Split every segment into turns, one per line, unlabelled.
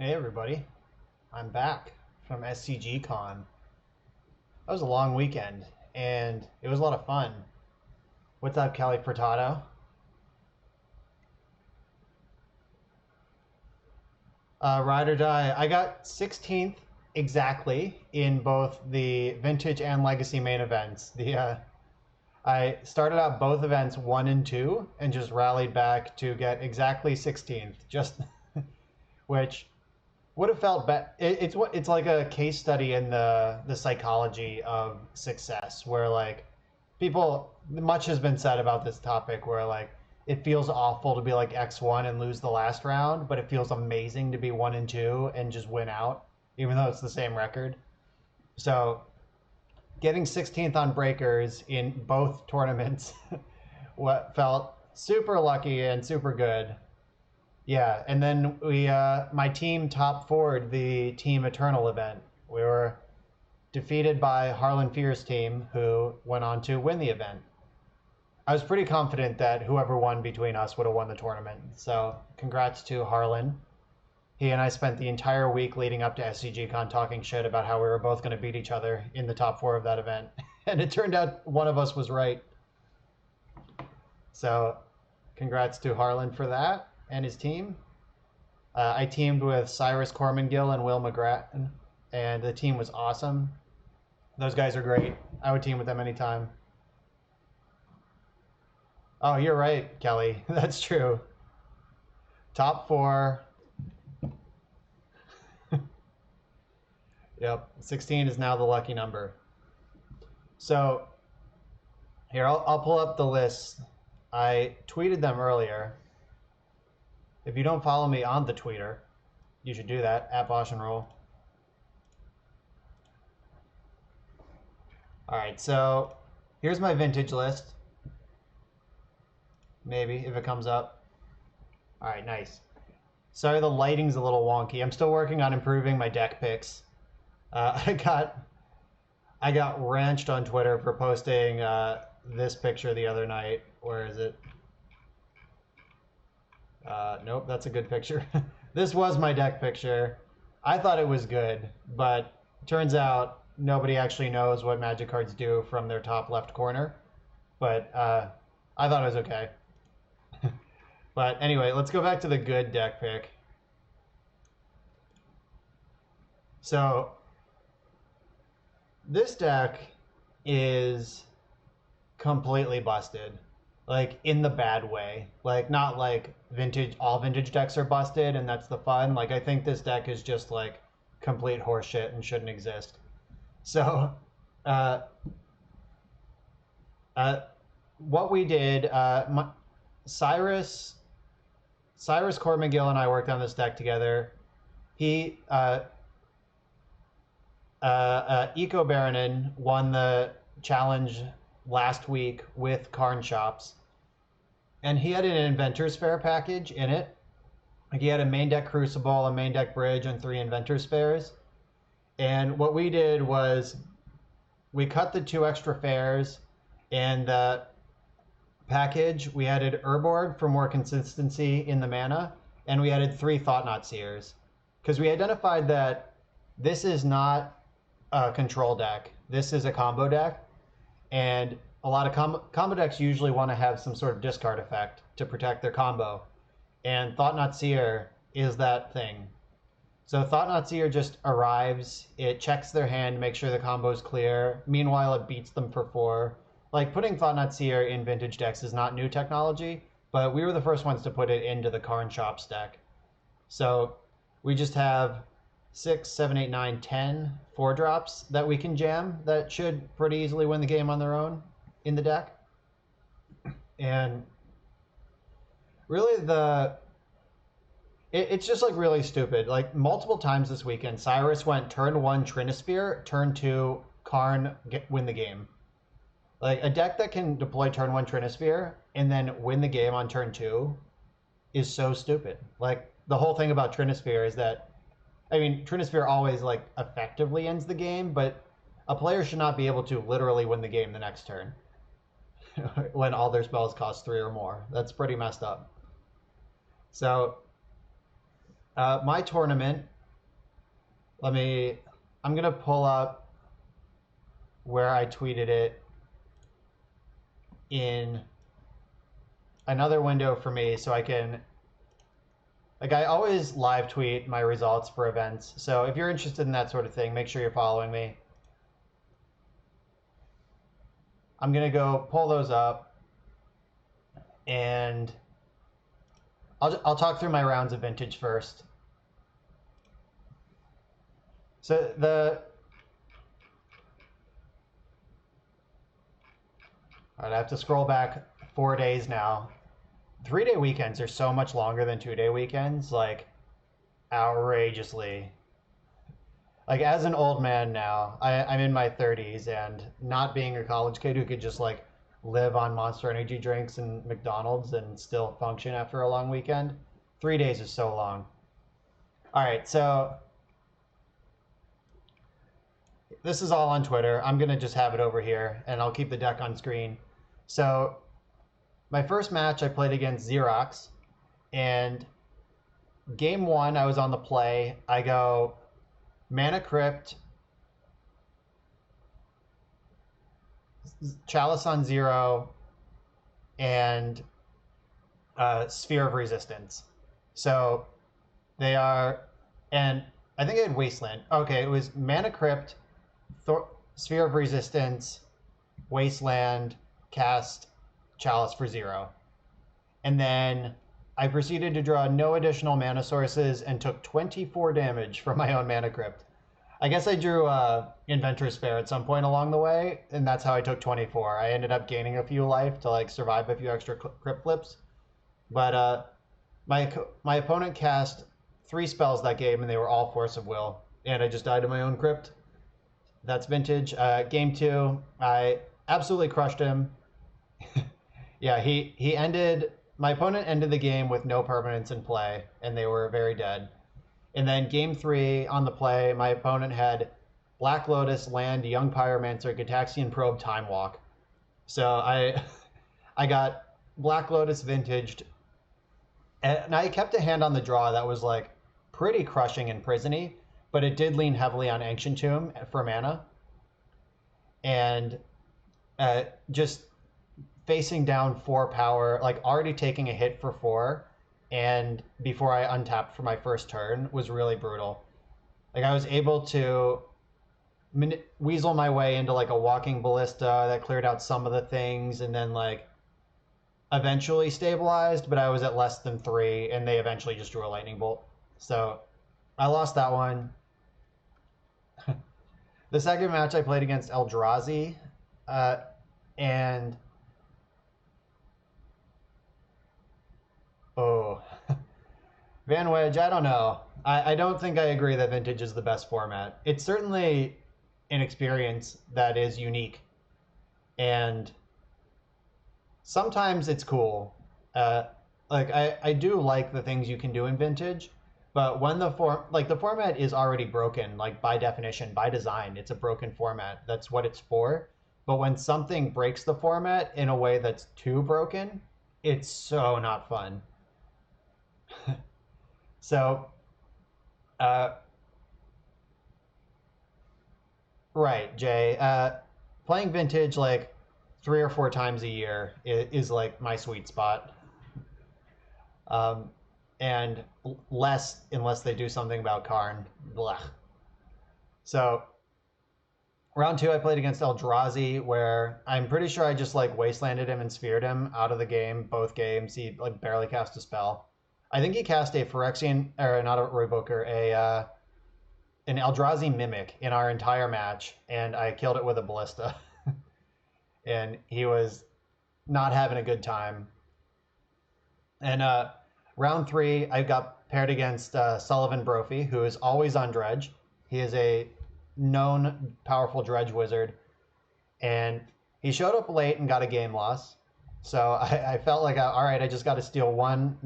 Hey everybody, I'm back from SCGCon. That was a long weekend and it was a lot of fun. What's up, Kelly Furtado? Ride or die. I got 16th exactly in both the Vintage and Legacy main events. I started out both events 1 and 2 and just rallied back to get exactly 16th. Just which would have felt bad. It's like a case study in the psychology of success, where like people, much has been said about this topic, where like it feels awful to be like X1 and lose the last round, but it feels amazing to be 1 and 2 and just win out, even though it's the same record. So getting 16th on breakers in both tournaments, what felt super lucky and super good. Yeah, and then my team top forward the Team Eternal event. We were defeated by Harlan Fear's team, who went on to win the event. I was pretty confident that whoever won between us would have won the tournament. So congrats to Harlan. He and I spent the entire week leading up to SCGCon talking shit about how we were both going to beat each other in the top four of that event. And it turned out one of us was right. So congrats to Harlan for that and his team. I teamed with Cyrus Cormangill and Will McGrattan, and the team was awesome. Those guys are great. I would team with them anytime. Oh, you're right, Kelly. That's true. Top four. Yep, 16 is now the lucky number. So here, I'll pull up the list. I tweeted them earlier. If you don't follow me on the Twitter, you should do that, at Bosch and Roll. All right, so here's my vintage list. Maybe, if it comes up. All right, nice. Sorry, the lighting's a little wonky. I'm still working on improving my deck picks. I got ranched on Twitter for posting this picture the other night. Where is it? Nope, that's a good picture. This was my deck picture. I thought it was good, but turns out nobody actually knows what magic cards do from their top left corner. But I thought it was okay. But anyway, let's go back to the good deck pick. So this deck is completely busted, like in the bad way. Like not like vintage, all vintage decks are busted and that's the fun. Like I think this deck is just like complete horseshit and shouldn't exist. So uh, what we did, Cyrus Cormangill and I worked on this deck together. He Eco Baronin won the challenge last week with Karn Shops, and he had an Inventor's Fair package in it. Like he had a main deck Crucible, a main deck Bridge, and 3 Inventor's Fairs. And what we did was we cut the 2 extra fairs, and the package we added Urborg for more consistency in the mana, and we added 3 Thought-Knot Seers, because we identified that this is not a control deck. This is a combo deck, and a lot of combo decks usually want to have some sort of discard effect to protect their combo, and Thought-Knot Seer is that thing. So Thought-Knot Seer just arrives, it checks their hand, makes sure the combo is clear. Meanwhile, it beats them for 4. Like, putting Thought-Knot Seer in vintage decks is not new technology, but we were the first ones to put it into the Karn Shops deck. So we just have 6, 7, 8, 9, 10 4-drops that we can jam that should pretty easily win the game on their own in the deck. And really it's just like really stupid. Like multiple times this weekend, Cyrus went turn 1 Trinisphere, turn 2 Karn, win the game. Like a deck that can deploy turn 1 Trinisphere and then win the game on turn 2 is so stupid. Like the whole thing about Trinisphere is that, I mean, Trinisphere always like effectively ends the game, but a player should not be able to literally win the game the next turn when all their spells cost 3 or more. That's pretty messed up. So My tournament, I'm going to pull up where I tweeted it in another window for me so I can, like, I always live tweet my results for events. So if you're interested in that sort of thing, make sure you're following me. I'm going to go pull those up, and I'll talk through my rounds of Vintage first. So all right, I have to scroll back 4 days now. 3-day weekends are so much longer than 2-day weekends, like outrageously. Like, as an old man now, I'm in my 30s, and not being a college kid who could just like live on Monster Energy drinks and McDonald's and still function after a long weekend, 3 days is so long. All right, so this is all on Twitter. I'm gonna just have it over here, and I'll keep the deck on screen. So my first match I played against Xerox, and game one I was on the play. I go Mana Crypt, Chalice on 0, and Sphere of Resistance. So they are, and I think I had Wasteland. Okay, it was Mana Crypt, Sphere of Resistance, Wasteland, cast Chalice for 0. And then I proceeded to draw no additional mana sources and took 24 damage from my own Mana Crypt. I guess I drew Inventor's Fair at some point along the way, and that's how I took 24. I ended up gaining a few life to like survive a few extra crypt flips. But my opponent cast 3 spells that game, and they were all Force of Will, and I just died to my own crypt. That's Vintage. Game 2, I absolutely crushed him. Yeah, he ended, my opponent ended the game with no permanents in play, and they were very dead. And then game 3 on the play, my opponent had Black Lotus, Land, Young Pyromancer, Gataxian Probe, Time Walk. So I got Black Lotus vintaged, and I kept a hand on the draw that was like pretty crushing and prisony, but it did lean heavily on Ancient Tomb for mana. And just facing down 4 power, like already taking a hit for 4, and before I untapped for my first turn was really brutal. Like, I was able to weasel my way into like a Walking Ballista that cleared out some of the things, and then like eventually stabilized, but I was at less than 3, and they eventually just drew a Lightning Bolt. So I lost that one. The second match I played against Eldrazi, and oh, Van Wedge, I don't know. I don't think I agree that Vintage is the best format. It's certainly an experience that is unique, and sometimes it's cool. Like, I do like the things you can do in Vintage, but when the format is already broken, like by definition, by design, it's a broken format. That's what it's for. But when something breaks the format in a way that's too broken, it's so not fun. So, right, Jay. Playing Vintage like 3 or 4 times a year is like my sweet spot. And less unless they do something about Karn. Blech. So round 2 I played against Eldrazi, where I'm pretty sure I just like wastelanded him and sphered him out of the game both games. He like barely cast a spell. I think he cast a Phyrexian, or not a Revoker, an Eldrazi Mimic in our entire match, and I killed it with a Ballista. And he was not having a good time. And round 3, I got paired against Sullivan Brophy, who is always on Dredge. He is a known powerful Dredge wizard, and he showed up late and got a game loss. So I felt like, all right, I just got to steal one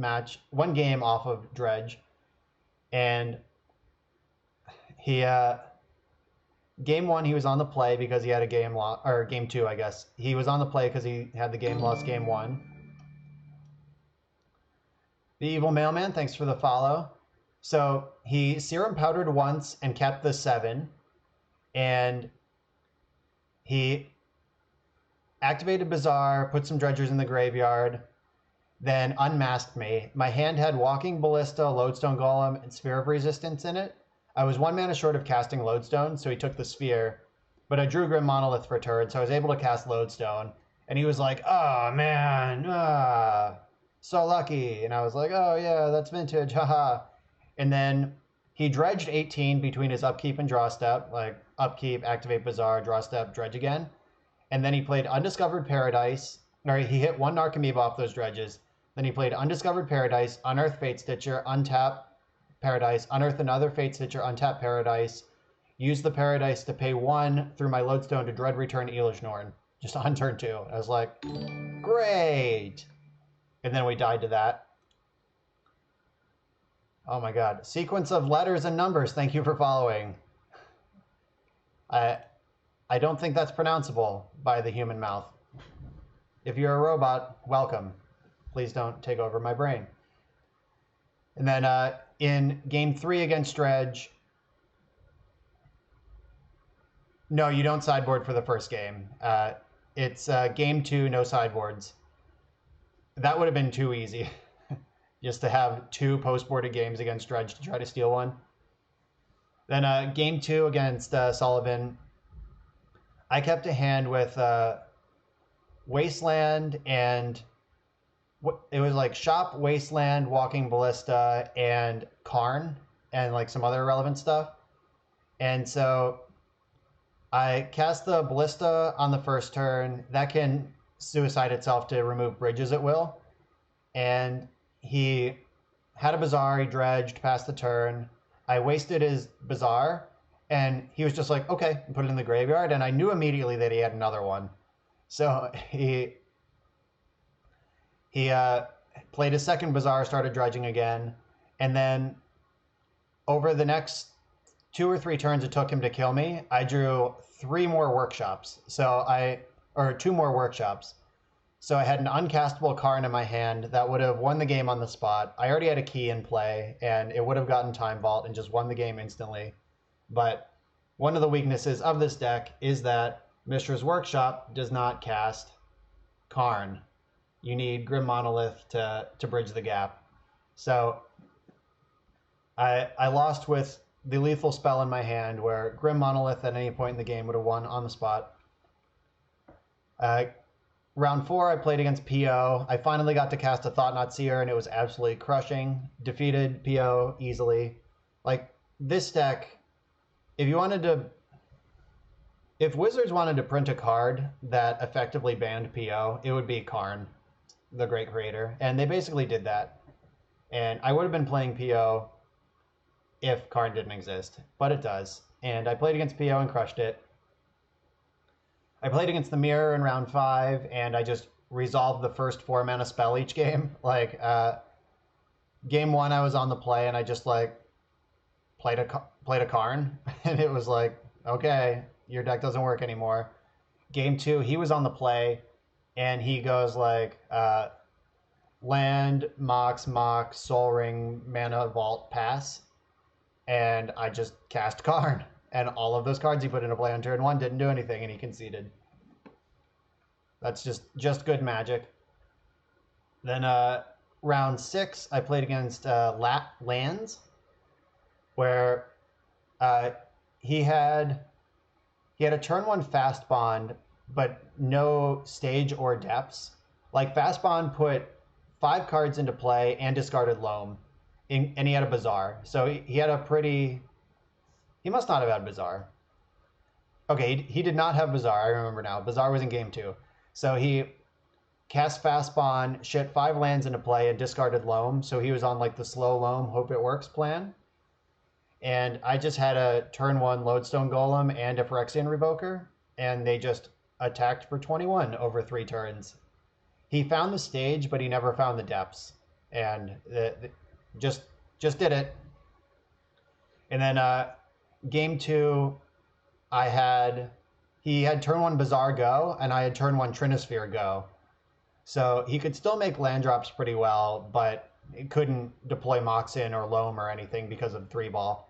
game off of Dredge. And he, game 1, he was on the play because he had a game loss, or game 2, I guess. He was on the play because he had the game loss game 1. The Evil Mailman, thanks for the follow. So he serum powdered once and kept the 7, and he activated Bazaar, put some dredgers in the graveyard, then unmasked me. My hand had Walking Ballista, Lodestone Golem, and Sphere of Resistance in it. I was 1 mana short of casting Lodestone, so he took the Sphere, but I drew Grim Monolith for turn, so I was able to cast Lodestone. And he was like, oh man, so lucky. And I was like, oh yeah, that's vintage, haha. And then he dredged 18 between his upkeep and draw step, like upkeep, activate Bazaar, draw step, dredge again. And then he played Undiscovered Paradise, or he hit 1 Narcomoeba off those dredges. Then he played Undiscovered Paradise, Unearth Fate Stitcher, untap Paradise, unearth another Fate Stitcher, untap Paradise, use the Paradise to pay 1 through my Lodestone to dread return Elish Norn, just on turn 2. I was like, great! And then we died to that. Oh my god. Sequence of letters and numbers, thank you for following. I don't think that's pronounceable by the human mouth. If you're a robot, welcome. Please don't take over my brain. And then in game 3 against Dredge, no, you don't sideboard for the first game. It's game 2, no sideboards. That would have been too easy, just to have 2 post-boarded games against Dredge to try to steal one. Then game 2 against Sullivan, I kept a hand with Wasteland and it was like Shop, Wasteland, Walking Ballista, and Karn, and like some other relevant stuff. And so I cast the Ballista on the first turn. That can suicide itself to remove bridges at will. And he had a Bazaar, he dredged past the turn. I wasted his Bazaar, and he was just like, okay, and put it in the graveyard. And I knew immediately that he had another one. So he played his second Bazaar, started dredging again, and then over the next 2 or 3 turns it took him to kill me, I drew 3 more workshops. Or 2 more workshops. So I had an uncastable Karn in my hand that would have won the game on the spot. I already had a key in play, and it would have gotten Time Vault and just won the game instantly. But one of the weaknesses of this deck is that Mishra's Workshop does not cast Karn. You need Grim Monolith to bridge the gap. So I lost with the lethal spell in my hand where Grim Monolith at any point in the game would have won on the spot. Round 4, I played against PO. I finally got to cast a Thought-Knot Seer, and it was absolutely crushing. Defeated PO easily. Like, this deck, if Wizards wanted to print a card that effectively banned PO, it would be Karn, the great creator. And they basically did that. And I would have been playing PO if Karn didn't exist, but it does. And I played against PO and crushed it. I played against the Mirror in round 5, and I just resolved the first 4 mana spell each game. Like, game 1, I was on the play, and I just like played a Karn, and it was like, okay, your deck doesn't work anymore. Game 2, he was on the play, and he goes like land, Mox, Soul Ring, Mana Vault, pass, and I just cast Karn. And all of those cards he put into play on turn 1 didn't do anything, and he conceded. That's just good magic. Then round 6, I played against Lands, where he had a turn 1 Fast Bond, but no stage or depths. Like, Fast Bond put 5 cards into play and discarded Loam, and he had a Bazaar. So he had a pretty... He must not have had Bazaar. Okay, he did not have Bazaar, I remember now. Bazaar was in game 2. So he cast Fast Bond, shit 5 lands into play, and discarded Loam. So he was on like the slow Loam, hope it works plan. And I just had a turn 1 Lodestone Golem and a Phyrexian Revoker, and they just attacked for 21 over 3 turns. He found the stage, but he never found the depths. And just did it. And then game 2, he had turn 1 Bazaar go, and I had turn 1 Trinisphere go. So he could still make land drops pretty well, but It couldn't deploy Moxin or Loam or anything because of 3-ball.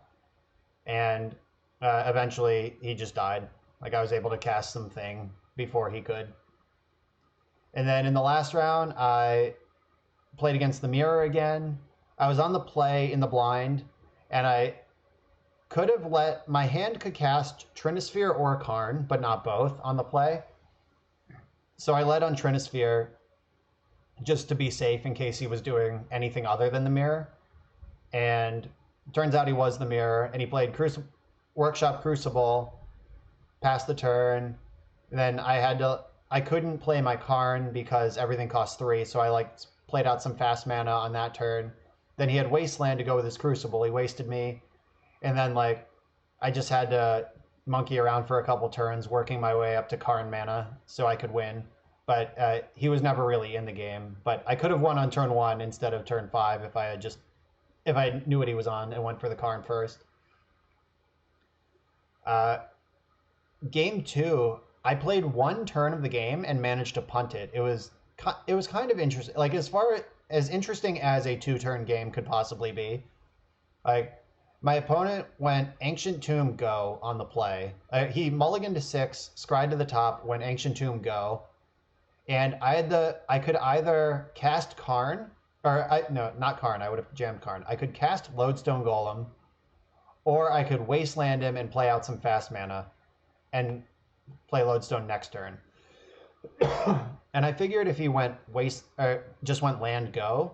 And eventually he just died. Like I was able to cast something before he could. And then in the last round, I played against the mirror again. I was on the play in the blind, and I could have my hand could cast Trinisphere or Karn, but not both on the play. So I led on Trinisphere just to be safe in case he was doing anything other than the mirror. And turns out he was the mirror, and he played Workshop Crucible, passed the turn. Then I couldn't play my Karn because everything cost 3, so I played out some fast mana on that turn. Then he had Wasteland to go with his Crucible. He wasted me. And then I just had to monkey around for a couple turns, working my way up to Karn mana so I could win. But he was never really in the game. But I could have won on turn 1 instead of turn 5 if I knew what he was on and went for the Karn first. Game 2, I played 1 turn of the game and managed to punt it. It was kind of interesting. Like as far as interesting as a 2-turn game could possibly be. Like my opponent went Ancient Tomb Go on the play. He mulliganed to 6, scryed to the top, went Ancient Tomb Go. And I could either cast Karn, no, not Karn, I would have jammed Karn. I could cast Lodestone Golem, or I could Wasteland him and play out some fast mana and play Lodestone next turn. And I figured if he went just went land go,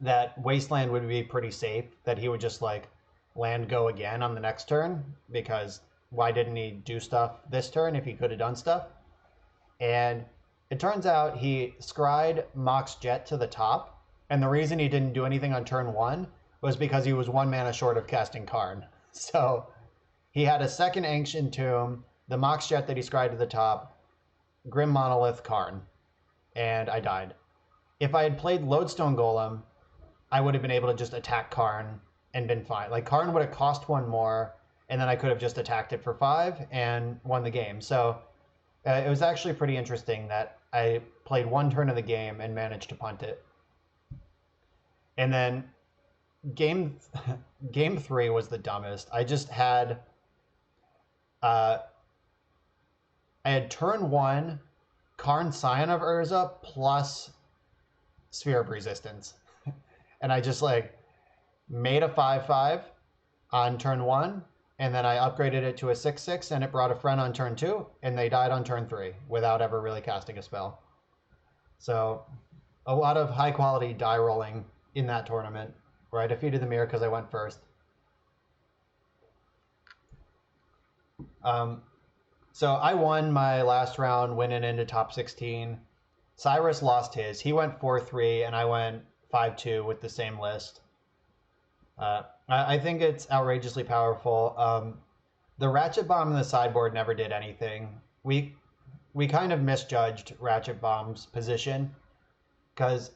that Wasteland would be pretty safe, that he would just land go again on the next turn, because why didn't he do stuff this turn if he could have done stuff? And it turns out he scryed Mox Jet to the top, and the reason he didn't do anything on turn 1 was because he was 1 mana short of casting Karn. So he had a second Ancient Tomb, the Mox Jet that he scryed to the top, Grim Monolith, Karn, and I died. If I had played Lodestone Golem, I would have been able to just attack Karn and been fine. Karn would have cost 1 more, and then I could have just attacked it for 5 and won the game. So it was actually pretty interesting that I played 1 turn of the game and managed to punt it. And then game 3 was the dumbest. I just had I had turn 1 Karn Scion of Urza plus Sphere of Resistance. And I just made a 5/5 on turn 1, and then I upgraded it to a 6/6, and it brought a friend on turn 2, and they died on turn 3 without ever really casting a spell. So a lot of high quality die rolling in that tournament, where I defeated the mirror because I went first. So I won my last round, winning into top 16. Cyrus lost his. He went 4-3, and I went 5-2 with the same list. I think it's outrageously powerful. The Ratchet Bomb in the sideboard never did anything. We kind of misjudged Ratchet Bomb's position, because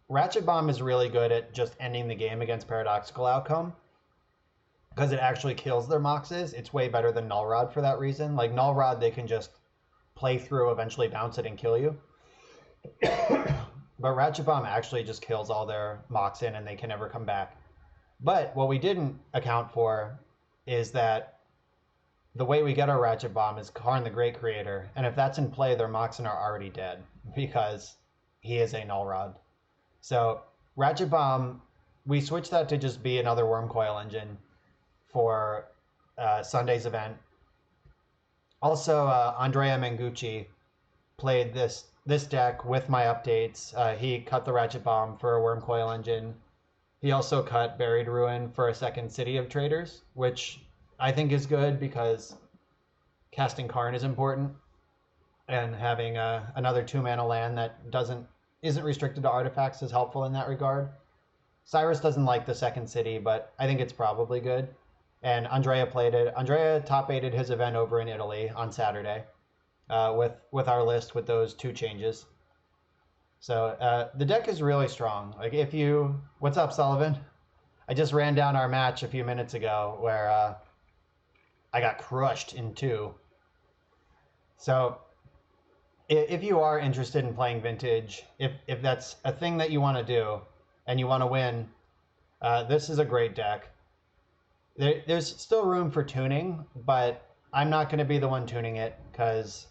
Ratchet Bomb is really good at just ending the game against Paradoxical Outcome, because it actually kills their Moxes. It's way better than Null Rod for that reason. Null Rod, they can just play through, eventually bounce it, and kill you. But Ratchet Bomb actually just kills all their Moxin, and they can never come back. But what we didn't account for is that the way we get our Ratchet Bomb is Karn the Great Creator. And if that's in play, their Moxin are already dead, because he is a Null Rod. So Ratchet Bomb, we switched that to just be another Wormcoil engine for Sunday's event. Also, Andrea Mengucci played this deck with my updates. He cut the Ratchet Bomb for a Wormcoil engine. He also cut Buried Ruin for a second City of Traders, which I think is good because casting Karn is important, and having another 2-mana land that isn't restricted to artifacts is helpful in that regard. Cyrus doesn't like the second city, but I think it's probably good. And Andrea played it. Andrea top-8'd his event over in Italy on Saturday with our list with those 2 changes. So the deck is really strong. What's up, Sullivan? I just ran down our match a few minutes ago where I got crushed in 2. So if you are interested in playing Vintage, if that's a thing that you want to do, and you want to win, this is a great deck. There's still room for tuning, but I'm not going to be the one tuning it because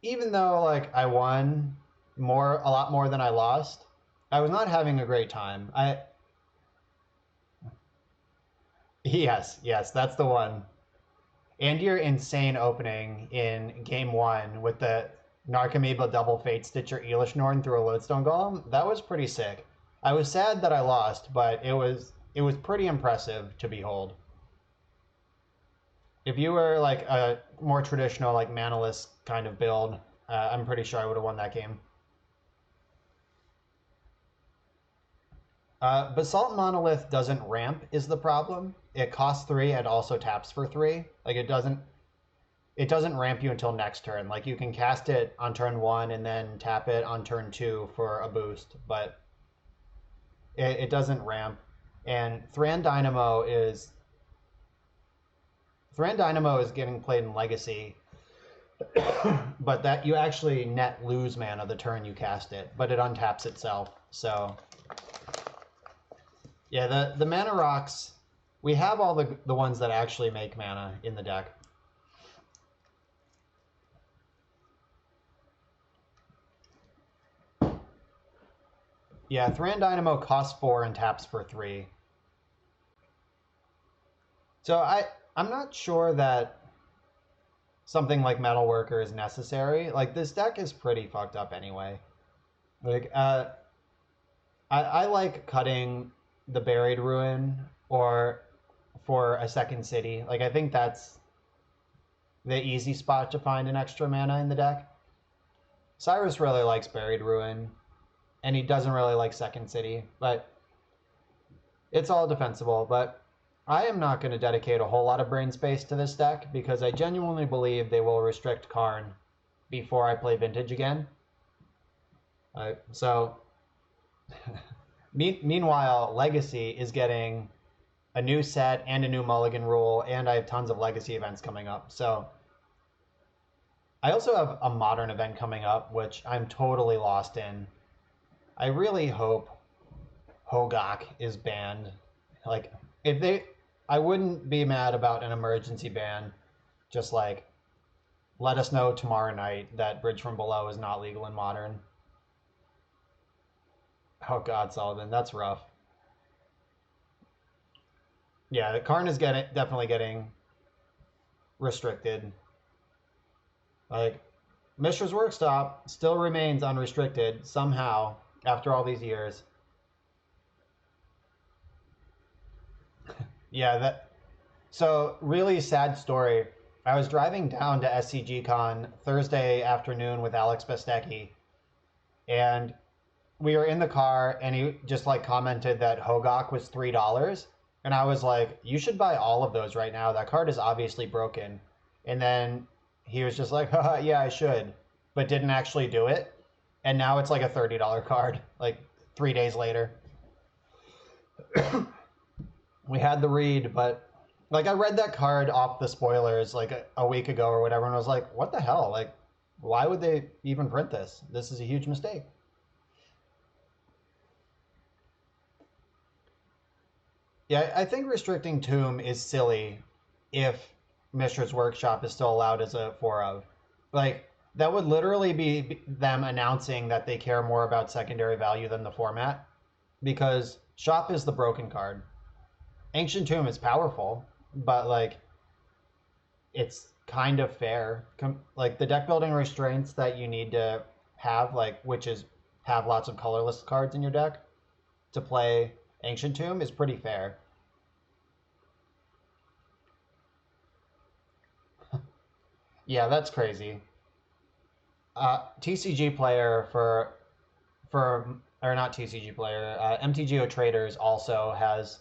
even though like I won a lot more than I lost, I was not having a great time. Yes, that's the one. And your insane opening in game 1 with the Narcomoeba double Fate Stitcher Elish Norn through a Lodestone Golem, that was pretty sick. I was sad that I lost, but it was pretty impressive to behold. If you were like a more traditional like manaless kind of build, I'm pretty sure I would have won that game. Basalt Monolith doesn't ramp is the problem. It costs 3 and also taps for 3. Like it doesn't ramp you until next turn. Like you can cast it on turn 1 and then tap it on turn 2 for a boost, but it doesn't ramp. And Thran Dynamo is getting played in Legacy, but that you actually net lose mana the turn you cast it, but it untaps itself. So yeah, the mana rocks, we have all the ones that actually make mana in the deck. Yeah, Thran Dynamo costs 4 and taps for 3. So I'm not sure that something like Metalworker is necessary. Like this deck is pretty fucked up anyway. Like I like cutting the Buried Ruin or for a second city. Like I think that's the easy spot to find an extra mana in the deck. Cyrus really likes Buried Ruin, and he doesn't really like second city, but it's all defensible. But I am not going to dedicate a whole lot of brain space to this deck because I genuinely believe they will restrict Karn before I play Vintage again. So meanwhile, Legacy is getting a new set and a new Mulligan rule, and I have tons of Legacy events coming up. So I also have a Modern event coming up, which I'm totally lost in. I really hope Hogak is banned. Like, I wouldn't be mad about an emergency ban. Just like, let us know tomorrow night that Bridge from Below is not legal in Modern. Oh God, Sullivan, that's rough. Yeah, Karn is definitely getting restricted. Like, Mishra's Workshop still remains unrestricted somehow after all these years. Yeah, so really sad story. I was driving down to SCGCon Thursday afternoon with Alex Bestecki, and we were in the car, and he just like commented that Hogak was $3, and I was like, "You should buy all of those right now. That card is obviously broken." And then he was just like, "Haha, yeah, I should," but didn't actually do it. And now it's like a $30 card, like 3 days later. We had the read, but like I read that card off the spoilers like a week ago or whatever, and I was like, what the hell? Like, why would they even print this? This is a huge mistake. Yeah, I think restricting Tomb is silly if Mishra's Workshop is still allowed as a 4 of. Like, that would literally be them announcing that they care more about secondary value than the format, because Shop is the broken card. Ancient Tomb is powerful, but like it's kind of fair. Like the deck building restraints that you need to have, like which is have lots of colorless cards in your deck to play Ancient Tomb, is pretty fair. Yeah, that's crazy. TCG player for or not TCG player, MTGO Traders also has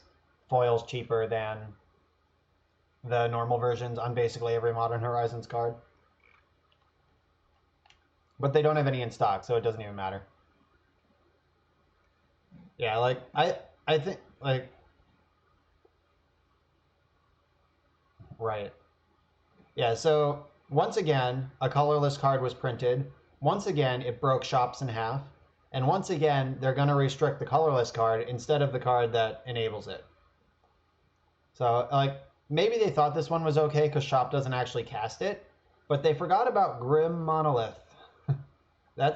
foils cheaper than the normal versions on basically every Modern Horizons card. But they don't have any in stock, so it doesn't even matter. Yeah, like I think like right. Yeah, so once again, a colorless card was printed. Once again, it broke shops in half. And once again, they're going to restrict the colorless card instead of the card that enables it. So, like, maybe they thought this one was okay because Shop doesn't actually cast it, but they forgot about Grim Monolith.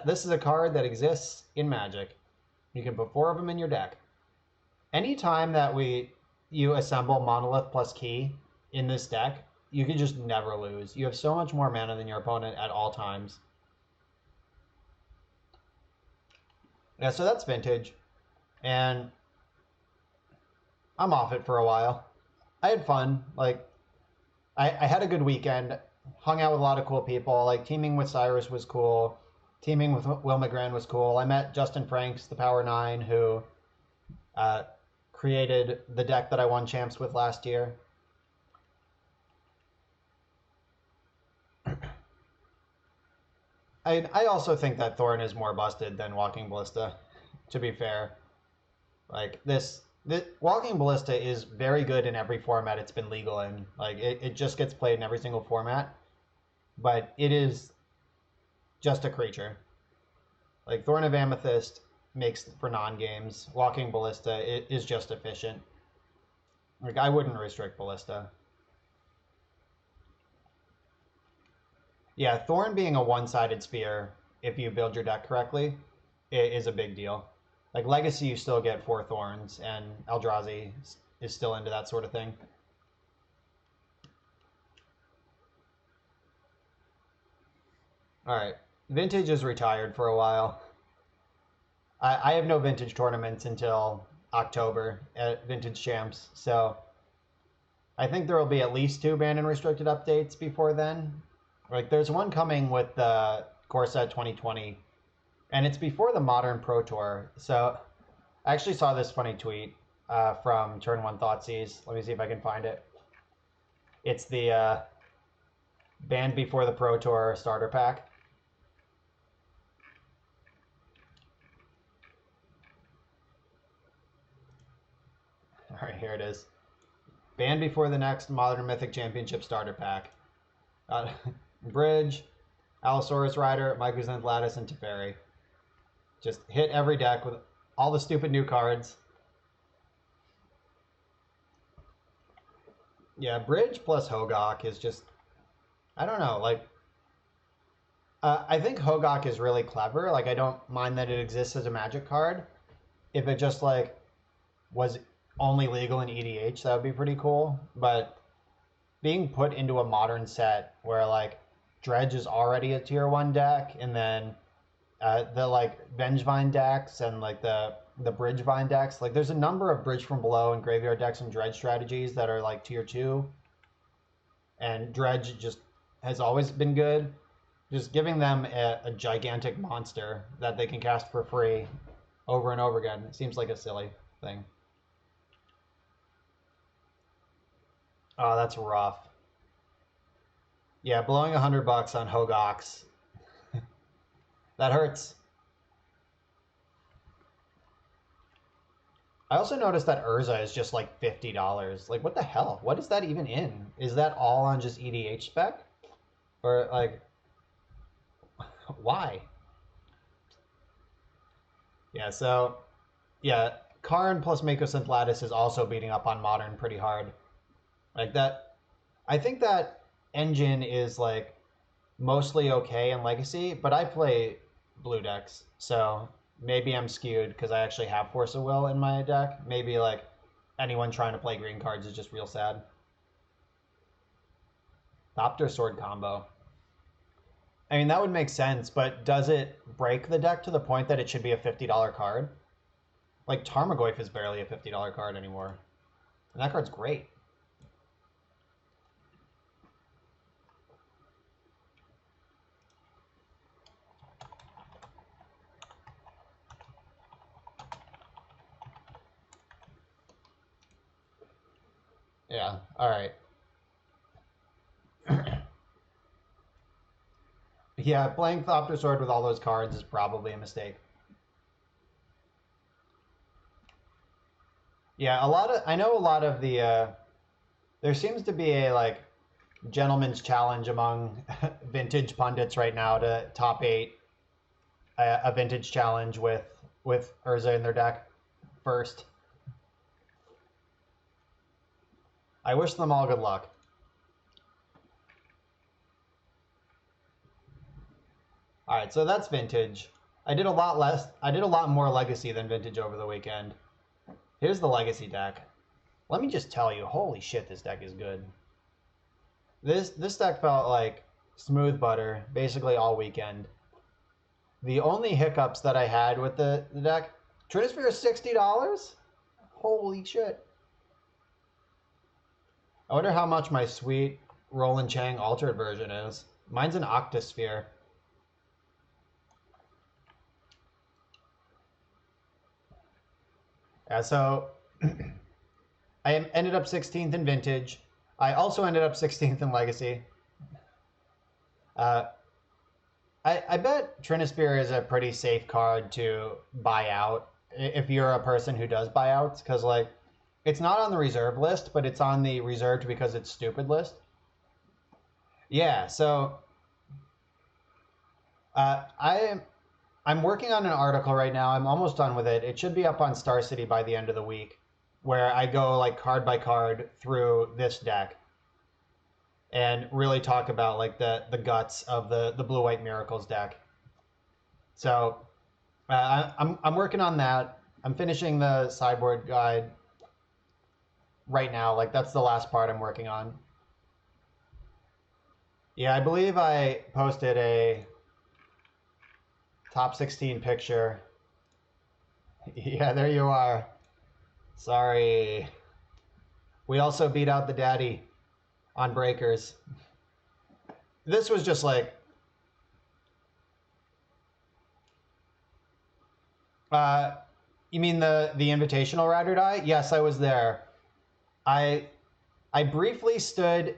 This is a card that exists in Magic. You can put 4 of them in your deck. Anytime that you assemble Monolith plus Key in this deck, you can just never lose. You have so much more mana than your opponent at all times. Yeah, so that's Vintage. And I'm off it for a while. I had fun. Like, I had a good weekend. Hung out with a lot of cool people. Like, teaming with Cyrus was cool. Teaming with Will McGran was cool. I met Justin Franks, the Power 9, who created the deck that I won champs with last year. I also think that Thorn is more busted than Walking Ballista, to be fair. Like, this Walking Ballista is very good in every format it's been legal in. Like, it just gets played in every single format. But it is just a creature. Like, Thorn of Amethyst makes for non-games. Walking Ballista is just efficient. Like, I wouldn't restrict Ballista. Yeah, Thorn being a one-sided sphere, if you build your deck correctly, is a big deal. Like, Legacy, you still get 4 Thorns, and Eldrazi is still into that sort of thing. All right, Vintage is retired for a while. I have no Vintage tournaments until October at Vintage Champs, so I think there will be at least 2 banned and restricted updates before then. Like, there's one coming with the Core Set 2020, and it's before the Modern Pro Tour. So I actually saw this funny tweet from Turn 1 Thoughtseize. Let me see if I can find it. It's the banned before the Pro Tour starter pack. All right, here it is. Banned before the next Modern Mythic Championship starter pack. Bridge, Allosaurus Rider, Mycosynth Lattice, and Teferi. Just hit every deck with all the stupid new cards. Yeah, Bridge plus Hogak is just, I don't know, like, I think Hogak is really clever. Like, I don't mind that it exists as a Magic card. If it just, like, was only legal in EDH, that would be pretty cool. But being put into a modern set where, like, Dredge is already a tier 1 deck, and then the, like, Vengevine decks and, like, the Bridgevine decks, like, there's a number of Bridge from Below and Graveyard decks and Dredge strategies that are, like, tier 2. And Dredge just has always been good. Just giving them a gigantic monster that they can cast for free over and over again, it seems like a silly thing. Oh, that's rough. Yeah, blowing $100 on Hogox. That hurts. I also noticed that Urza is just like $50. Like, what the hell? What is that even in? Is that all on just EDH spec? Or, like, why? Yeah, so, yeah, Karn plus Mycosynth Lattice is also beating up on Modern pretty hard. Like, that, I think that engine is, like, mostly okay in Legacy, but I play blue decks, so maybe I'm skewed because I actually have Force of Will in my deck. Maybe, like, anyone trying to play green cards is just real sad. Thopter Sword combo. I mean, that would make sense, but does it break the deck to the point that it should be a $50 card? Like, Tarmogoyf is barely a $50 card anymore. And that card's great. Yeah, alright. Yeah, playing Thopter Sword with all those cards is probably a mistake. Yeah, I know a lot of the, there seems to be a, like, gentleman's challenge among vintage pundits right now to top 8 a vintage challenge with Urza in their deck first. I wish them all good luck. All right, so that's vintage. I did a lot more legacy than vintage over the weekend. Here's the legacy deck. Let me just tell you, holy shit, this deck is good. This deck felt like smooth butter basically all weekend. The only hiccups that I had with the deck, Trinisphere is $60? Holy shit. I wonder how much my sweet Roland Chang altered version is. Mine's an Octosphere. Yeah, so I ended up 16th in Vintage. I also ended up 16th in Legacy. I bet Trinisphere is a pretty safe card to buy out if you're a person who does buyouts, because like it's not on the reserve list, but it's on the reserved because it's stupid list. Yeah, so I'm working on an article right now. I'm almost done with it. It should be up on Star City by the end of the week, where I go like card by card through this deck and really talk about like the guts of the Blue-White Miracles deck. So I'm working on that. I'm finishing the sideboard guide right now. Like that's the last part I'm working on. Yeah, I believe I posted a top 16 picture. Yeah, there you are. Sorry. We also beat out the daddy on breakers. This was just like you mean the invitational ride or die? Yes, I was there. I briefly stood.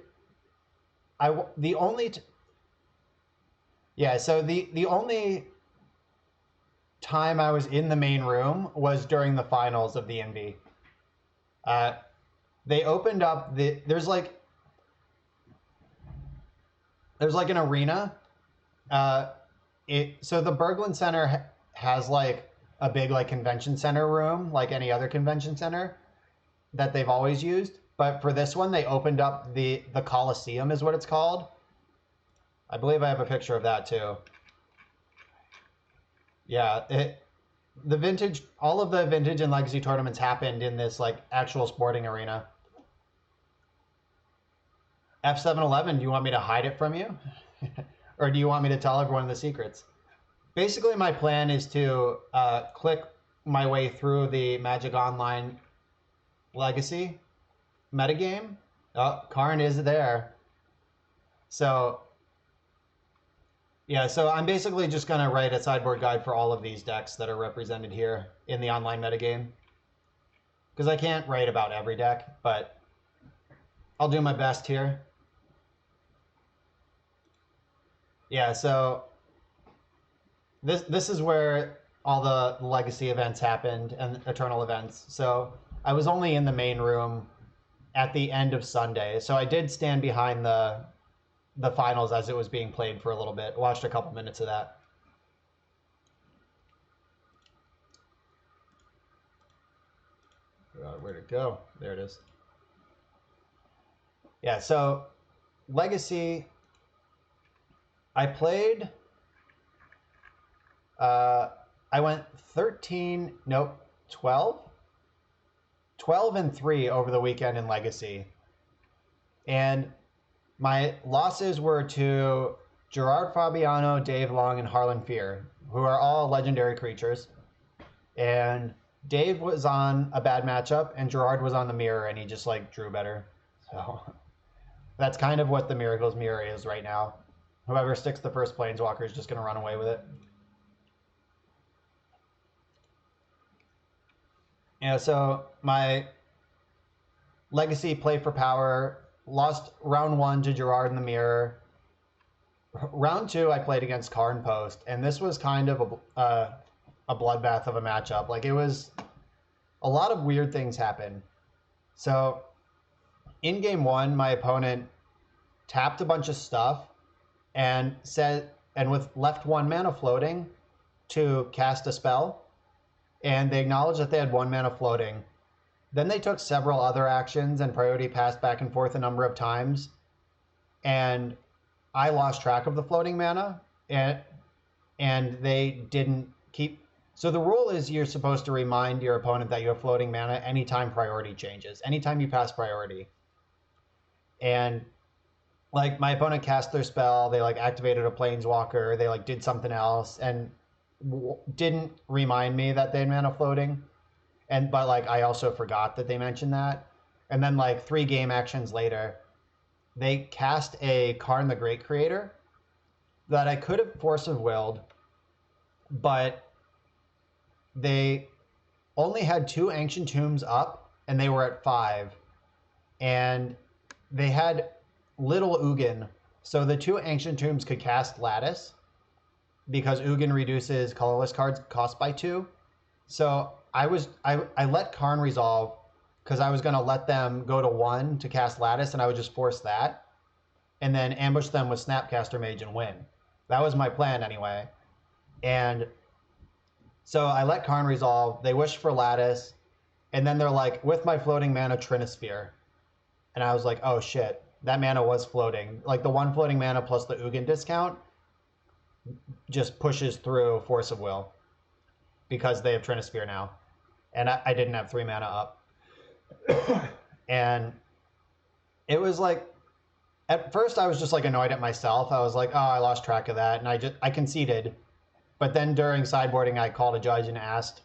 The only only time I was in the main room was during the finals of the NV. They opened up there's like an arena. So the Berglund Center has like a big like convention center room, like any other convention center that they've always used. But for this one, they opened up the Coliseum is what it's called. I believe I have a picture of that too. Yeah, all of the vintage and legacy tournaments happened in this like actual sporting arena. F711, do you want me to hide it from you? Or do you want me to tell everyone the secrets? Basically, my plan is to click my way through the Magic Online Legacy metagame. Oh, Karn is there. So, yeah, so I'm basically just going to write a sideboard guide for all of these decks that are represented here in the online metagame. Because I can't write about every deck, but I'll do my best here. Yeah, so this is where all the legacy events happened and eternal events. So I was only in the main room at the end of Sunday. So I did stand behind the finals as it was being played for a little bit. Watched a couple minutes of that. Where'd it go? There it is. Yeah, so Legacy, I played, I went 12 and 3 over the weekend in Legacy. And my losses were to Gerard Fabiano, Dave Long, and Harlan Fear, who are all legendary creatures. And Dave was on a bad matchup, and Gerard was on the mirror, and he just like drew better. So that's kind of what the Miracles mirror is right now. Whoever sticks the first Planeswalker is just going to run away with it. Yeah, so my Legacy play for power, lost round 1 to Gerard in the mirror. Round 2, I played against Karn Post, and this was kind of a bloodbath of a matchup. Like, it was a lot of weird things happen. So in game 1, my opponent tapped a bunch of stuff and with left 1 mana floating to cast a spell, and they acknowledged that they had 1 mana floating. Then they took several other actions and priority passed back and forth a number of times, and I lost track of the floating mana, and they didn't keep. So the rule is you're supposed to remind your opponent that you have floating mana anytime priority changes, anytime you pass priority. And like my opponent cast their spell, they like activated a planeswalker, they like did something else, and didn't remind me that they had mana floating. But like I also forgot that they mentioned that. And then like 3 game actions later, they cast a Karn the Great Creator that I could have Force of Willed, but they only had 2 Ancient Tombs up, and they were at 5. And they had little Ugin, so the 2 Ancient Tombs could cast Lattice, because Ugin reduces colorless cards cost by 2. So I let Karn resolve, because I was going to let them go to 1 to cast Lattice, and I would just force that, and then ambush them with Snapcaster Mage and win. That was my plan anyway. And so I let Karn resolve, they wished for Lattice, and then they're like, with my floating mana, Trinisphere. And I was like, oh shit, that mana was floating. Like the 1 floating mana plus the Ugin discount just pushes through Force of Will, because they have Trinisphere now. And I didn't have 3 mana up. And it was like, at first I was just like annoyed at myself. I was like, oh, I lost track of that. And I conceded. But then during sideboarding, I called a judge and asked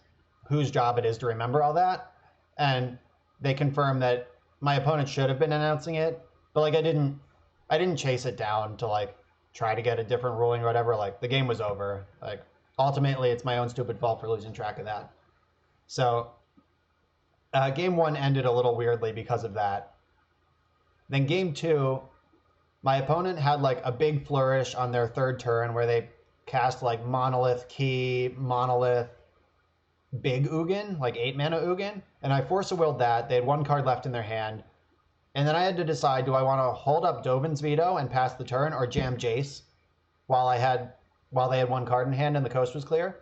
whose job it is to remember all that. And they confirmed that my opponent should have been announcing it. But like I didn't chase it down to like try to get a different ruling or whatever. Like the game was over. Like ultimately it's my own stupid fault for losing track of that. So game 1 ended a little weirdly because of that. Then game 2, my opponent had like a big flourish on their 3rd turn where they cast like Monolith Key, Monolith, Big Ugin, like 8 mana Ugin. And I Force of Willed that. They had 1 card left in their hand. And then I had to decide, do I want to hold up Dovin's Veto and pass the turn, or jam Jace while they had 1 card in hand and the coast was clear?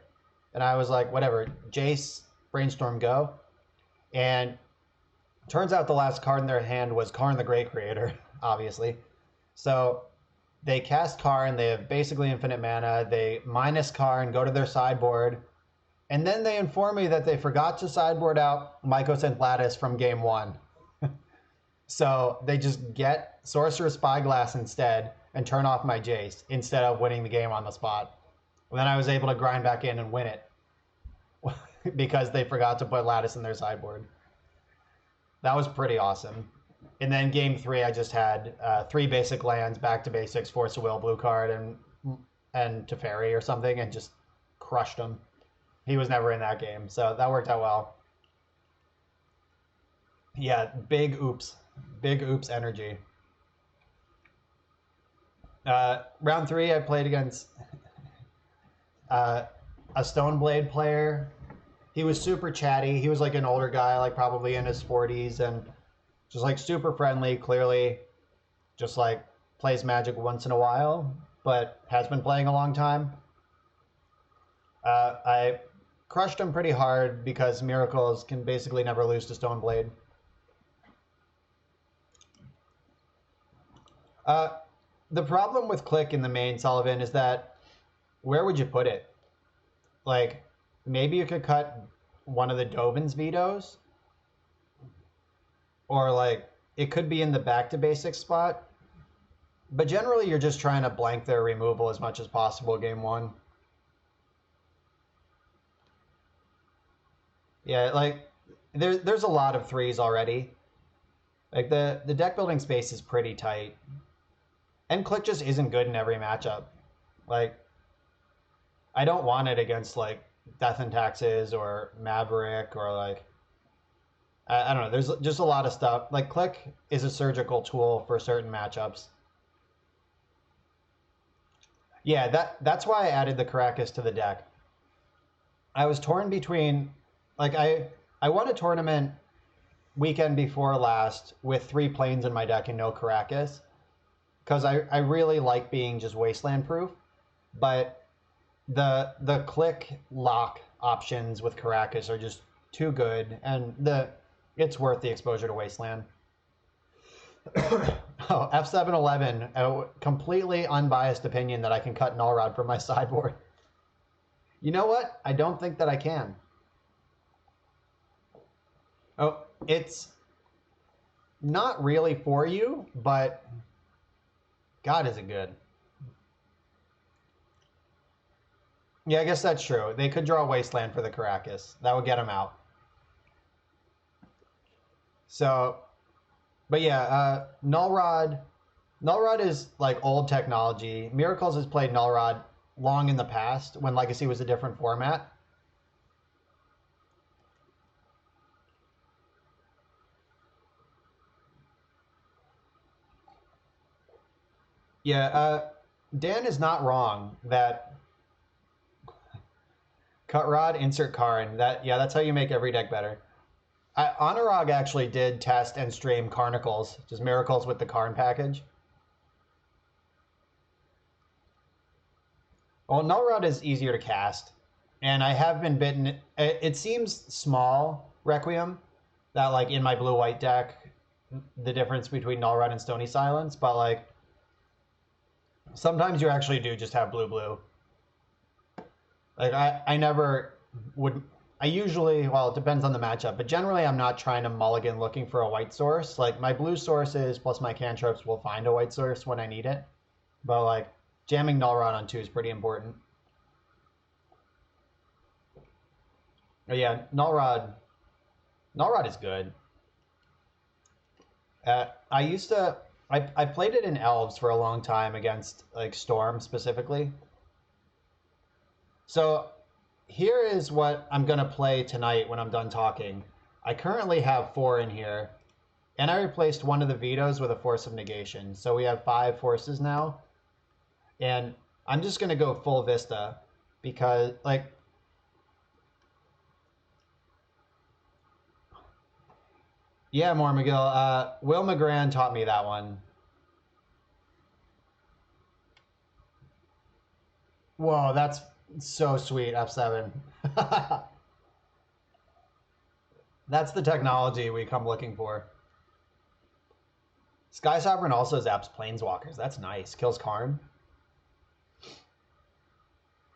And I was like, whatever, Jace, Brainstorm, go. And turns out the last card in their hand was Karn the Great Creator, obviously. So they cast Karn, they have basically infinite mana, they minus Karn, go to their sideboard, and then they inform me that they forgot to sideboard out Mycosynth Lattice from game 1. So they just get Sorcerer's Spyglass instead and turn off my Jace instead of winning the game on the spot. And then I was able to grind back in and win it because they forgot to put Lattice in their sideboard. That was pretty awesome. And then game 3, I just had 3 basic lands, back to basics, Force of Will, blue card, and Teferi or something, and just crushed him. He was never in that game, so that worked out well. Yeah, big oops energy. Round 3, I played against a Stoneblade player. He was super chatty. He was like an older guy, like probably in his 40s, and just like super friendly, clearly just like plays Magic once in a while, but has been playing a long time. I crushed him pretty hard because Miracles can basically never lose to Stoneblade. The problem with Click in the main, Sullivan, is that where would you put it? Like, maybe you could cut one of the Dovin's vetoes, or like it could be in the back to basics spot, but generally you're just trying to blank their removal as much as possible game 1. Yeah, like there's a lot of 3s already. Like the deck building space is pretty tight, and Click just isn't good in every matchup. Like I don't want it against like Death and Taxes or Maverick or like I don't know. There's just a lot of stuff. Like Click is a surgical tool for certain matchups. Yeah, that's why I added the Caracas to the deck. I was torn between, like I won a tournament weekend before last with 3 planes in my deck and no Caracas, because I really like being just wasteland proof, but The click lock options with Caracas are just too good, and it's worth the exposure to Wasteland. Oh, F711, a completely unbiased opinion that I can cut Null Rod from my sideboard. You know what? I don't think that I can. Oh, it's not really for you, but God, is it good. Yeah, I guess that's true. They could draw Wasteland for the Caracas. That would get them out. So, but yeah, Null Rod is like old technology. Miracles has played Null Rod long in the past when Legacy was a different format. Yeah, Dan is not wrong that Cut Rod, insert Karn. That's how you make every deck better. Honorog actually did test and stream Carnicles, just Miracles with the Karn package. Well, Null Rod is easier to cast, and I have been bitten. It seems small, Requiem, that like in my blue-white deck, the difference between Null Rod and Stony Silence, but like sometimes you actually do just have blue-blue. Like I never would. I usually, well, it depends on the matchup, but generally I'm not trying to mulligan looking for a white source. Like my blue sources plus my cantrips will find a white source when I need it. But like jamming Null Rod on 2 is pretty important. Oh yeah, Null Rod is good. I played it in Elves for a long time against like Storm specifically. So here is what I'm going to play tonight when I'm done talking. I currently have 4 in here, and I replaced one of the vetoes with a Force of Negation. So we have 5 forces now, and I'm just going to go full Vista because, like, yeah, Mormagil. Will McGran taught me that one. Whoa, that's so sweet, F7. That's the technology we come looking for. Sky Sovereign also zaps Planeswalkers. That's nice. Kills Karn.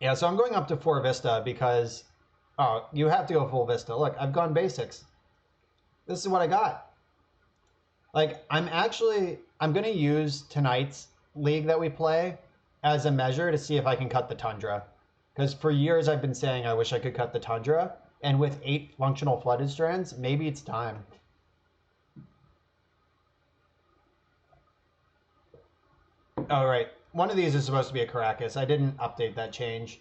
Yeah, so I'm going up to 4 Vista because... Oh, you have to go full Vista. Look, I've gone basics. This is what I got. Like, I'm going to use tonight's league that we play as a measure to see if I can cut the Tundra. Because for years I've been saying I wish I could cut the Tundra. And with 8 functional Flooded Strands, maybe it's time. Oh, right. One of these is supposed to be a Caracas. I didn't update that change.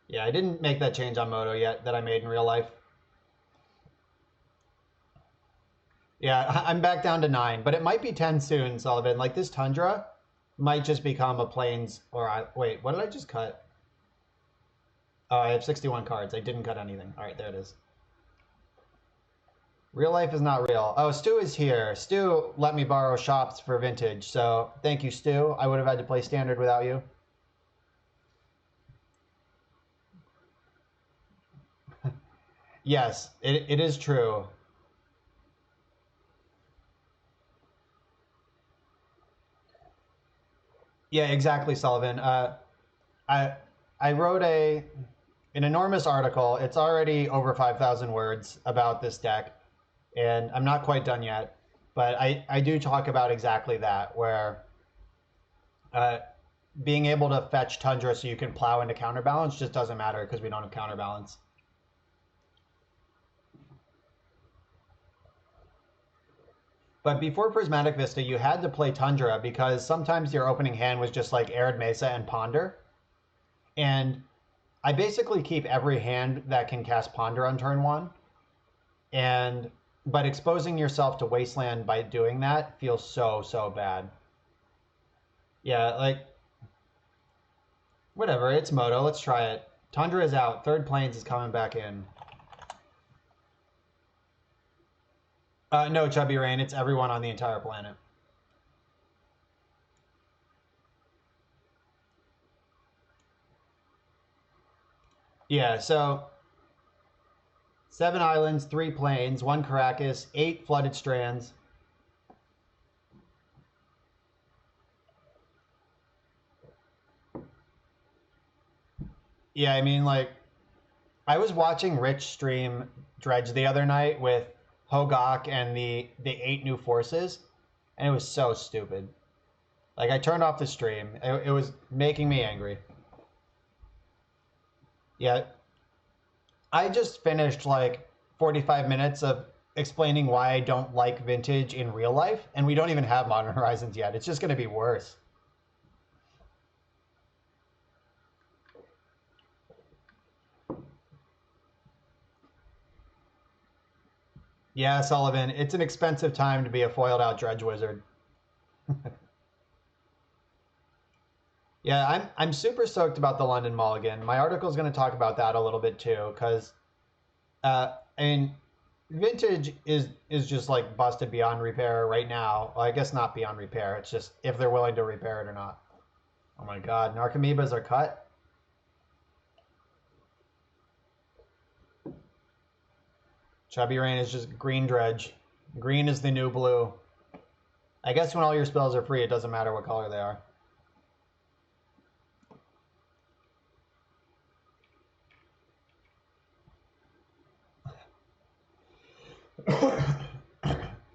Yeah, I didn't make that change on Moto yet that I made in real life. Yeah, I'm back down to 9, but it might be 10 soon, Sullivan. Like, this Tundra might just become a Plains... Wait, what did I just cut? Oh, I have 61 cards. I didn't cut anything. All right, there it is. Real life is not real. Oh, Stu is here. Stu let me borrow shops for Vintage, so thank you, Stu. I would have had to play Standard without you. Yes, it is true. Yeah, exactly, Sullivan. I wrote an enormous article. It's already over 5,000 words about this deck, and I'm not quite done yet. But I do talk about exactly that, where being able to fetch Tundra so you can plow into counterbalance just doesn't matter because we don't have counterbalance. But before Prismatic Vista, you had to play Tundra because sometimes your opening hand was just like Arid Mesa and Ponder. And I basically keep every hand that can cast Ponder on turn 1. But exposing yourself to Wasteland by doing that feels so bad. Yeah, like, whatever, it's Moto, let's try it. Tundra is out, Third Plains is coming back in. No, Chubby Rain, it's everyone on the entire planet. Yeah, so 7 islands, 3 plains, 1 Caracas, 8 flooded strands. Yeah, I mean, like, I was watching Rich stream Dredge the other night with Hogak and the 8 new forces, and it was so stupid. Like, I turned off the stream. It was making me angry. Yeah, I just finished like 45 minutes of explaining why I don't like Vintage in real life, and we don't even have Modern Horizons yet. It's just going to be worse. Yeah, Sullivan, it's an expensive time to be a foiled out Dredge Wizard. Yeah, I'm super stoked about the London Mulligan. My article is going to talk about that a little bit too, because I mean, Vintage is just like busted beyond repair right now. Well, I guess not beyond repair. It's just if they're willing to repair it or not. Oh my God, Narcomoebas are cut. Chubby Rain is just green Dredge. Green is the new blue. I guess when all your spells are free, it doesn't matter what color they are.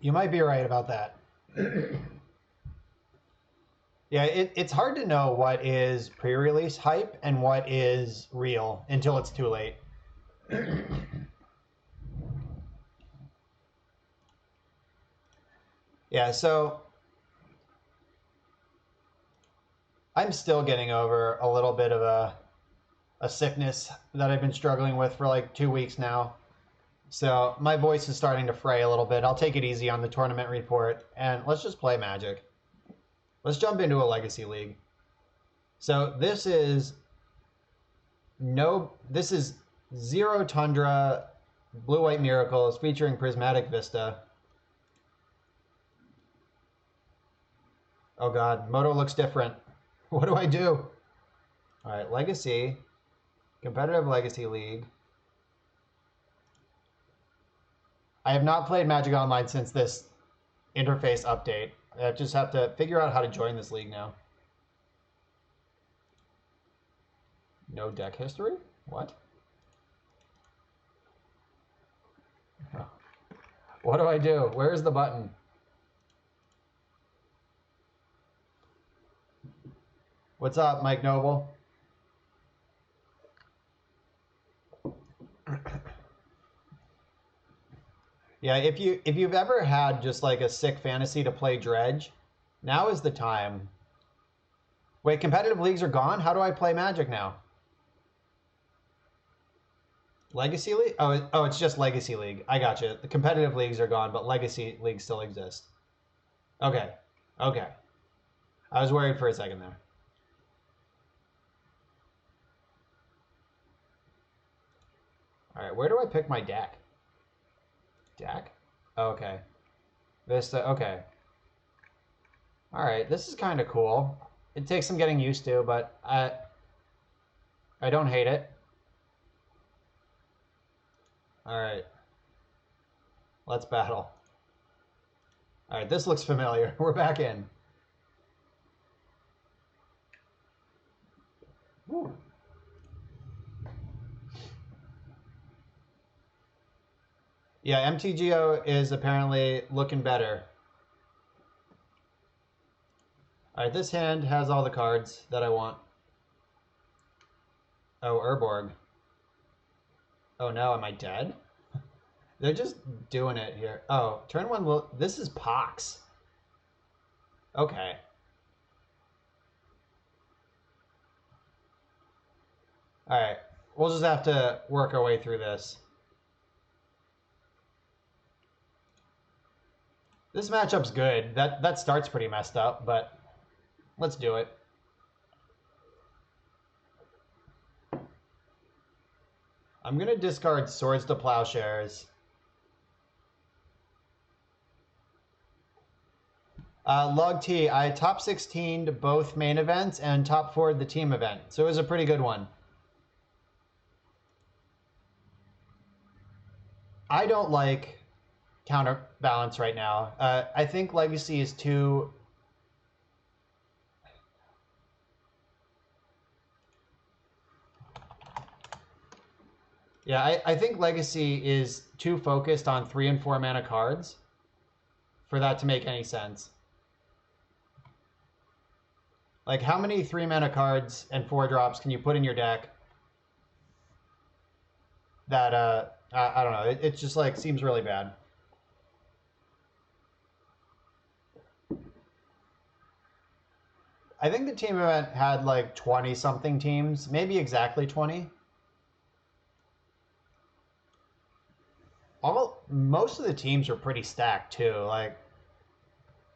You might be right about that. Yeah, it's hard to know what is pre-release hype and what is real until it's too late. Yeah, so I'm still getting over a little bit of a sickness that I've been struggling with for like 2 weeks now. So my voice is starting to fray a little bit. I'll take it easy on the tournament report, and let's just play Magic. Let's jump into a Legacy League. So this is Zero Tundra Blue White Miracles featuring Prismatic Vista. Oh God, Moto looks different. What do I do? All right, Legacy, competitive Legacy League. I have not played Magic Online since this interface update. I just have to figure out how to join this league now. No deck history? What? What do I do? Where's the button? What's up, Mike Noble? Yeah, if you've ever had just like a sick fantasy to play Dredge, now is the time. Wait, competitive leagues are gone? How do I play Magic now? Legacy League? Oh, it's just Legacy League. I got you. The competitive leagues are gone, but Legacy League still exists. Okay. Okay. I was worried for a second there. All right, where do I pick my deck? Deck? Okay. Vista, okay. All right, this is kind of cool. It takes some getting used to, but I don't hate it. All right. Let's battle. All right, this looks familiar. We're back in. Woo. Yeah, MTGO is apparently looking better. All right, this hand has all the cards that I want. Oh, Urborg. Oh no, am I dead? They're just doing it here. Oh, turn one. This is Pox. Okay. All right. We'll just have to work our way through this. This matchup's good. That starts pretty messed up, but let's do it. I'm going to discard Swords to Plowshares. Log T, I top 16'd both main events and top 4'd the team event. So it was a pretty good one. I don't like Counterbalance right now. I think Legacy is too... Yeah, I think Legacy is too focused on 3 and 4 mana cards for that to make any sense. Like, how many 3 mana cards and 4 drops can you put in your deck that, I don't know, it just, like, seems really bad. I think the team event had, like, 20-something teams, maybe exactly 20. Most of the teams were pretty stacked, too. Like,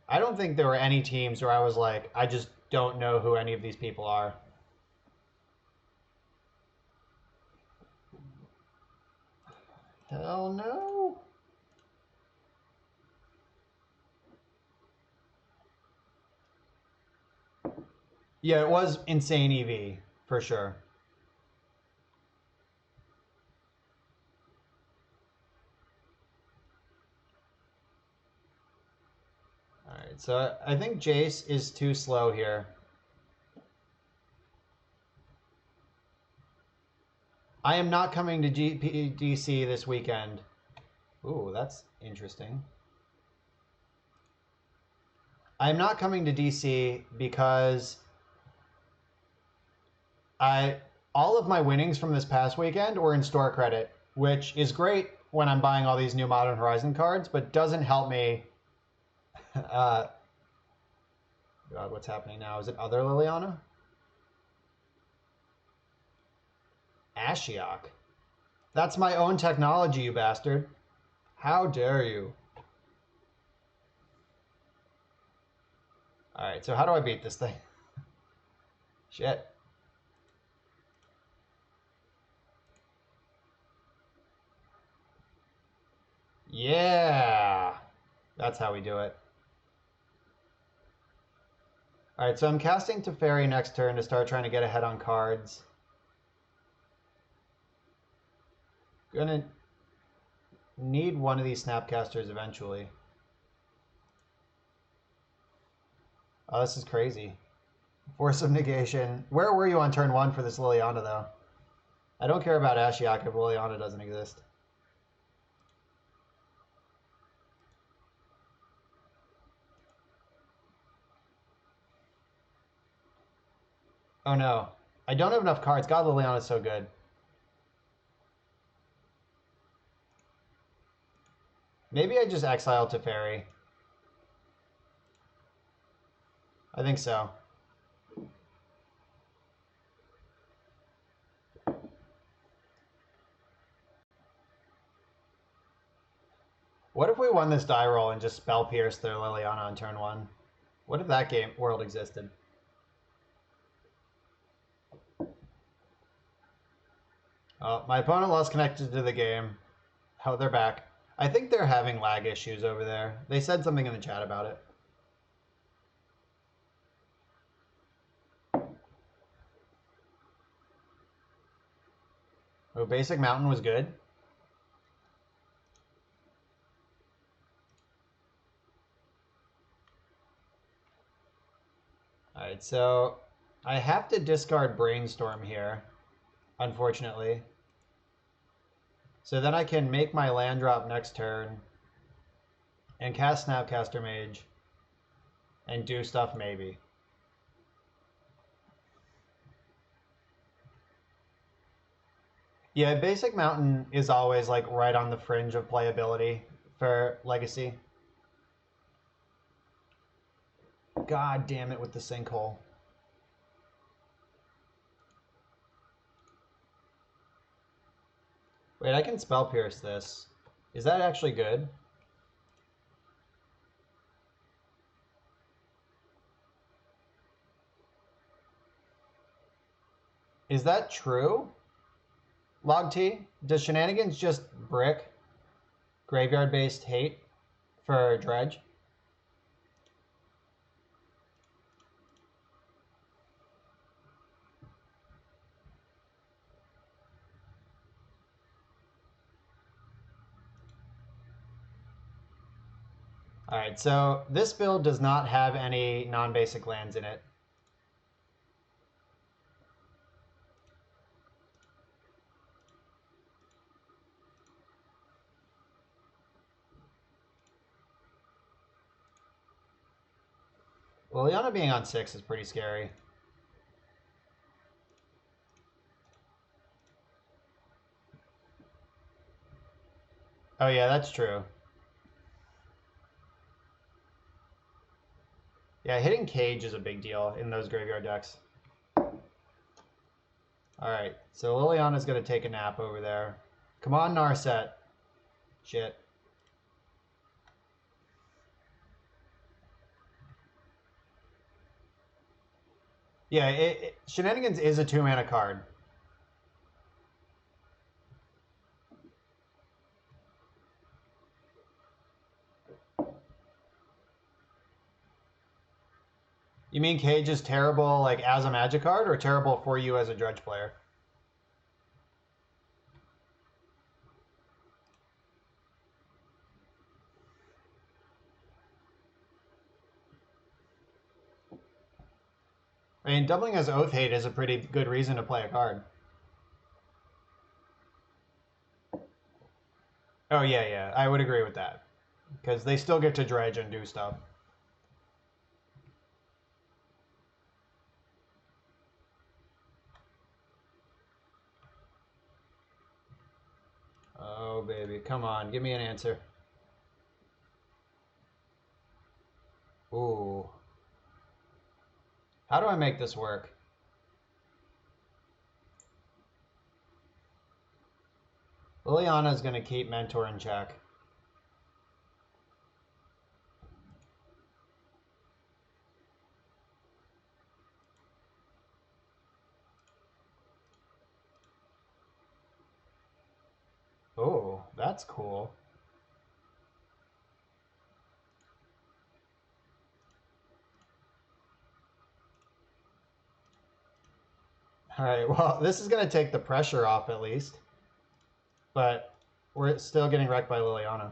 I don't think there were any teams where I was like, I just don't know who any of these people are. Hell no. Yeah, it was insane EV, for sure. All right, so I think Jace is too slow here. I am not coming to GPDC this weekend. Ooh, that's interesting. I'm not coming to DC because all of my winnings from this past weekend were in store credit, which is great when I'm buying all these new Modern Horizon cards, but doesn't help me. God, what's happening now? Is it other Liliana? Ashiok. That's my own technology, you bastard. How dare you? Alright, so how do I beat this thing? Shit. Yeah! That's how we do it. Alright, so I'm casting Teferi next turn to start trying to get ahead on cards. Gonna need one of these Snapcasters eventually. Oh, this is crazy. Force of Negation. Where were you on turn 1 for this Liliana, though? I don't care about Ashiok if Liliana doesn't exist. Oh no. I don't have enough cards. God, Liliana's so good. Maybe I just exile Teferi. I think so. What if we won this die roll and just spell pierce their Liliana on turn 1? What if that game world existed? Oh, my opponent lost connected to the game. Oh, they're back. I think they're having lag issues over there. They said something in the chat about it. Oh, Basic Mountain was good. Alright, so I have to discard Brainstorm here, unfortunately. So then I can make my land drop next turn and cast Snapcaster Mage and do stuff maybe. Yeah, Basic Mountain is always like right on the fringe of playability for Legacy. God damn it with the sinkhole. Wait, I can spell pierce this. Is that actually good? Is that true? Log T, does Shenanigans just brick graveyard-based hate for Dredge? All right, so this build does not have any non-basic lands in it. Liliana being on 6 is pretty scary. Oh yeah, that's true. Yeah, hitting Cage is a big deal in those graveyard decks. Alright, so Liliana's going to take a nap over there. Come on, Narset. Shit. Yeah, Shenanigans is a 2-mana card. You mean Cage is terrible like as a Magic card or terrible for you as a Dredge player? I mean, doubling as Oath Hate is a pretty good reason to play a card. Oh, yeah, I would agree with that. Because they still get to dredge and do stuff. Oh, baby. Come on. Give me an answer. Ooh. How do I make this work? Liliana's going to keep Mentor in check. Oh, that's cool. All right, well, this is going to take the pressure off at least. But we're still getting wrecked by Liliana.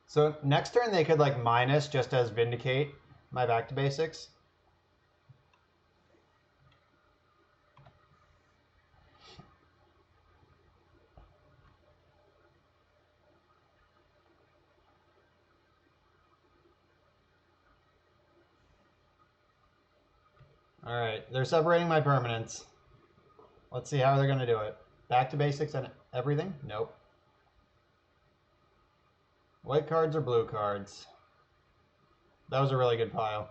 So next turn they could like minus just as Vindicate my back to basics. All right, they're separating my permanents. Let's see how they're going to do it. Back to basics and everything? Nope. White cards or blue cards? That was a really good pile.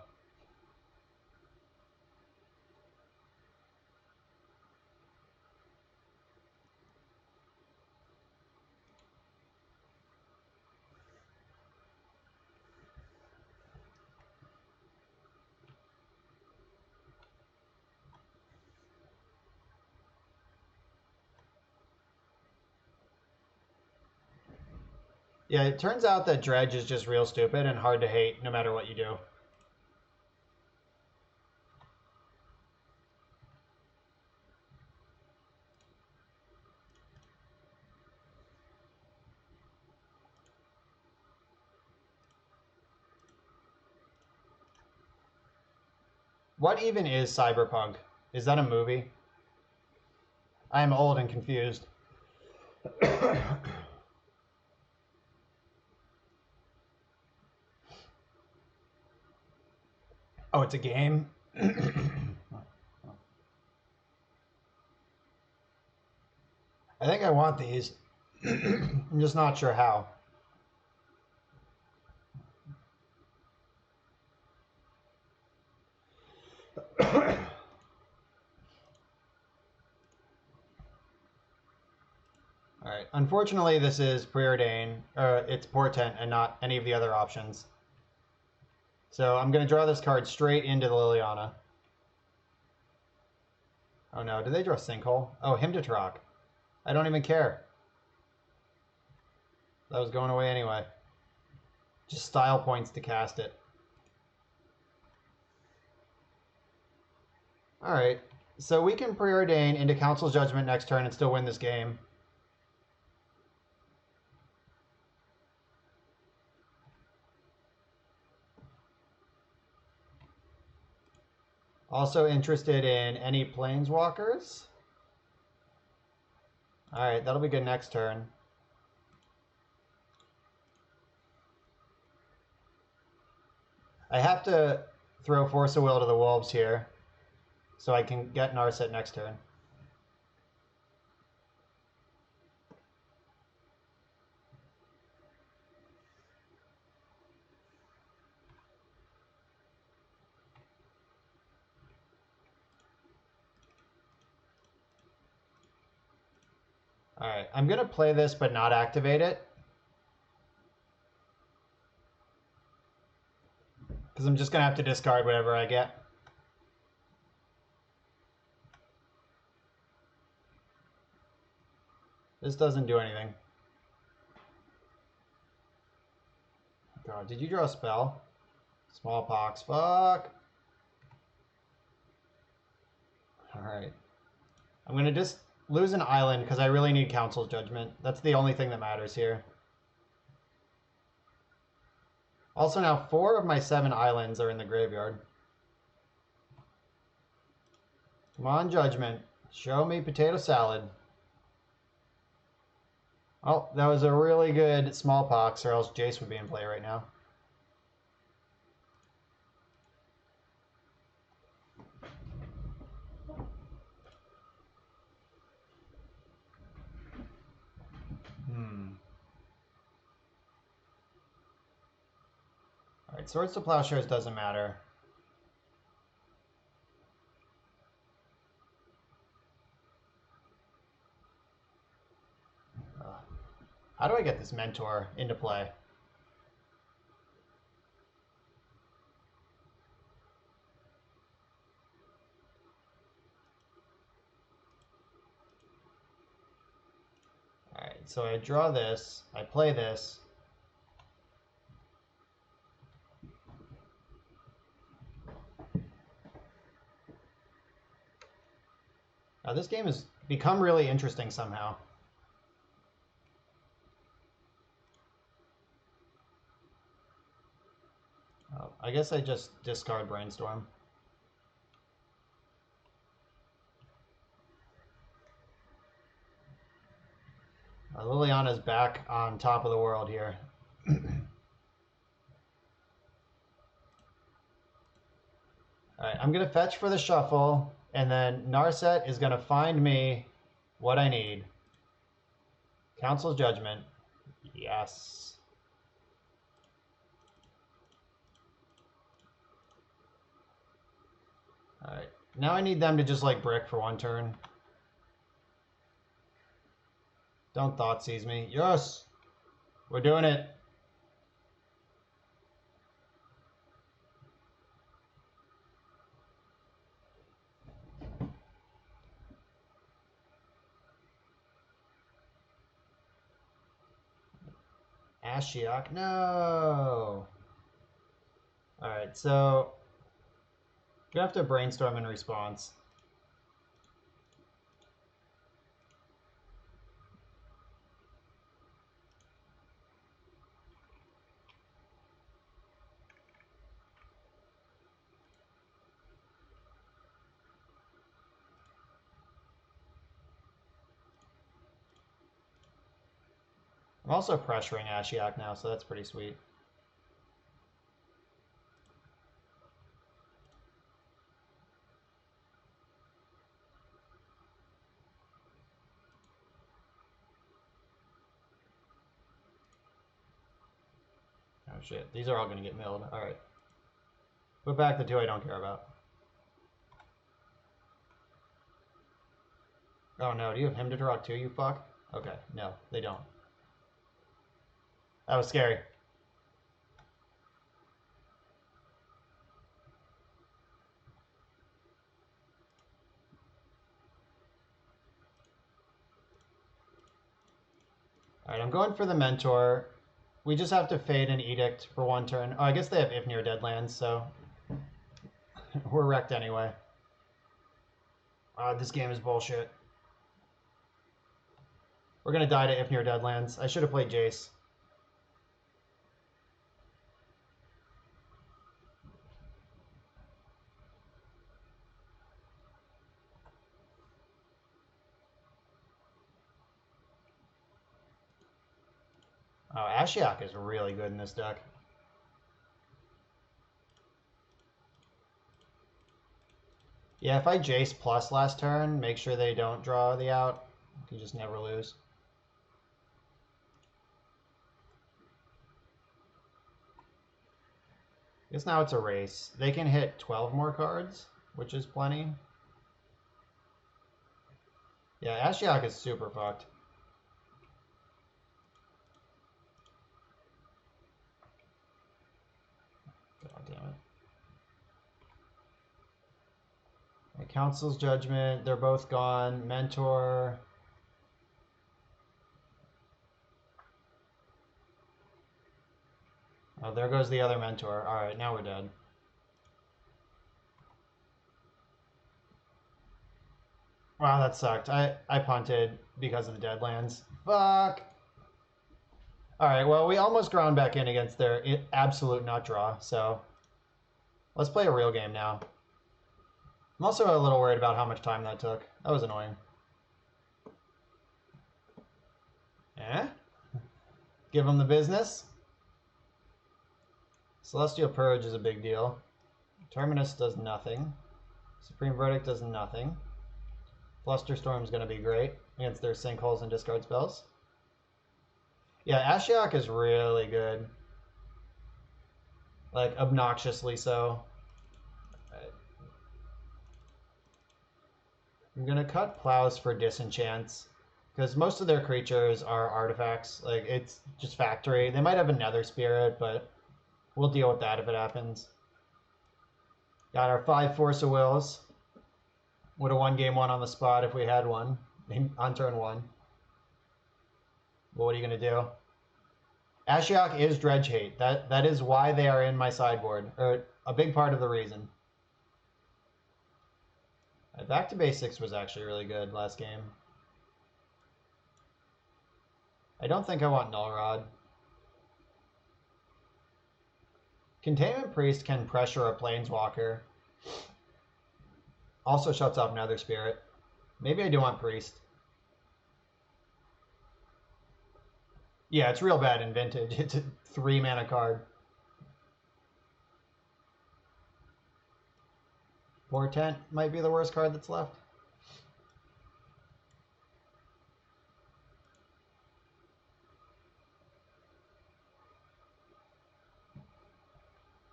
Yeah, it turns out that Dredge is just real stupid and hard to hate no matter what you do. What even is Cyberpunk? Is that a movie? I am old and confused. Oh, it's a game? I think I want these. I'm just not sure how. All right. Unfortunately, this is Preordain. It's Portent and not any of the other options. So I'm going to draw this card straight into the Liliana. Oh no, did they draw Sinkhole? Oh, Hymn to Trock. I don't even care. That was going away anyway. Just style points to cast it. All right. So we can preordain into Council's Judgment next turn and still win this game. Also interested in any Planeswalkers. All right, that'll be good next turn. I have to throw Force of Will to the Wolves here so I can get Narset next turn. All right, I'm going to play this but not activate it. Because I'm just going to have to discard whatever I get. This doesn't do anything. God, did you draw a spell? Smallpox, fuck. All right. I'm going to just lose an island because I really need Council's Judgment. That's the only thing that matters here. Also now 4 of my 7 islands are in the graveyard. Come on, Judgment. Show me potato salad. Oh, that was a really good Smallpox, or else Jace would be in play right now. All right, Swords to Plowshares doesn't matter. How do I get this Mentor into play? All right, so I draw this, I play this. Now this game has become really interesting somehow. Oh, I guess I just discard Brainstorm. Liliana's back on top of the world here. All right, I'm going to fetch for the shuffle, and then Narset is going to find me what I need. Council's Judgment. Yes. All right, now I need them to just like brick for one turn. Don't Thoughtseize me. Yes! We're doing it. Ashiok, no! Alright, so you have to brainstorm in response. I'm also pressuring Ashiok now, so that's pretty sweet. Oh shit, these are all going to get milled. Alright. Put back the 2 I don't care about. Oh no, do you have him to draw too, you fuck? Okay, no, they don't. That was scary. Alright, I'm going for the Mentor. We just have to fade an Edict for one turn. Oh, I guess they have If Near Deadlands, so we're wrecked anyway. This game is bullshit. We're gonna die to If Near Deadlands. I should have played Jace. Oh, Ashiok is really good in this deck. Yeah, if I Jace plus last turn, make sure they don't draw the out. You just never lose. I guess now it's a race. They can hit 12 more cards, which is plenty. Yeah, Ashiok is super fucked. God damn it. Council's Judgment, they're both gone. Mentor. Oh, there goes the other Mentor. Alright, now we're dead. Wow, that sucked. I punted because of the Deadlands. Fuck! Alright, well, we almost ground back in against their absolute nut draw, so let's play a real game now. I'm also a little worried about how much time that took. That was annoying. Eh? Give them the business. Celestial Purge is a big deal. Terminus does nothing. Supreme Verdict does nothing. Flusterstorm is going to be great against their sinkholes and discard spells. Yeah, Ashiok is really good. Like, obnoxiously so. I'm going to cut Plows for Disenchants, because most of their creatures are artifacts. Like, it's just factory. They might have a Nether Spirit, but we'll deal with that if it happens. Got our 5 Force of Wills. Would have won game 1 on the spot if we had one on turn 1. Well, what are you going to do? Ashiok is Dredge Hate. That is why they are in my sideboard, or a big part of the reason. Back to Basics was actually really good last game. I don't think I want Null Rod. Containment Priest can pressure a Planeswalker. Also shuts off Nether Spirit. Maybe I do want Priest. Yeah, it's real bad in Vintage. It's a 3-mana card. Portent might be the worst card that's left.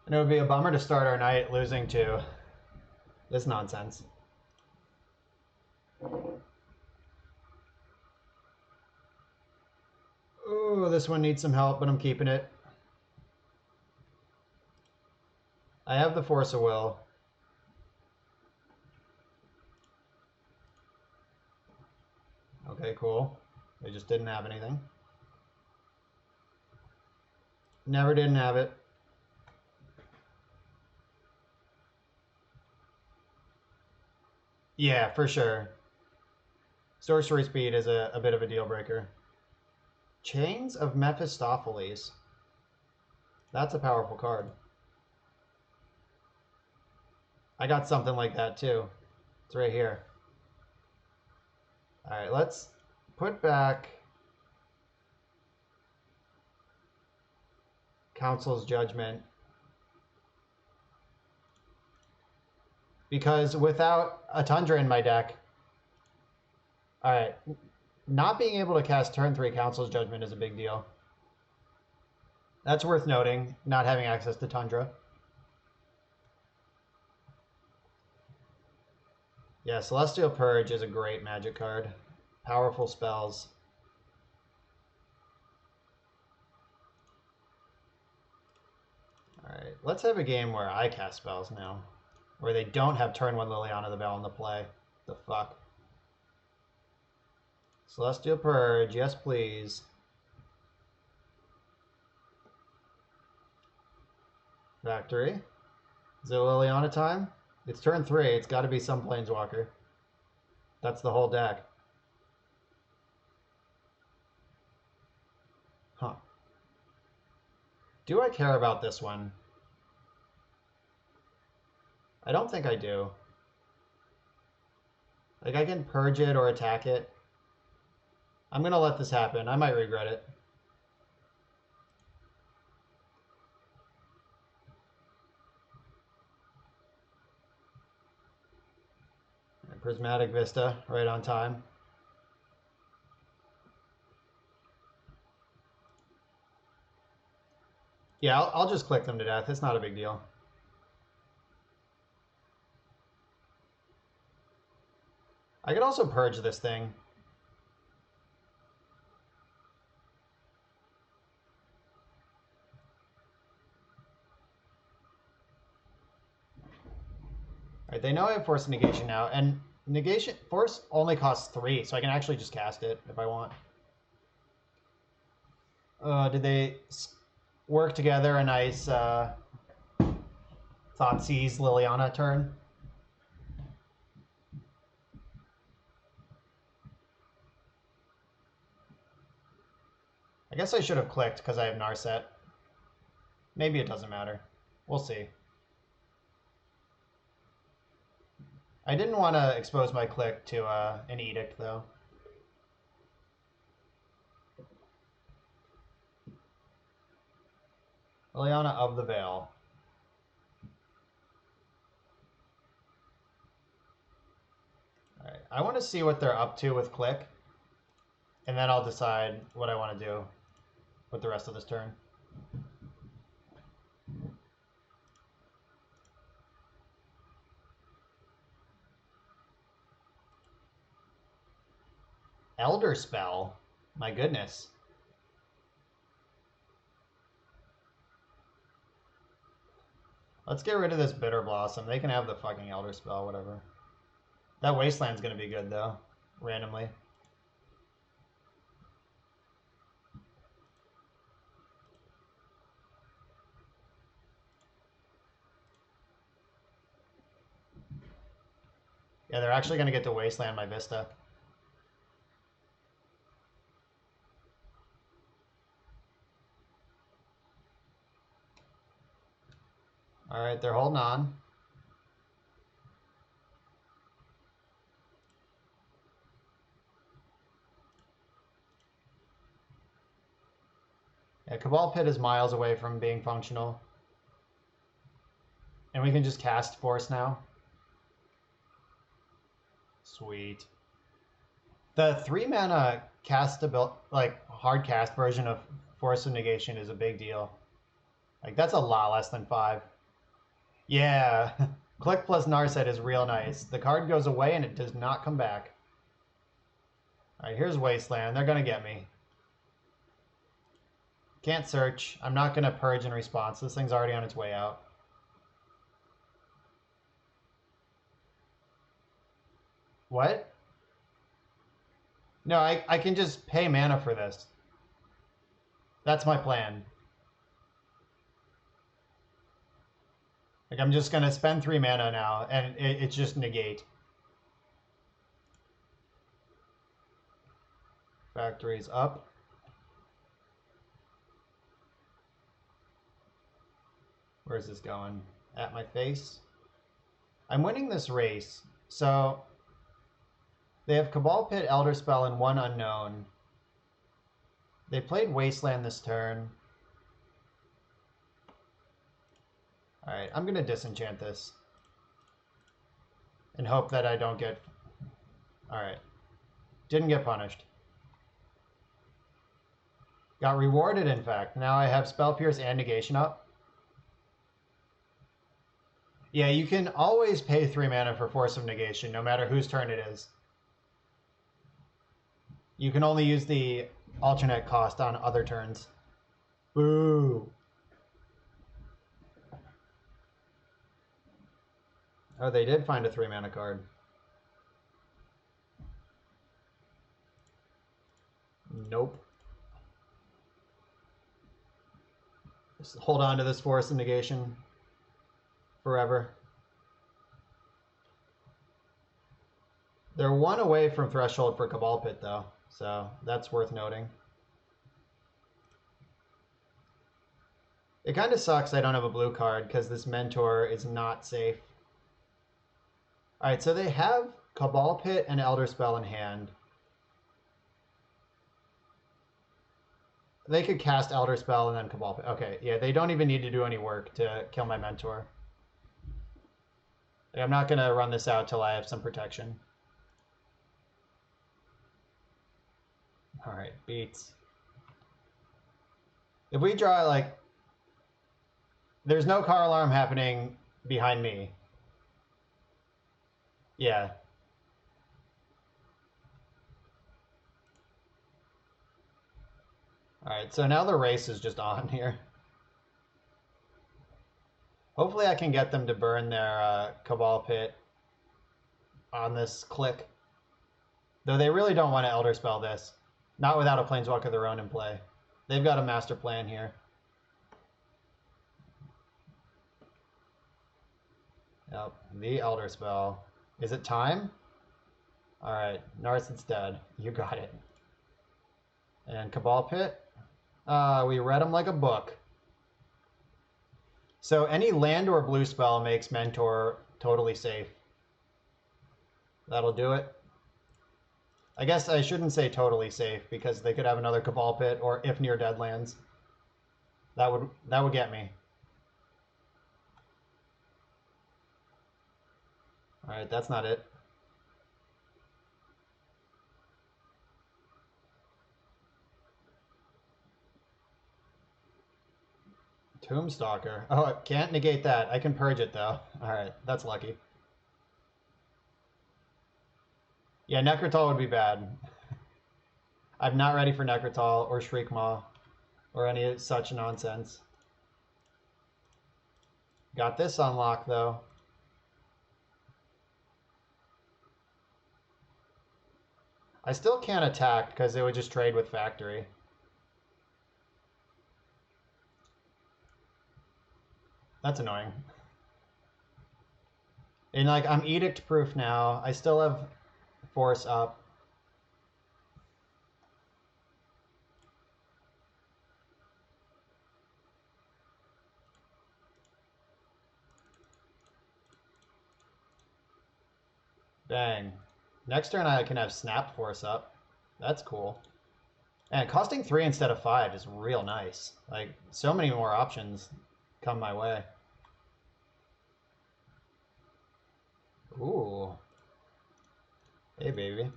And it would be a bummer to start our night losing to this nonsense. Ooh, this one needs some help, but I'm keeping it. I have the Force of Will. Okay, cool. They just didn't have anything. Never didn't have it. Yeah, for sure. Sorcery speed is a bit of a deal breaker. Chains of Mephistopheles. That's a powerful card. I got something like that too. It's right here. All right, let's put back Council's Judgment. Because without a Tundra in my deck, all right, not being able to cast turn 3 Council's Judgment is a big deal. That's worth noting, not having access to Tundra. Yeah, Celestial Purge is a great magic card. Powerful spells. Alright, let's have a game where I cast spells now. Where they don't have turn 1 Liliana the Bell in the play. The fuck? Celestial Purge, yes please. Factory. Is it Liliana time? It's turn 3, it's gotta be some Planeswalker. That's the whole deck. Huh. Do I care about this one? I don't think I do. Like, I can purge it or attack it. I'm gonna let this happen. I might regret it. Prismatic Vista, right on time. Yeah, I'll just click them to death. It's not a big deal. I could also purge this thing. Alright, they know I have Force Negation now, and Negation Force only costs 3, so I can actually just cast it if I want. Did they work together a nice Thoughtseize Liliana turn? I guess I should have clicked because I have Narset. Maybe it doesn't matter. We'll see. I didn't want to expose my click to an Edict, though. Liliana of the Veil. Alright, I want to see what they're up to with click, and then I'll decide what I want to do with the rest of this turn. Elder Spell? My goodness. Let's get rid of this Bitter Blossom. They can have the fucking Elder Spell, whatever. That Wasteland's gonna be good, though. Randomly. Yeah, they're actually gonna get to Wasteland my Vista. Alright, they're holding on. Yeah, Cabal Pit is miles away from being functional. And we can just cast Force now. Sweet. The 3-mana hard cast version of Force of Negation is a big deal. Like, that's a lot less than 5. Yeah. Click plus Narset is real nice. The card goes away and it does not come back. Alright, here's Wasteland. They're gonna get me. Can't search. I'm not gonna purge in response. This thing's already on its way out. What? No, I can just pay mana for this. That's my plan. Like, I'm just gonna spend 3 mana now, and it's just negate. Factory's up. Where's this going? At my face? I'm winning this race, so they have Cabal Pit, Elder Spell, and 1 unknown. They played Wasteland this turn. Alright, I'm gonna disenchant this. And hope that I don't get... Alright. Didn't get punished. Got rewarded, in fact. Now I have Spell Pierce and Negation up. Yeah, you can always pay 3 mana for Force of Negation, no matter whose turn it is. You can only use the alternate cost on other turns. Boo! Oh, they did find a 3 mana card. Nope. Just hold on to this Force of Negation forever. They're one away from threshold for Cabal Pit, though, so that's worth noting. It kind of sucks I don't have a blue card because this Mentor is not safe. All right, so they have Cabal Pit and Elder Spell in hand. They could cast Elder Spell and then Cabal Pit. Okay, yeah, they don't even need to do any work to kill my Mentor. I'm not going to run this out till I have some protection. All right, beats. If we draw, like, there's no car alarm happening behind me. Yeah. All right, so now the race is just on here. Hopefully I can get them to burn their Cabal Pit on this click. Though they really don't want to Elder Spell this. Not without a Planeswalker of their own in play. They've got a master plan here. Yep, the Elder Spell. Is it time? All right, Narset's dead. You got it. And Cabal Pit. We read them like a book. So any land or blue spell makes Mentor totally safe. That'll do it. I guess I shouldn't say totally safe because they could have another Cabal Pit or if near dead lands. That would get me. All right, that's not it. Tombstalker. Oh, I can't negate that. I can purge it, though. All right, that's lucky. Yeah, Necrotal would be bad. I'm not ready for Necrotal or Shriekmaw or any such nonsense. Got this on lock, though. I still can't attack because they would just trade with Factory. That's annoying. And like, I'm edict proof now. I still have force up. Dang. Next turn I can have snap force up. That's cool. And costing 3 instead of 5 is real nice. Like, so many more options come my way. Ooh. Hey, baby.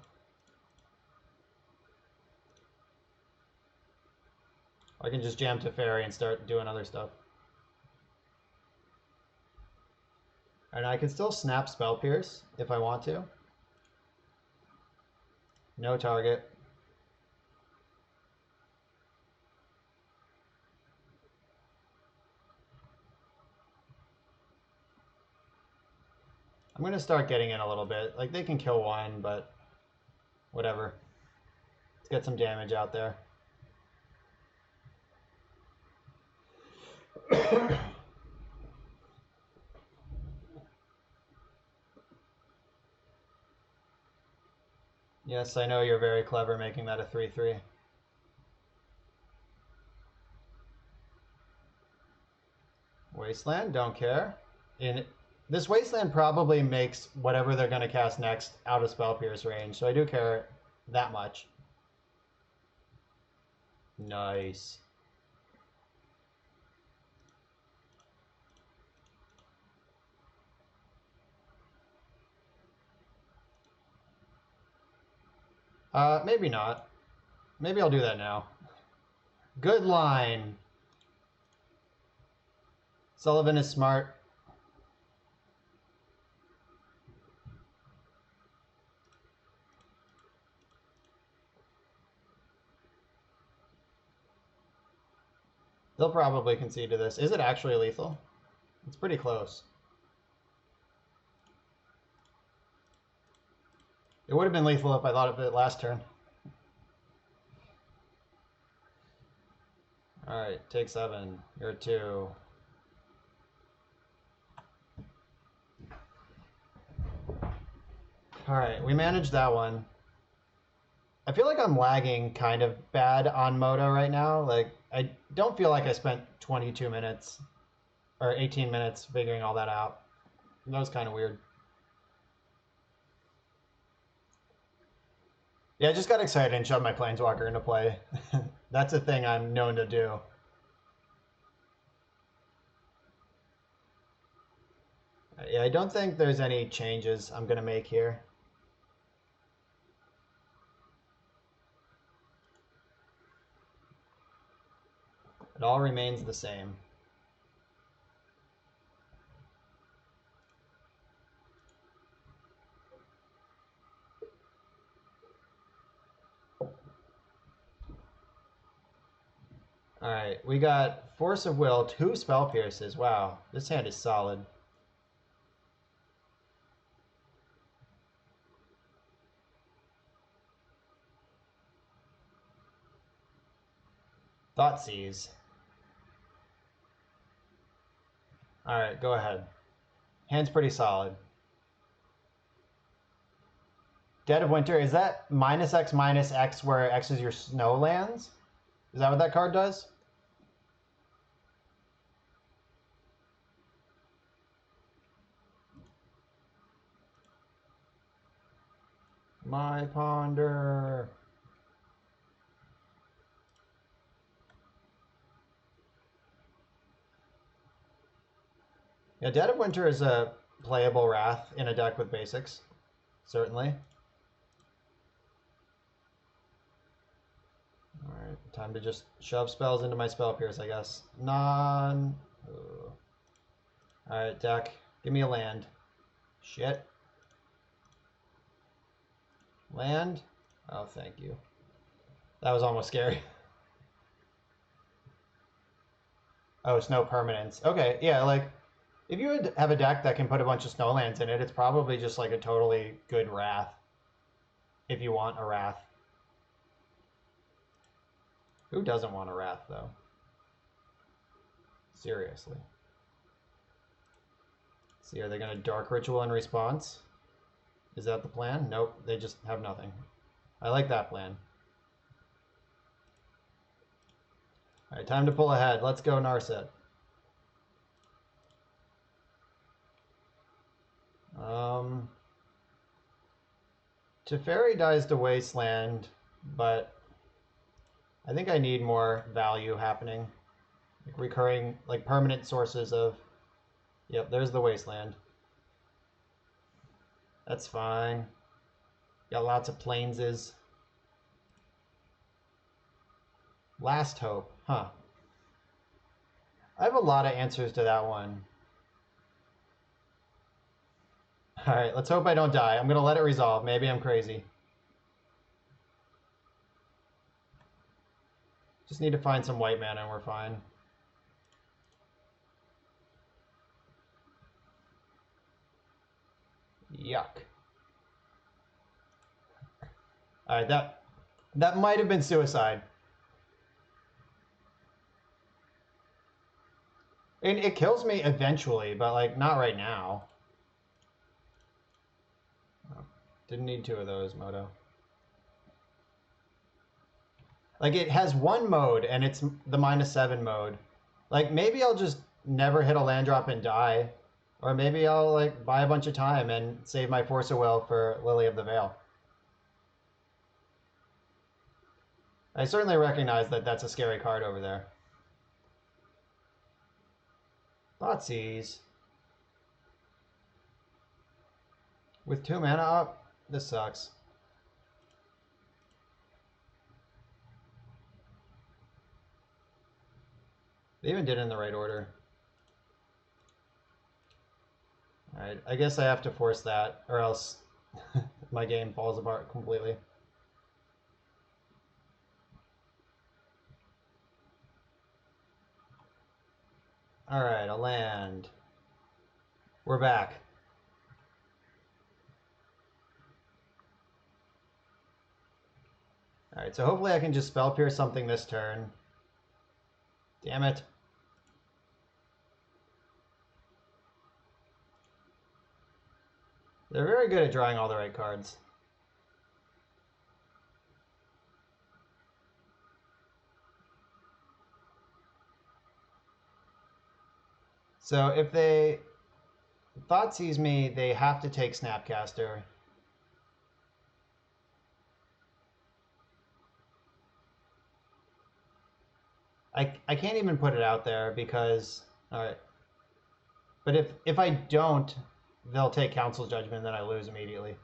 I can just jam to Fairy and start doing other stuff. And I can still snap Spell Pierce if I want to. No target. I'm going to start getting in a little bit. Like, they can kill one, but whatever. Let's get some damage out there. Yes, I know you're very clever making that a 3/3. Wasteland, don't care. This Wasteland probably makes whatever they're going to cast next out of Spell Pierce range, so I do care that much. Nice. Maybe not. Maybe I'll do that now. Good line. Sullivan is smart. They'll probably concede to this. Is it actually lethal? It's pretty close. It would have been lethal if I thought of it last turn. All right, take 7. You're 2. All right, we managed that one. I feel like I'm lagging kind of bad on Moto right now. Like, I don't feel like I spent 22 minutes or 18 minutes figuring all that out. That was kind of weird. Yeah, I just got excited and shoved my Planeswalker into play. That's a thing I'm known to do. Yeah, I don't think there's any changes I'm going to make here. It all remains the same. All right, we got Force of Will, 2 Spell Pierces. Wow, this hand is solid. Thoughtseize. All right, go ahead. Hand's pretty solid. Dead of Winter, is that -X where X is your snow lands? Is that what that card does? My Ponder. Yeah, Dead of Winter is a playable Wrath in a deck with basics. Certainly. Alright, time to just shove spells into my Spell Pierce, I guess. Alright, deck. Give me a land. Shit. Land? Oh, thank you. That was almost scary. Oh, snow permanents. Okay, yeah, like, if you would have a deck that can put a bunch of snowlands in it, it's probably just like a totally good Wrath. If you want a Wrath. Who doesn't want a Wrath, though? Seriously. See, are they going to Dark Ritual in response? Is that the plan? Nope, they just have nothing. I like that plan. Alright, time to pull ahead. Let's go Narset. Teferi dies to Wasteland, but I think I need more value happening. Like recurring, like permanent sources of... Yep, there's the Wasteland. That's fine. Got lots of Planeses. Last Hope, huh. I have a lot of answers to that one. Alright, let's hope I don't die. I'm going to let it resolve. Maybe I'm crazy. Just need to find some white mana and we're fine. Yuck. Alright, that might have been suicide. And it kills me eventually, but like not right now. Oh, didn't need 2 of those, Moto. Like it has 1 mode and it's the -7 mode. Like maybe I'll just never hit a land drop and die. Or maybe I'll like buy a bunch of time and save my Force of Will for Lily of the Veil. I certainly recognize that that's a scary card over there. Thoughtseize. With 2 mana up, this sucks. They even did it in the right order. Alright, I guess I have to force that, or else my game falls apart completely. Alright, a land. We're back. Alright, so hopefully I can just Spell Pierce something this turn. Damn it. They're very good at drawing all the right cards. So if they thought sees me, they have to take Snapcaster. I can't even put it out there because, all right. But if I don't, they'll take Council's Judgment and then I lose immediately.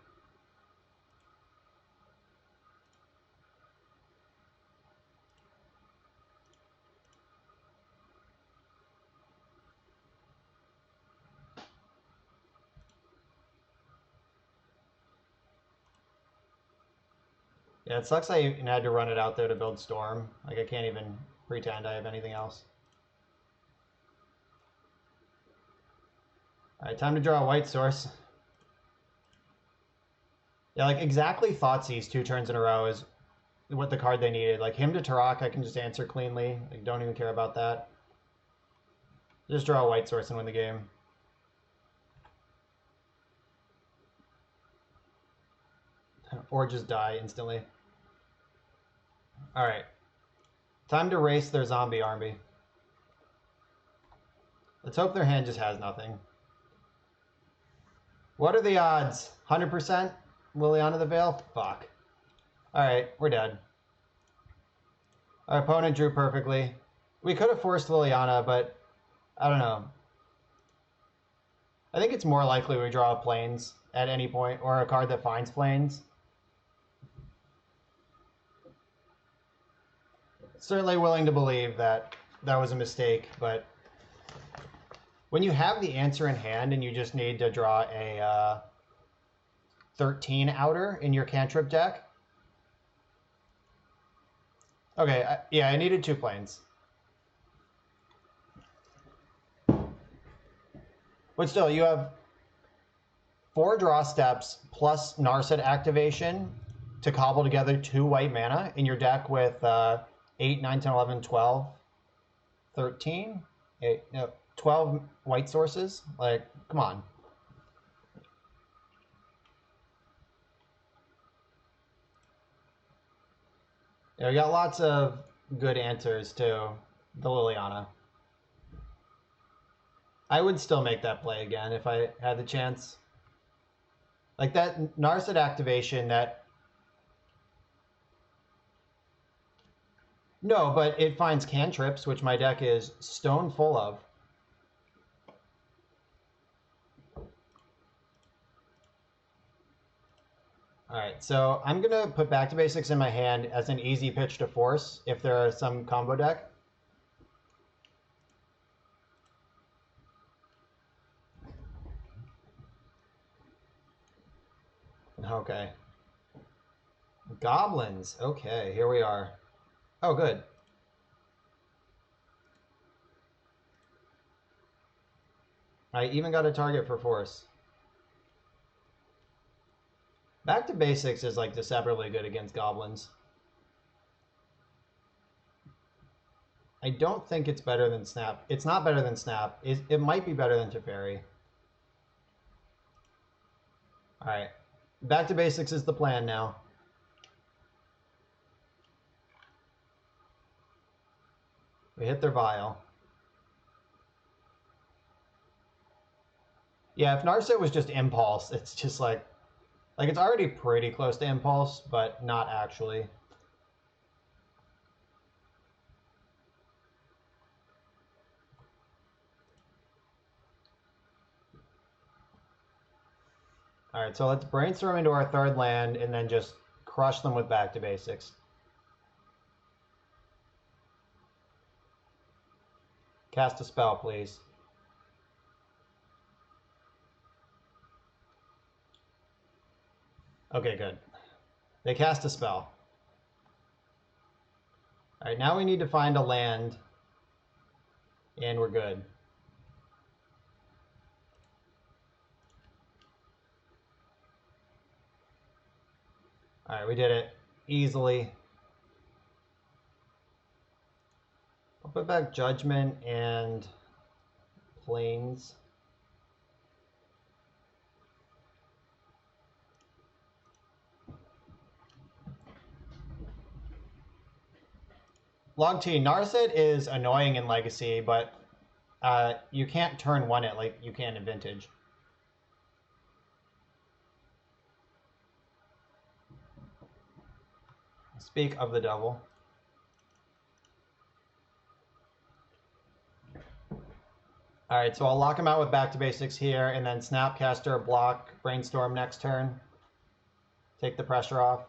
Yeah, it sucks I had to run it out there to build Storm. Like, I can't even pretend I have anything else. All right, time to draw a white source. Yeah, like exactly Thoughtseize 2 turns in a row is what the card they needed. Like him to Turok, I can just answer cleanly. Like, don't even care about that. Just draw a white source and win the game. Or just die instantly. All right. Time to race their zombie army. Let's hope their hand just has nothing. What are the odds? 100%? Liliana the Veil? Fuck. Alright, we're dead. Our opponent drew perfectly. We could have forced Liliana, but I don't know. I think it's more likely we draw planes at any point, or a card that finds planes. Certainly willing to believe that that was a mistake, but when you have the answer in hand and you just need to draw a 13 outer in your cantrip deck. Okay, yeah, I needed 2 planes. But still, you have 4 draw steps plus Narset activation to cobble together 2 white mana in your deck with 8, 9, 10, 11, 12, 13, 8, no, 12 white sources. Like, come on. Yeah, we got lots of good answers to the Liliana. I would still make that play again if I had the chance. Like that Narset activation that... No, but it finds cantrips, which my deck is stone full of. Alright, so I'm going to put Back to Basics in my hand as an easy pitch to force if there are some combo deck. Okay. Goblins. Okay, here we are. Oh, good. I even got a target for force. Back to Basics is like deceptively good against goblins. I don't think it's better than Snap. It's not better than Snap. It might be better than Teferi. Alright. Back to Basics is the plan now. We hit their vial. Yeah, if Narset was just Impulse, it's just like it's already pretty close to Impulse, but not actually. Alright, so let's brainstorm into our 3rd land and then just crush them with Back to Basics. Cast a spell, please. Okay, good. They cast a spell. Alright, now we need to find a land, and we're good. Alright, we did it. Easily. I'll put back Judgment and Plains. Log T, Narset is annoying in Legacy, but you can't turn one it like you can in Vintage. Speak of the devil. All right, so I'll lock him out with Back to Basics here, and then Snapcaster, block, Brainstorm next turn. Take the pressure off.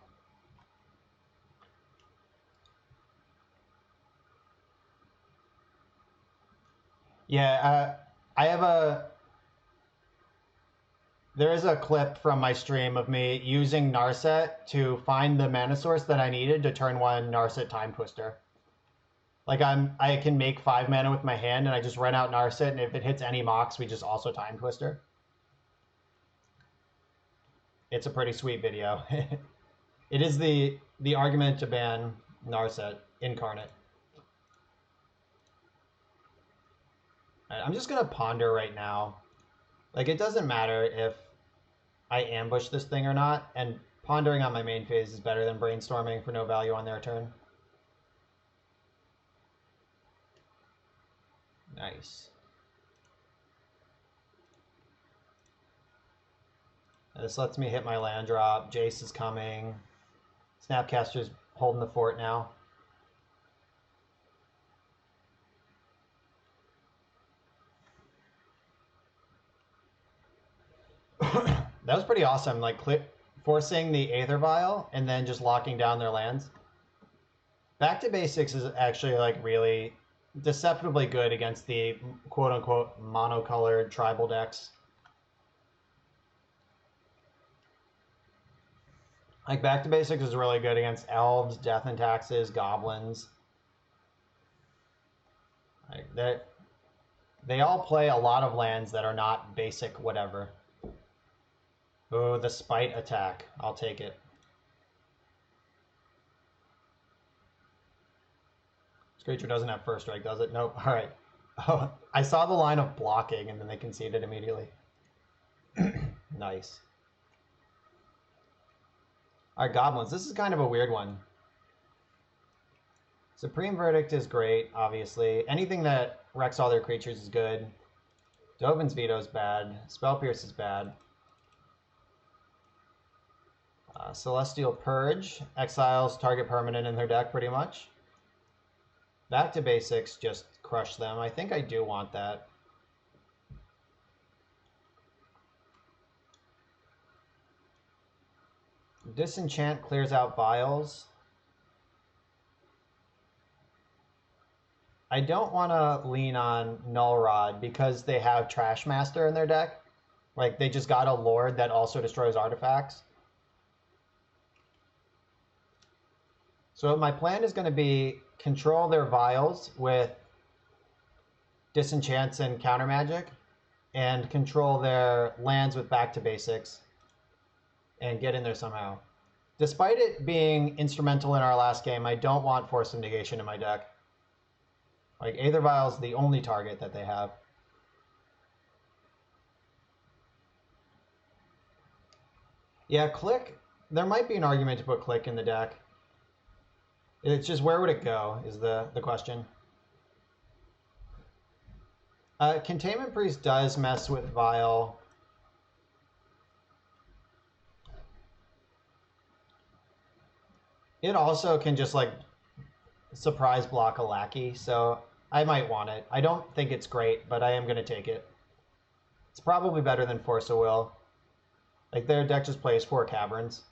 Yeah, there is a clip from my stream of me using Narset to find the mana source that I needed to turn one Narset Time Twister. Like I can make 5 mana with my hand, and I just run out Narset, and if it hits any Mox, we just also Time Twister. It's a pretty sweet video. It is the argument to ban Narset incarnate. Right, I'm just gonna ponder right now. Like, it doesn't matter if I ambush this thing or not, and pondering on my main phase is better than brainstorming for no value on their turn. Nice. This lets me hit my land drop. Jace is coming. Snapcaster's holding the fort now. That was pretty awesome. Like, forcing the Aether Vial and then just locking down their lands. Back to Basics is actually like really deceptively good against the quote-unquote monocolored tribal decks. Like, Back to Basics is really good against elves, death and taxes, goblins. Like, they all play a lot of lands that are not basic whatever. Oh, the spite attack. I'll take it. This creature doesn't have first strike, does it? Nope. All right. Oh, I saw the line of blocking, and then they conceded immediately. Nice. All right, goblins. This is kind of a weird one. Supreme Verdict is great, obviously. Anything that wrecks all their creatures is good. Dovin's Veto is bad. Spell Pierce is bad. Celestial Purge exiles target permanent in their deck pretty much. Back to Basics, just crush them. I think I do want that. Disenchant clears out Vials. I don't want to lean on Null Rod because they have Trash Master in their deck. Like, they just got a Lord that also destroys artifacts. So my plan is going to be control their Vials with Disenchants and Counter Magic, and control their lands with Back to Basics, and get in there somehow. Despite it being instrumental in our last game, I don't want Force of Negation in my deck. Like, Aether Vial is the only target that they have. Yeah, Click. There might be an argument to put Click in the deck. It's just, where would it go is the question. Containment Priest does mess with Vial. It also can just, like, surprise block a Lackey, so I might want it. I don't think it's great, but I am going to take it. It's probably better than Force of Will. Like, their deck just plays 4 Caverns.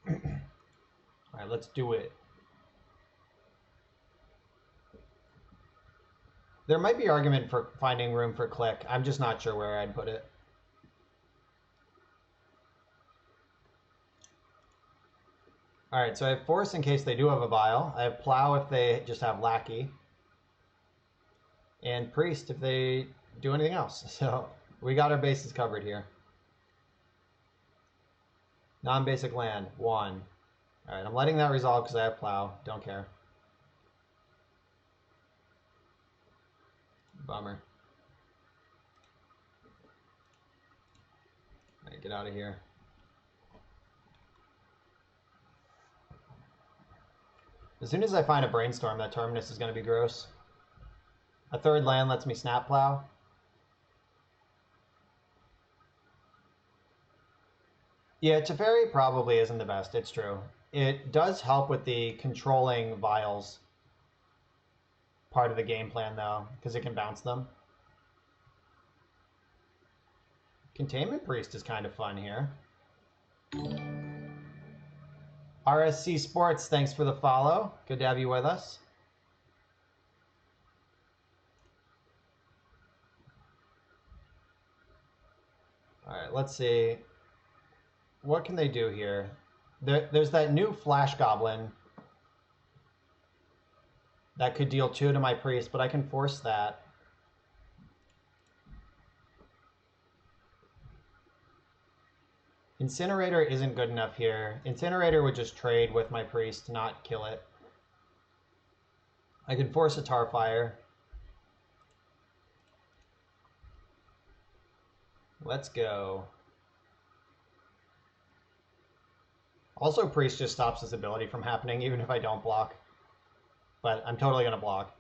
All right, let's do it. There might be argument for finding room for Click. I'm just not sure where I'd put it. All right, so I have Force in case they do have a Vial. I have Plow if they just have Lackey. And Priest if they do anything else. So we got our bases covered here. Non-basic land, 1. All right, I'm letting that resolve because I have Plow. Don't care. Bummer. All right, get out of here. As soon as I find a brainstorm, that Terminus is going to be gross. A third land lets me snap plow. Yeah, Teferi probably isn't the best. It's true. It does help with the controlling vials part of the game plan, though, because it can bounce them. Containment Priest is kind of fun here. RSC Sports, thanks for the follow. Good to have you with us. All right, let's see. What can they do here? There's that new Flash Goblin that could deal 2 to my priest, but I can force that. Incinerator isn't good enough here. Incinerator would just trade with my priest, not kill it. I can force a Tarfire. Let's go. Also, priest just stops this ability from happening, even if I don't block. But I'm totally going to block.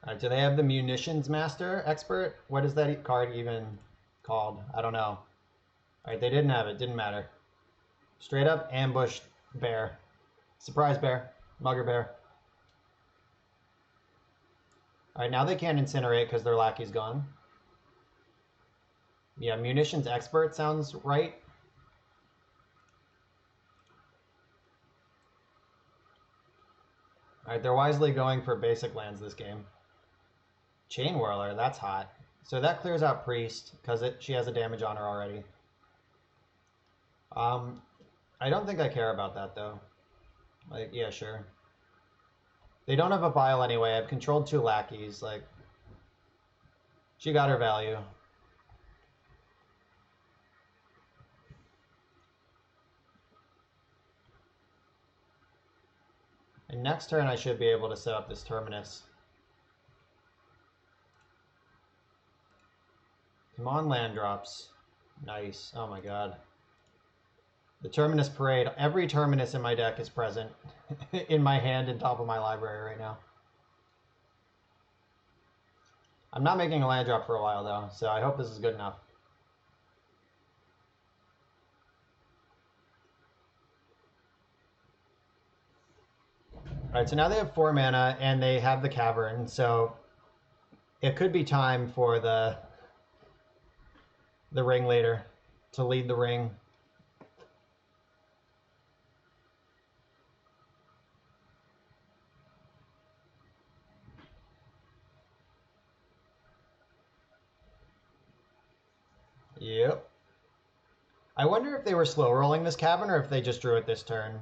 All right, do they have the Munitions Master Expert? What is that card even called? I don't know. All right, they didn't have it. Didn't matter. Straight up ambushed bear. Surprise bear. Mugger bear. All right, now they can't incinerate because their lackey's gone. Yeah, Munitions Expert sounds right. All right, they're wisely going for basic lands this game. Chain Whirler, that's hot. So that clears out Priest because she has a damage on her already. I don't think I care about that though. Like, yeah, sure. They don't have a bile anyway. I've controlled 2 lackeys. Like, she got her value. And next turn I should be able to set up this Terminus. Come on, land drops. Nice. Oh my god. The Terminus Parade. Every Terminus in my deck is present in my hand and top of my library right now. I'm not making a land drop for a while though, so I hope this is good enough. Alright, so now they have 4 mana and they have the Cavern, so it could be time for the ringleader to lead the ring. Yep. I wonder if they were slow rolling this Cavern or if they just drew it this turn.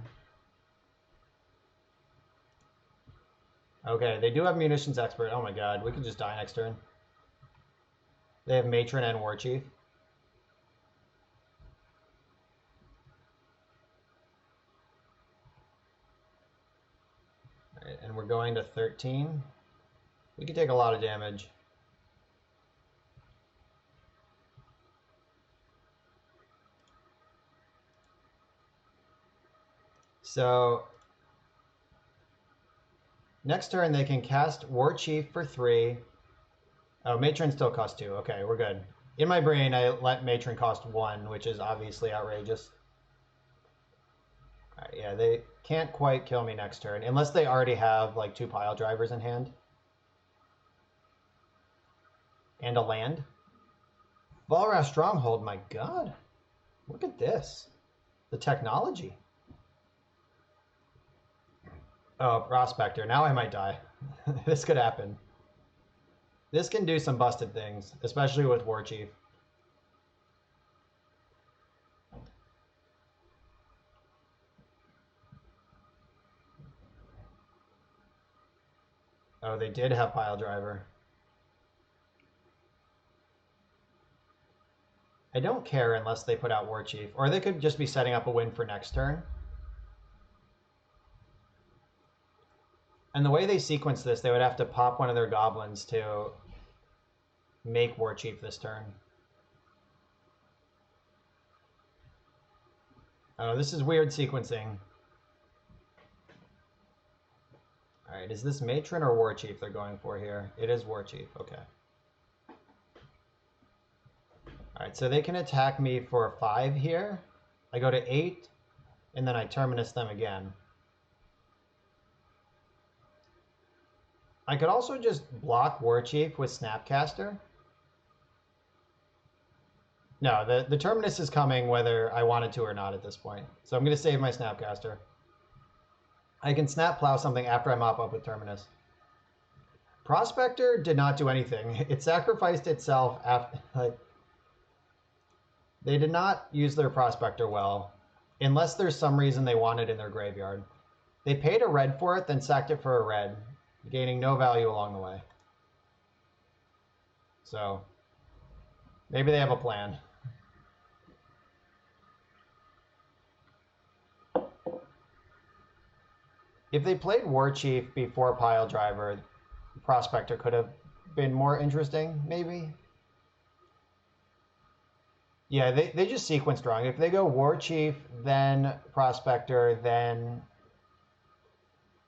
Okay, they do have Munitions Expert. Oh my god, we could just die next turn. They have Matron and War Chief. Alright, and we're going to 13. We could take a lot of damage. So next turn they can cast War Chief for 3. Oh, Matron still costs 2. Okay, we're good. In my brain, I let Matron cost 1, which is obviously outrageous. All right, yeah, they can't quite kill me next turn, unless they already have like 2 pile drivers in hand. And a land. Valras Stronghold, my god. Look at this. The technology. Oh, Prospector. Now I might die. This could happen. This can do some busted things, especially with War Chief. Oh, they did have pile driver. I don't care unless they put out War Chief. Or they could just be setting up a win for next turn. And the way they sequence this, they would have to pop one of their goblins to make War Chief this turn. Oh, this is weird sequencing. All right, is this Matron or War Chief they're going for here? It is War Chief, okay. All right, so they can attack me for 5 here. I go to 8, and then I Terminus them again. I could also just block War Chief with Snapcaster. No, the Terminus is coming whether I wanted to or not at this point. So I'm going to save my Snapcaster. I can Snap Plow something after I mop up with Terminus. Prospector did not do anything. It sacrificed itself after... Like, they did not use their Prospector well, unless there's some reason they want it in their graveyard. They paid a red for it, then sacked it for a red, gaining no value along the way. So, maybe they have a plan. If they played War Chief before Pile Driver, Prospector could have been more interesting, maybe. Yeah, they just sequenced wrong. If they go War Chief, then Prospector, then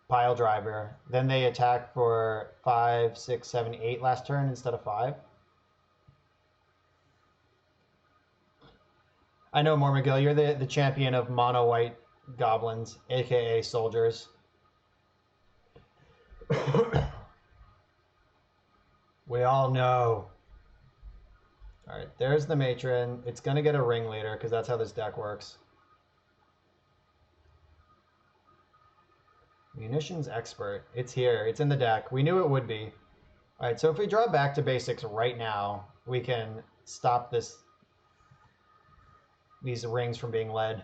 Pile Driver, then they attack for 5, 6, 7, 8 last turn instead of 5. I know, Mormagil, you're the champion of mono-white goblins, aka soldiers. We all know. All right, there's the Matron. It's going to get a Ringleader because that's how this deck works. Munitions Expert. It's here. It's in the deck. We knew it would be. All right, so if we draw back to basics right now, we can stop these rings from being led.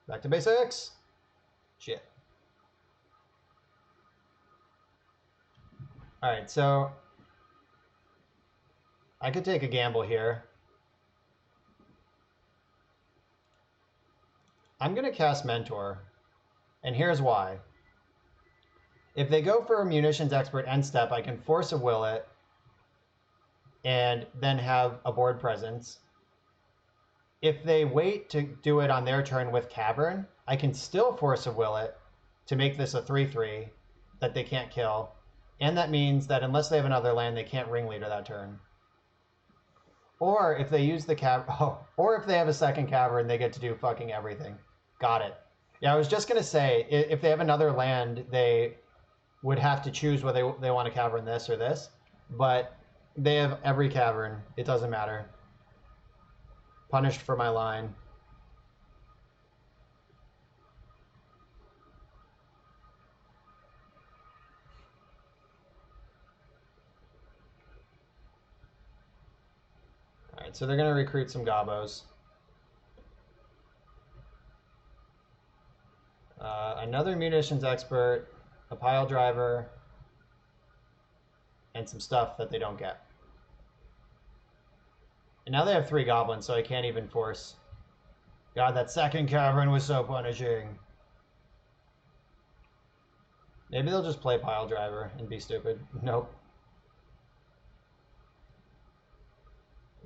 Back to basics. Shit. All right, so I could take a gamble here. I'm going to cast Mentor, and here's why. If they go for a Munitions Expert end step, I can force a Will It and then have a board presence. If they wait to do it on their turn with Cavern, I can still force a Will It to make this a 3/3 that they can't kill. And that means that unless they have another land, they can't Ringleader that turn. Or if they use the or if they have a second Cavern, they get to do fucking everything. Got it. Yeah, I was just gonna say, if they have another land, they would have to choose whether they want to Cavern this or this. But they have every Cavern. It doesn't matter. Punished for my line. All right, so they're gonna recruit some Gobos. Another Munitions Expert, a Pile Driver, and some stuff that they don't get. And now they have 3 Goblins, so I can't even force. God, that second Cavern was so punishing. Maybe they'll just play Pile Driver and be stupid. Nope.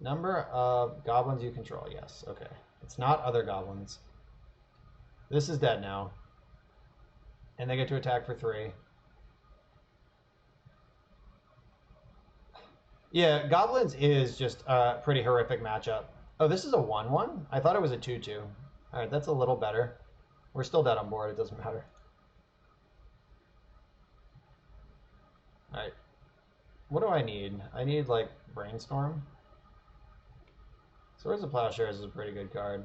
Number of Goblins you control, yes. Okay. It's not other Goblins. This is dead now. And they get to attack for 3. Yeah, Goblins is just a pretty horrific matchup. Oh, this is a 1/1? I thought it was a 2/2. All right, that's a little better. We're still dead on board. It doesn't matter. All right. What do I need? I need, like, Brainstorm. Swords of Plowshares is a pretty good card.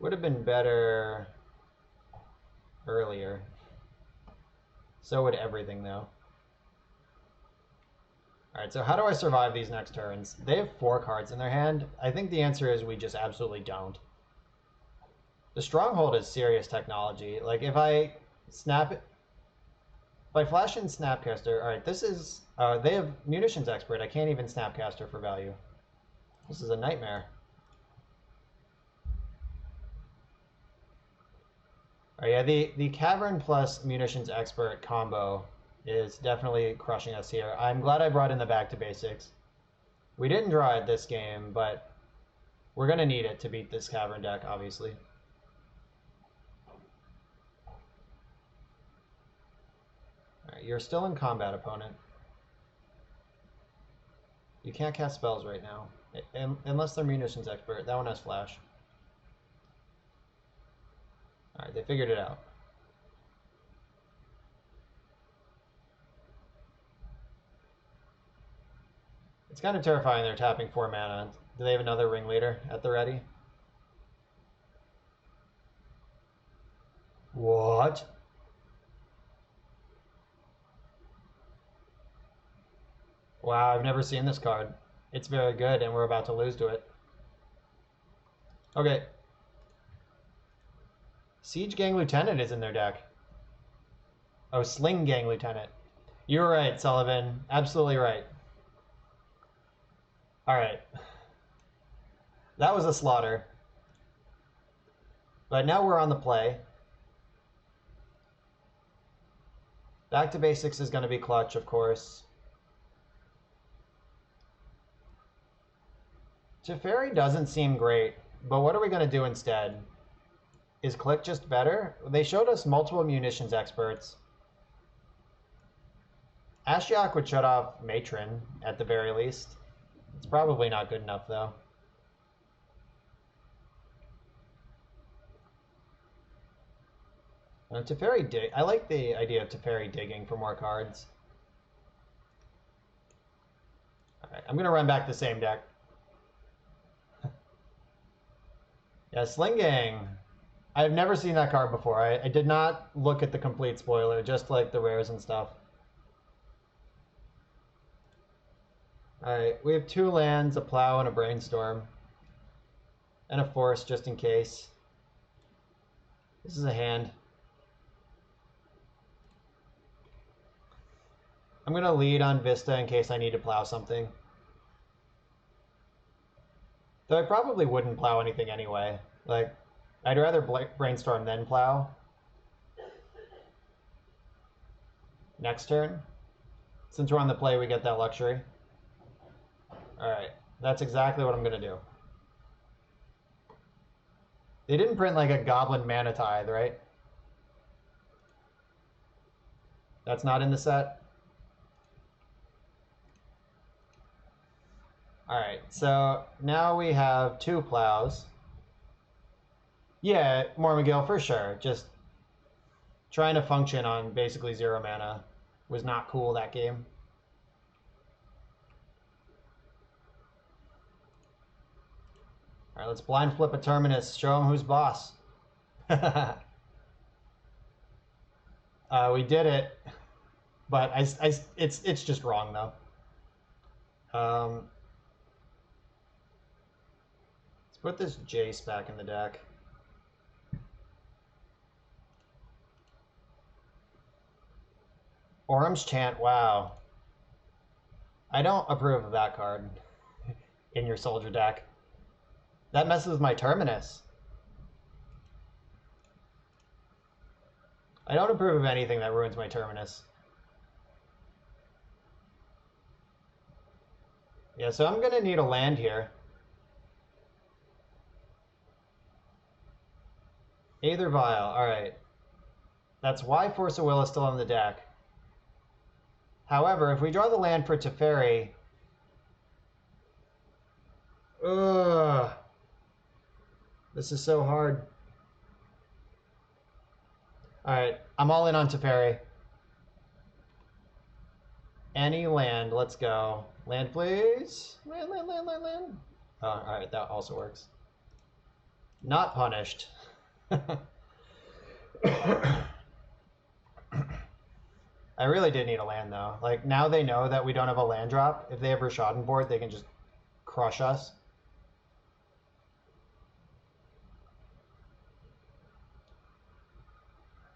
Would have been better earlier. So would everything, though. All right, so how do I survive these next turns? They have 4 cards in their hand. I think the answer is we just absolutely don't. The Stronghold is serious technology. Like, if I snap it... If I flash in Snapcaster... All right, this is... they have Munitions Expert. I can't even Snapcaster for value. This is a nightmare. Oh yeah, the Cavern plus Munitions Expert combo is definitely crushing us here. I'm glad I brought in the back to basics. We didn't draw it this game, but we're going to need it to beat this Cavern deck, obviously. All right, you're still in combat, opponent. You can't cast spells right now, unless they're munitions expert. That one has flash. All right, they figured it out. It's kind of terrifying they're tapping 4 mana. Do they have another ringleader at the ready? What? Wow, I've never seen this card. It's very good, and we're about to lose to it. Okay. Siege Gang Lieutenant is in their deck. Oh, Sling Gang Lieutenant. You were right, Sullivan. Absolutely right. All right. That was a slaughter. But now we're on the play. Back to basics is going to be clutch, of course. Teferi doesn't seem great, but what are we going to do instead? Is Click just better? They showed us multiple munitions experts. Ashiok would shut off Matron, at the very least. It's probably not good enough, though. Teferi dig. I like the idea of Teferi digging for more cards. Alright, I'm going to run back the same deck. Yeah, Sling Gang. I've never seen that card before. I did not look at the complete spoiler, just like the rares and stuff. Alright, we have 2 lands, a plow, and a brainstorm. And a force, just in case. This is a hand. I'm going to lead on Vista in case I need to plow something. Though I probably wouldn't plow anything anyway. Like, I'd rather brainstorm than plow. Next turn. Since we're on the play, we get that luxury. Alright, that's exactly what I'm going to do. They didn't print like a Goblin Mana Tithe, right? That's not in the set? Alright, so now we have 2 plows. Yeah, Mormugil, for sure. Just trying to function on basically 0 mana was not cool that game. Alright, let's blind flip a Terminus. Show him who's boss. We did it, but it's just wrong though. Let's put this Jace back in the deck. Orum's Chant, wow. I don't approve of that card in your soldier deck. That messes with my Terminus. I don't approve of anything that ruins my Terminus. Yeah, so I'm going to need a land here. Aether Vial, alright. That's why Force of Will is still on the deck. However, if we draw the land for Teferi... Ugh. This is so hard. Alright, I'm all in on Teferi. Any land, let's go. Land, please. Land. Oh, alright, that also works. Not punished. I really did need a land, though. Like, now they know that we don't have a land drop. If they have Rishadan board, they can just crush us.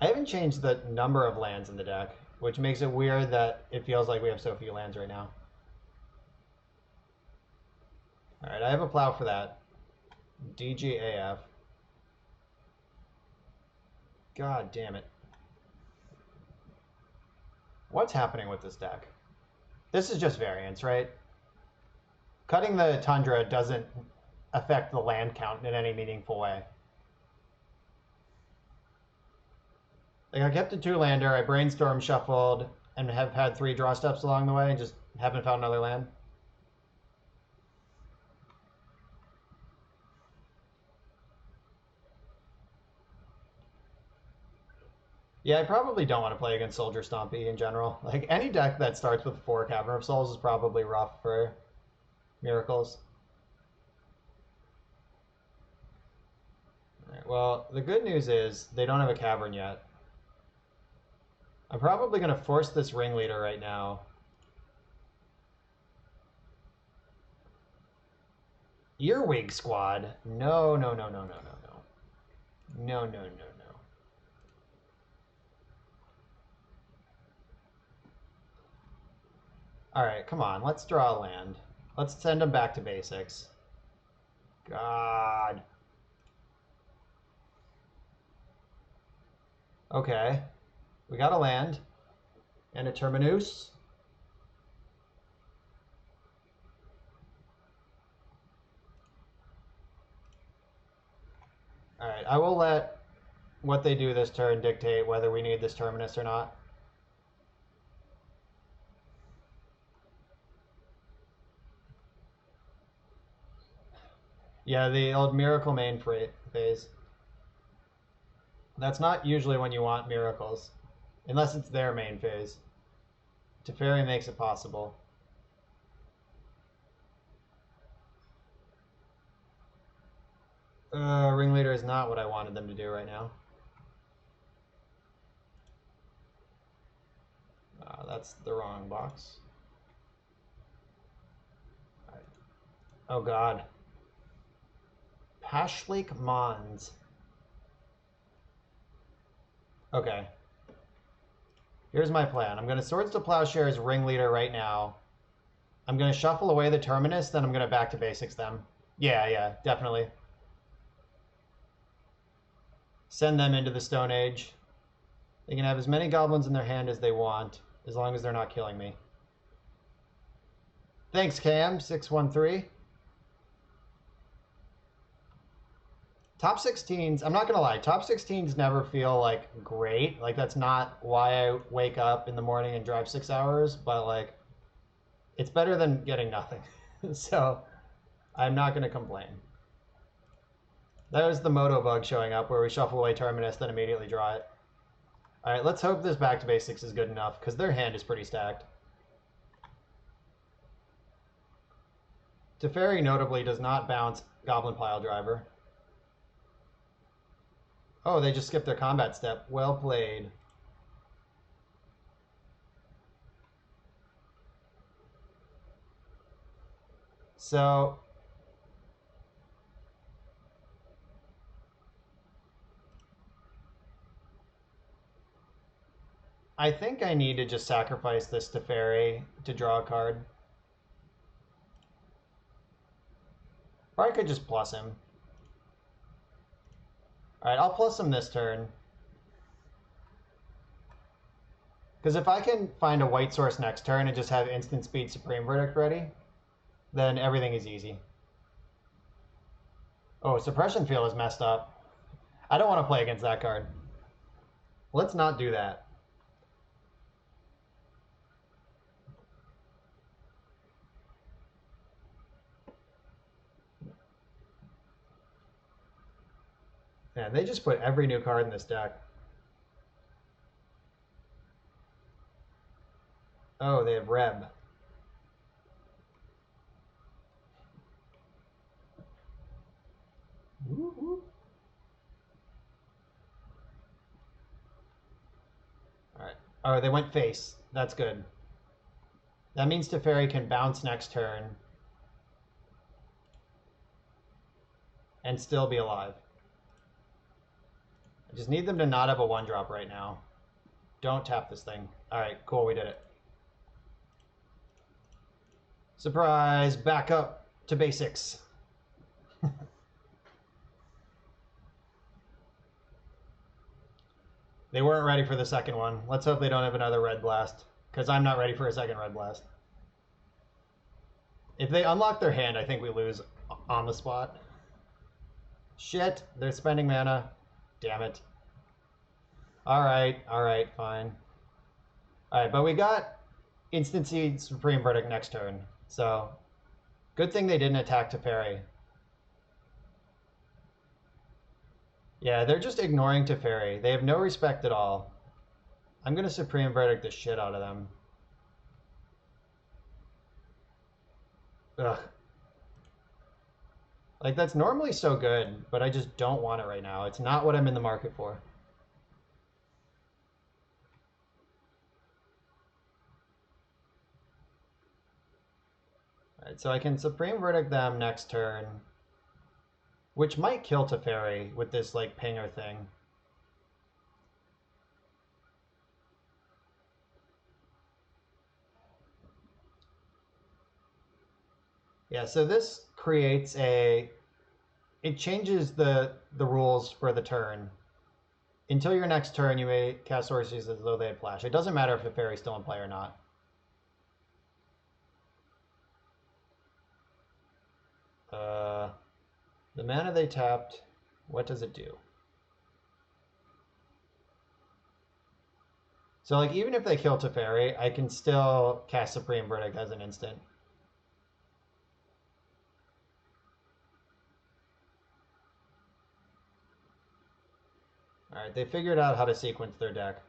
I haven't changed the number of lands in the deck, which makes it weird that it feels like we have so few lands right now. Alright, I have a plow for that. DGAF. God damn it. What's happening with this deck? This is just variance, right? Cutting the Tundra doesn't affect the land count in any meaningful way. Like, I kept a 2-lander, I brainstorm shuffled, and have had 3 draw steps along the way, and just haven't found another land. Yeah, I probably don't want to play against Soldier Stompy in general. Like, any deck that starts with 4 Cavern of Souls is probably rough for Miracles. All right, well, the good news is they don't have a Cavern yet. I'm probably going to force this Ringleader right now. Earwig Squad? No, no, no, no, no, no, no. No, no, no, no. All right, come on. Let's draw a land. Let's send them back to basics. God. Okay. We got a land. And a Terminus. All right, I will let what they do this turn dictate whether we need this Terminus or not. Yeah, the old Miracle main phase. That's not usually when you want Miracles, unless it's their main phase. Teferi makes it possible. Ringleader is not what I wanted them to do right now. That's the wrong box. All right. Oh God. Pashlake Mons. Okay. Here's my plan. I'm going to Swords to Plowshares Ringleader right now. I'm going to shuffle away the Terminus, then I'm going to back to basics them. Yeah, definitely. Send them into the Stone Age. They can have as many goblins in their hand as they want, as long as they're not killing me. Thanks, Cam613. Top 16s, I'm not going to lie, top 16s never feel, like, great. Like, that's not why I wake up in the morning and drive 6 hours, but, like, it's better than getting nothing. So, I'm not going to complain. That was the Moto bug showing up, where we shuffle away Terminus, then immediately draw it. Alright, let's hope this back to basics is good enough, because their hand is pretty stacked. Teferi notably does not bounce Goblin Pile Driver. Oh, they just skipped their combat step. Well played. So, I think I need to just sacrifice this Teferi to draw a card. Or I could just plus him. Alright, I'll plus him this turn. Because if I can find a white source next turn and just have instant speed Supreme Verdict ready, then everything is easy. Oh, Suppression Field is messed up. I don't want to play against that card. Let's not do that. Man, they just put every new card in this deck. Oh, they have Reb. Woo-hoo. All right. Oh, they went face. That's good. That means Teferi can bounce next turn and still be alive. I just need them to not have a 1-drop right now. Don't tap this thing. All right, cool, we did it. Surprise, back up to basics. They weren't ready for the second one. Let's hope they don't have another red blast. because I'm not ready for a second Red Blast. If they unlock their hand, I think we lose on the spot. Shit, they're spending mana. Damn it. Alright, fine. Alright, but we got Instant Seed Supreme Verdict next turn. So, good thing they didn't attack Teferi. Yeah, they're just ignoring Teferi. They have no respect at all. I'm going to Supreme Verdict the shit out of them. Ugh. Like, that's normally so good, but I just don't want it right now. It's not what I'm in the market for. Alright, so I can Supreme Verdict them next turn, which might kill Teferi with this, like, pinger thing. Yeah, so this creates a... It changes the rules for the turn. Until your next turn, you may cast Sorceries as though they had flash. It doesn't matter if Teferi's still in play or not. The mana they tapped, what does it do? So, like, even if they kill Teferi, I can still cast Supreme Verdict as an instant. Alright, they figured out how to sequence their deck.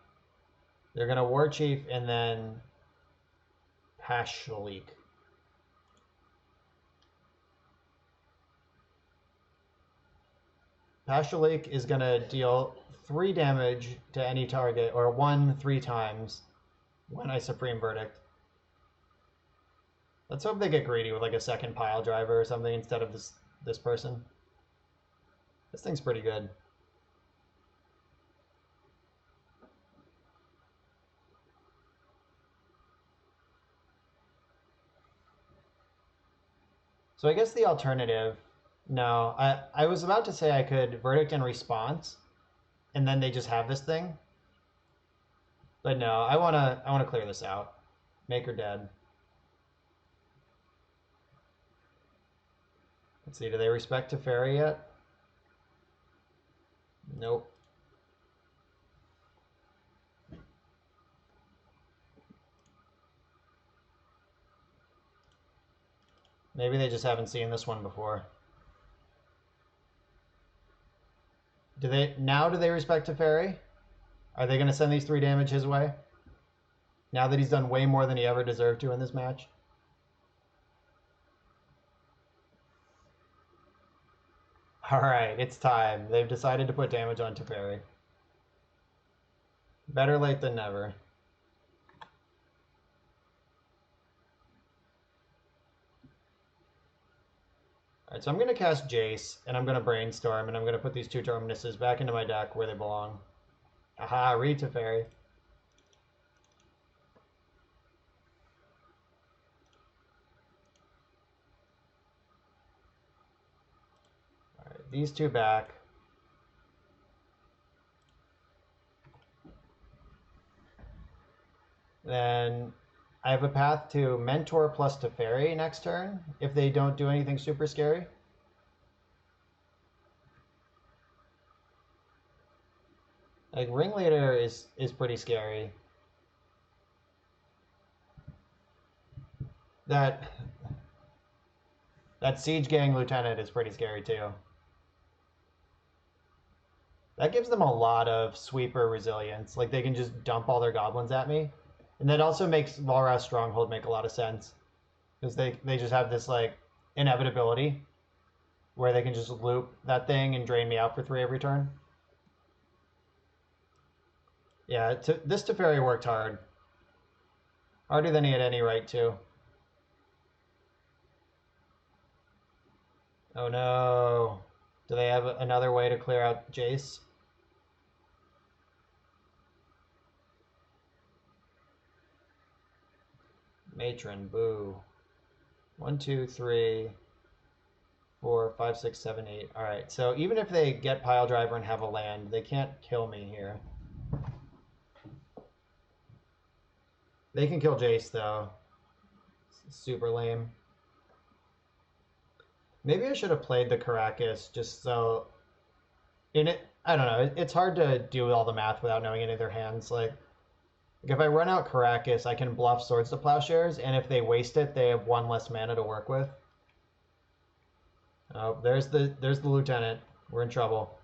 They're going to War Chief and then Pashalik. Pashalik is going to deal 3 damage to any target, or 1 3 times when I Supreme Verdict. Let's hope they get greedy with like a second pile driver or something instead of this person. This thing's pretty good. So I guess the alternative, no, I was about to say I could Verdict and Response, and then they just have this thing. But no, I wanna clear this out. Make her dead. Let's see, do they respect Teferi yet? Nope. Maybe they just haven't seen this one before. Do they respect Teferi? Are they going to send these 3 damage his way? Now that he's done way more than he ever deserved to in this match? Alright, it's time. They've decided to put damage on Teferi. Better late than never. Alright, so I'm going to cast Jace, and I'm going to Brainstorm, and I'm going to put these 2 Terminuses back into my deck where they belong. Aha, read Teferi. Alright, these 2 back. Then I have a path to Mentor plus Teferi next turn if they don't do anything super scary. Like, Ringleader is pretty scary. That Siege Gang Lieutenant is pretty scary too. That gives them a lot of sweeper resilience. Like, they can just dump all their goblins at me. And that also makes Valras Stronghold make a lot of sense. Because they just have this, like, inevitability where they can just loop that thing and drain me out for 3 every turn. Yeah, this Teferi worked hard. Harder than he had any right to. Oh no. Do they have another way to clear out Jace? Matron, boo. 1, 2, 3, 4, 5, 6, 7, 8. Alright, so even if they get Pile Driver and have a land, they can't kill me here. They can kill Jace, though. It's super lame. Maybe I should have played the Caracas just so... In it, I don't know. It's hard to do all the math without knowing any of their hands. Like if I run out Caracas, I can bluff Swords to Plowshares, and if they waste it, they have one less mana to work with. Oh, there's the Lieutenant. We're in trouble.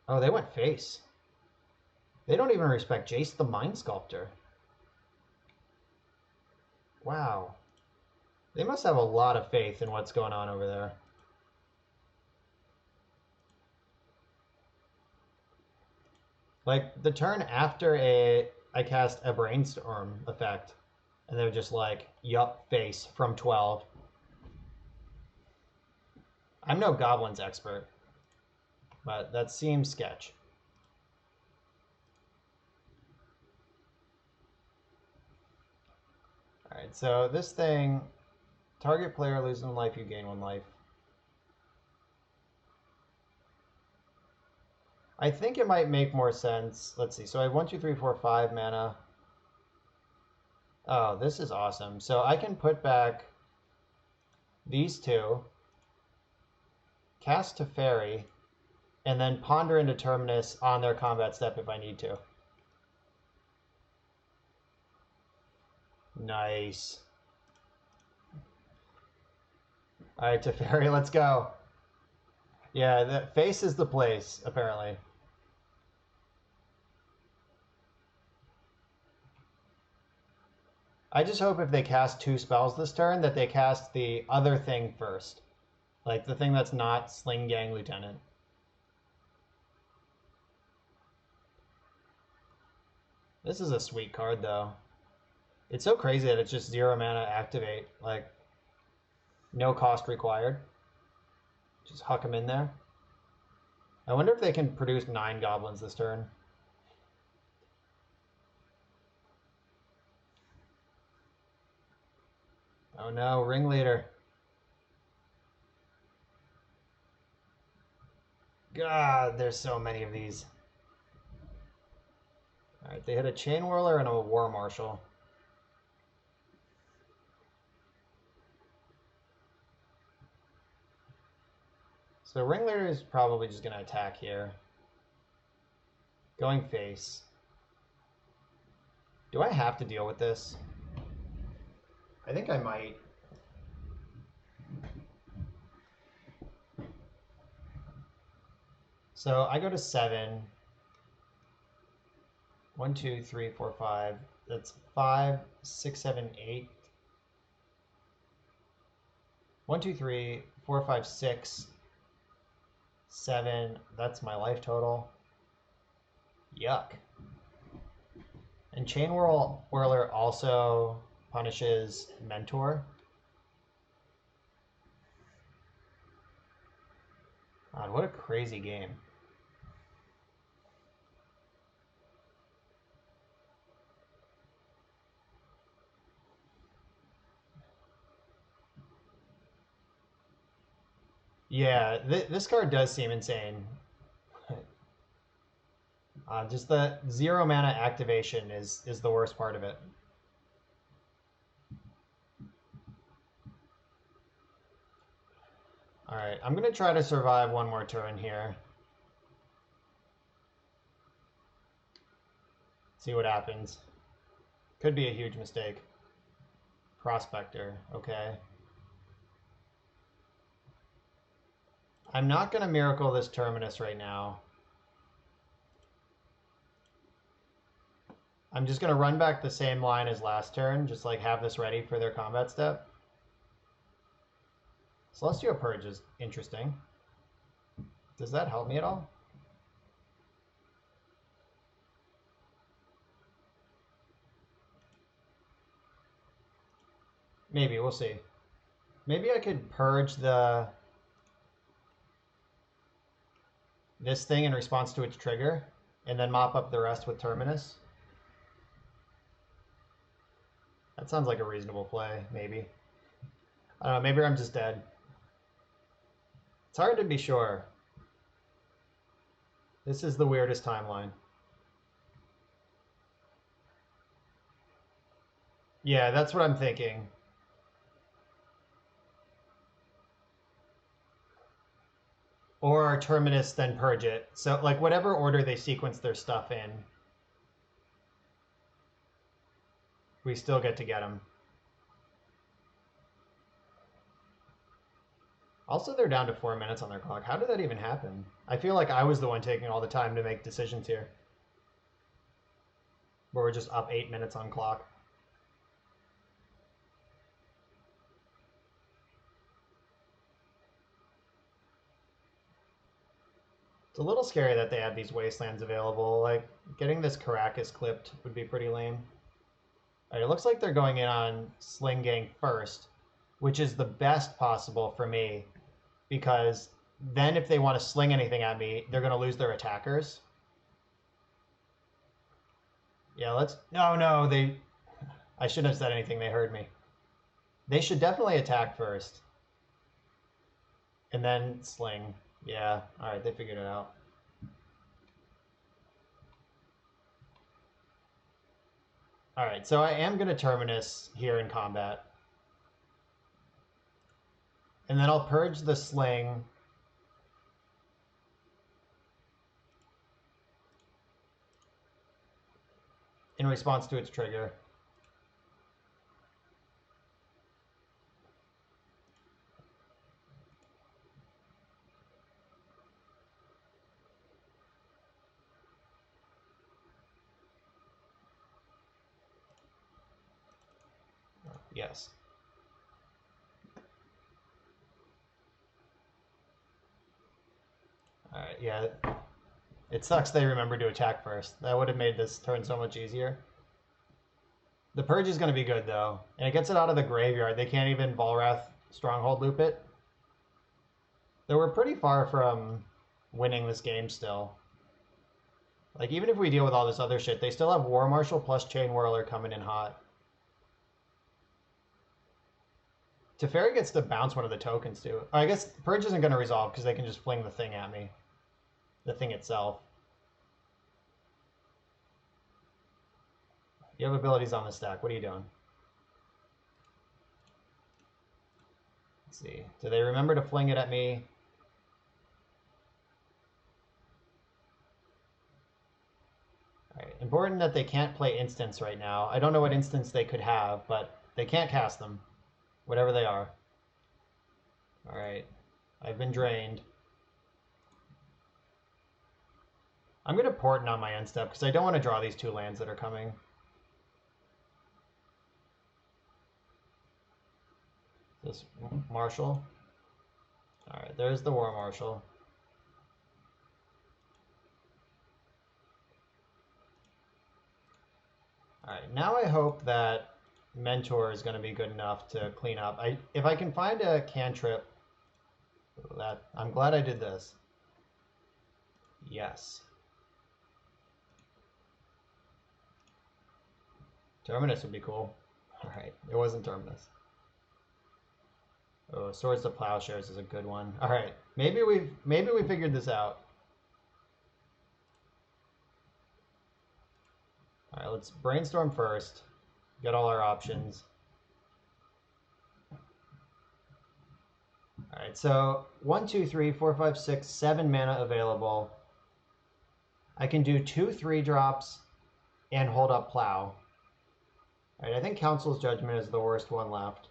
Oh, they went face. They don't even respect Jace the Mind Sculptor. Wow. They must have a lot of faith in what's going on over there. Like, the turn after I cast a Brainstorm effect, and they're just like, yup, face from 12. I'm no Goblins expert, but that seems sketch. Alright, so this thing, target player loses 1 life, you gain 1 life. I think it might make more sense. Let's see. So I have 1, 2, 3, 4, 5 mana. Oh, this is awesome. So I can put back these two, cast Teferi, and then ponder into Terminus on their combat step if I need to. Nice. All right, Teferi, let's go. Yeah, the face is the place, apparently. I just hope if they cast 2 spells this turn that they cast the other thing first. Like the thing that's not Sling Gang Lieutenant. This is a sweet card, though. It's so crazy that it's just 0 mana activate. Like, no cost required. Just huck them in there. I wonder if they can produce 9 goblins this turn. Oh no, Ringleader. God, there's so many of these. Alright, they hit a Chain Whirler and a War Marshal. So Ringleader is probably just going to attack here. Going face. Do I have to deal with this? I think I might. So I go to 7. 1, 2, 3, 4, 5. That's 5, 6, 7, 8. 1, 2, 3, 4, 5, 6, 7. That's my life total. Yuck. And Chain Whirler also punishes Mentor. God, what a crazy game. Yeah, this card does seem insane. Just the 0 mana activation is the worst part of it. Alright, I'm going to try to survive one more turn here. See what happens. Could be a huge mistake. Prospector, okay. I'm not going to Miracle this Terminus right now. I'm just going to run back the same line as last turn, just like have this ready for their combat step. Celestial Purge is interesting. Does that help me at all? Maybe, we'll see. Maybe I could purge this thing in response to its trigger, and then mop up the rest with Terminus. That sounds like a reasonable play, maybe. I don't know, maybe I'm just dead. It's hard to be sure. This is the weirdest timeline. Yeah, that's what I'm thinking. Or Terminus, then purge it. So, like, whatever order they sequence their stuff in, we still get to get them. Also, they're down to 4 minutes on their clock. How did that even happen? I feel like I was the one taking all the time to make decisions here. Where we're just up 8 minutes on clock. It's a little scary that they have these wastelands available. Like, getting this Caracas clipped would be pretty lame. All right, it looks like they're going in on Sling Gang first, which is the best possible for me, because then if they want to sling anything at me, they're going to lose their attackers. Yeah, let's... No, they... I shouldn't have said anything. They heard me. They should definitely attack first. And then sling. Yeah, all right, they figured it out. All right, so I am going to Terminus here in combat. And then I'll purge the sling. In response to its trigger. Yes. All right, yeah. It sucks they remembered to attack first. That would have made this turn so much easier. The purge is going to be good, though. And it gets it out of the graveyard. They can't even Volrath Stronghold loop it. Though we're pretty far from winning this game still. Like, even if we deal with all this other shit, they still have War Marshal plus Chain Whirler coming in hot. Teferi gets to bounce one of the tokens, too. I guess Purge isn't going to resolve because they can just fling the thing at me. The thing itself. You have abilities on the stack. What are you doing? Let's see. Do they remember to fling it at me? All right. Important that they can't play instants right now. I don't know what instants they could have, but they can't cast them. Whatever they are. All right. I've been drained. I'm going to Portent on my end step because I don't want to draw these two lands that are coming. This Marshal. All right, there's the War Marshal. All right, now I hope that Mentor is going to be good enough to clean up. If I can find a cantrip, I'm glad I did this. Yes. Terminus would be cool. All right, it wasn't Terminus. Oh, Swords to Plowshares is a good one. All right, maybe we figured this out. All right, let's brainstorm first. Get all our options. All right, so 1, 2, 3, 4, 5, 6, 7 mana available. I can do 2 3-drops and hold up Plow. All right, I think Council's Judgment is the worst one left.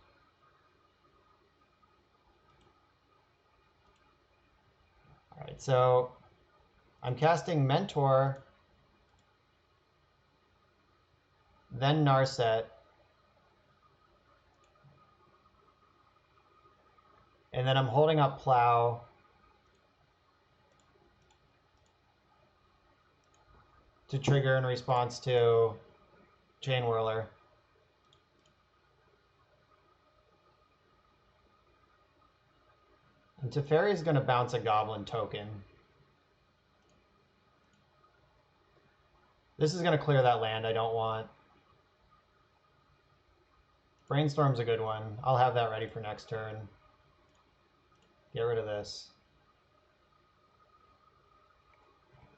All right, so I'm casting Mentor, then Narset, and then I'm holding up Plow to trigger in response to Chain Whirler. And Teferi is going to bounce a Goblin token. This is going to clear that land I don't want. Brainstorm's a good one. I'll have that ready for next turn. Get rid of this.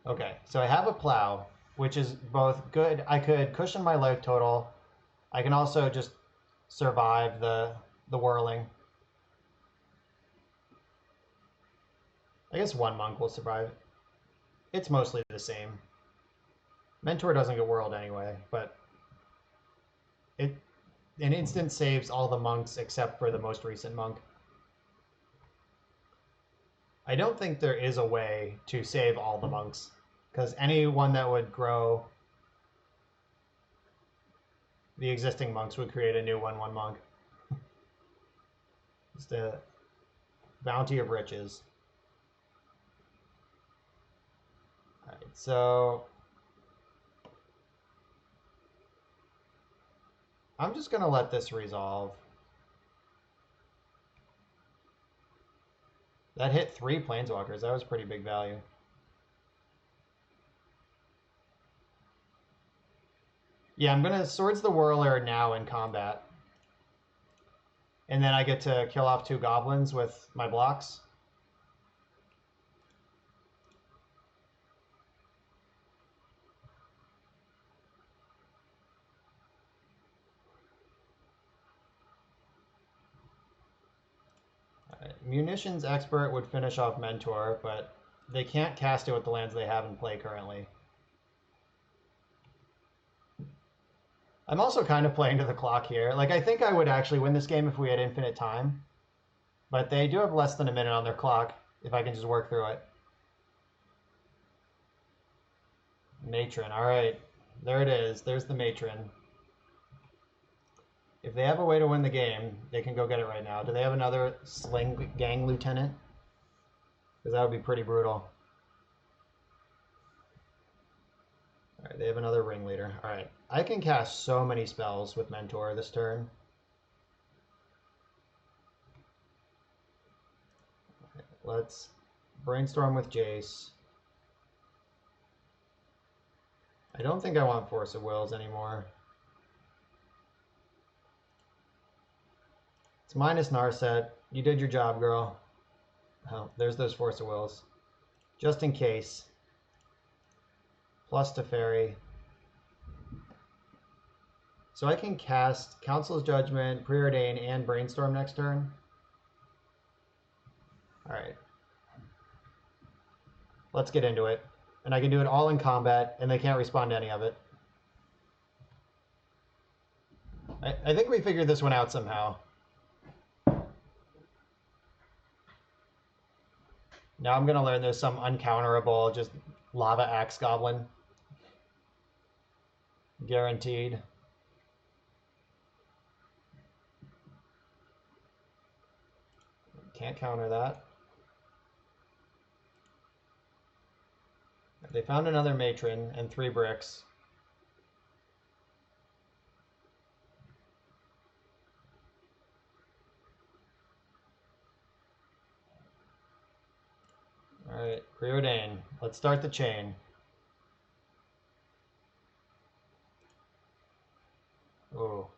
Okay, so I have a Plow, which is both good. I could cushion my life total. I can also just survive the whirling. I guess one monk will survive. It's mostly the same. Mentor doesn't get whirled anyway, but an instant saves all the monks except for the most recent monk. I don't think there is a way to save all the monks, because any one that would grow the existing monks would create a new 1/1 monk. It's the bounty of riches. All right, so I'm just going to let this resolve. That hit 3 planeswalkers. That was pretty big value. Yeah, I'm going to Swords the Whirler now in combat. And then I get to kill off 2 goblins with my blocks. Munitions Expert would finish off Mentor, but they can't cast it with the lands they have in play currently. I'm also kind of playing to the clock here. Like, I think I would actually win this game if we had infinite time, but they do have less than a minute on their clock if I can just work through it. Matron, all right. There it is. There's the Matron. If they have a way to win the game, they can go get it right now. Do they have another Sling Gang Lieutenant? Because that would be pretty brutal. All right, they have another Ringleader. All right, I can cast so many spells with Mentor this turn. Right, let's brainstorm with Jace. I don't think I want Force of Wills anymore. It's minus Narset. You did your job, girl. Oh, there's those Force of Wills. Just in case. Plus Teferi. So I can cast Council's Judgment, Preordain, and Brainstorm next turn. Alright. Let's get into it. And I can do it all in combat, and they can't respond to any of it. I think we figured this one out somehow. Now I'm going to learn there's some uncounterable, just Lava Axe Goblin. Guaranteed. Can't counter that. They found another Matron and 3 bricks. All right, Preordain. Let's start the chain. Oh.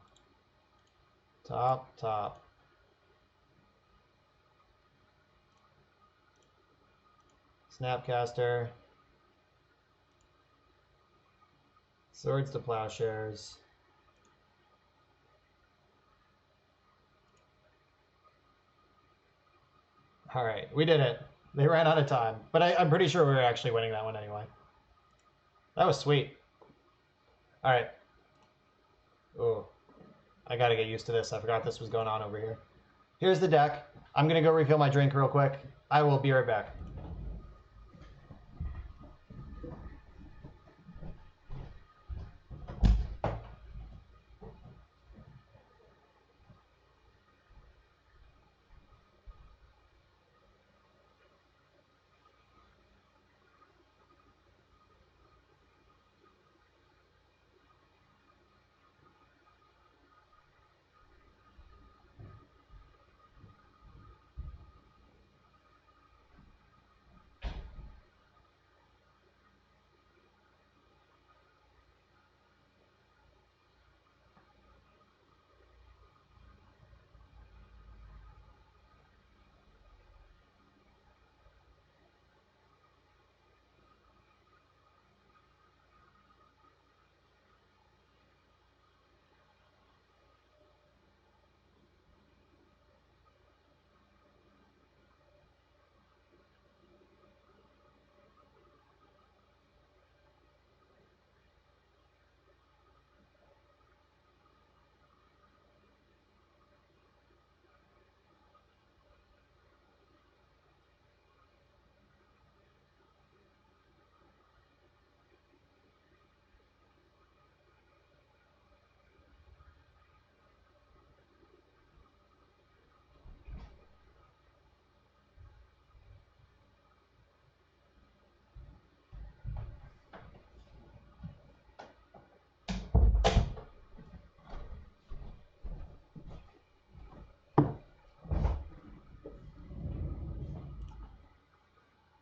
Top, top. Snapcaster. Swords to Plowshares. All right, we did it. They ran out of time, but I'm pretty sure we were actually winning that one anyway. That was sweet. All right. Oh, I gotta get used to this. I forgot this was going on over here. Here's the deck. I'm gonna go refill my drink real quick. I will be right back.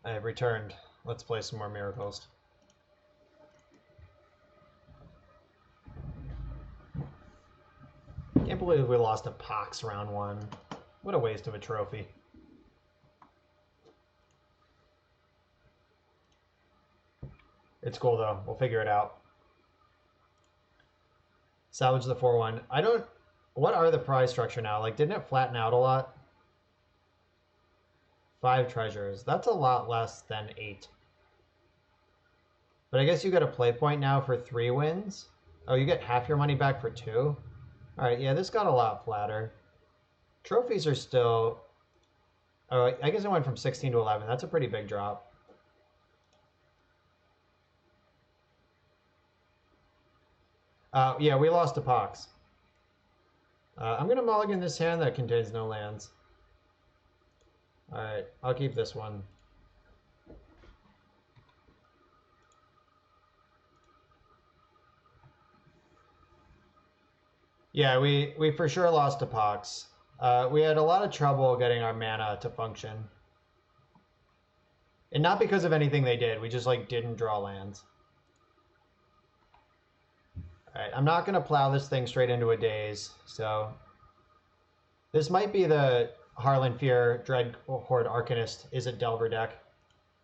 I have returned. Let's play some more miracles. Can't believe we lost to Pox round 1. What a waste of a trophy. It's cool though. We'll figure it out. Salvage the 4-1. I don't... What are the prize structure now? Like, didn't it flatten out a lot? 5 treasures. That's a lot less than 8. But I guess you get a play point now for 3 wins. Oh, you get half your money back for 2? Alright, yeah, this got a lot flatter. Trophies are still... Oh, I guess it went from 16 to 11. That's a pretty big drop. Yeah, we lost to Pox. I'm going to mulligan this hand that contains no lands. Alright, I'll keep this one. Yeah, we for sure lost to Pox. We had a lot of trouble getting our mana to function. And not because of anything they did. We just, like, didn't draw lands. Alright, I'm not going to plow this thing straight into a daze, so... This might be the Harlan Fear Dread Horde Arcanist is it Delver deck.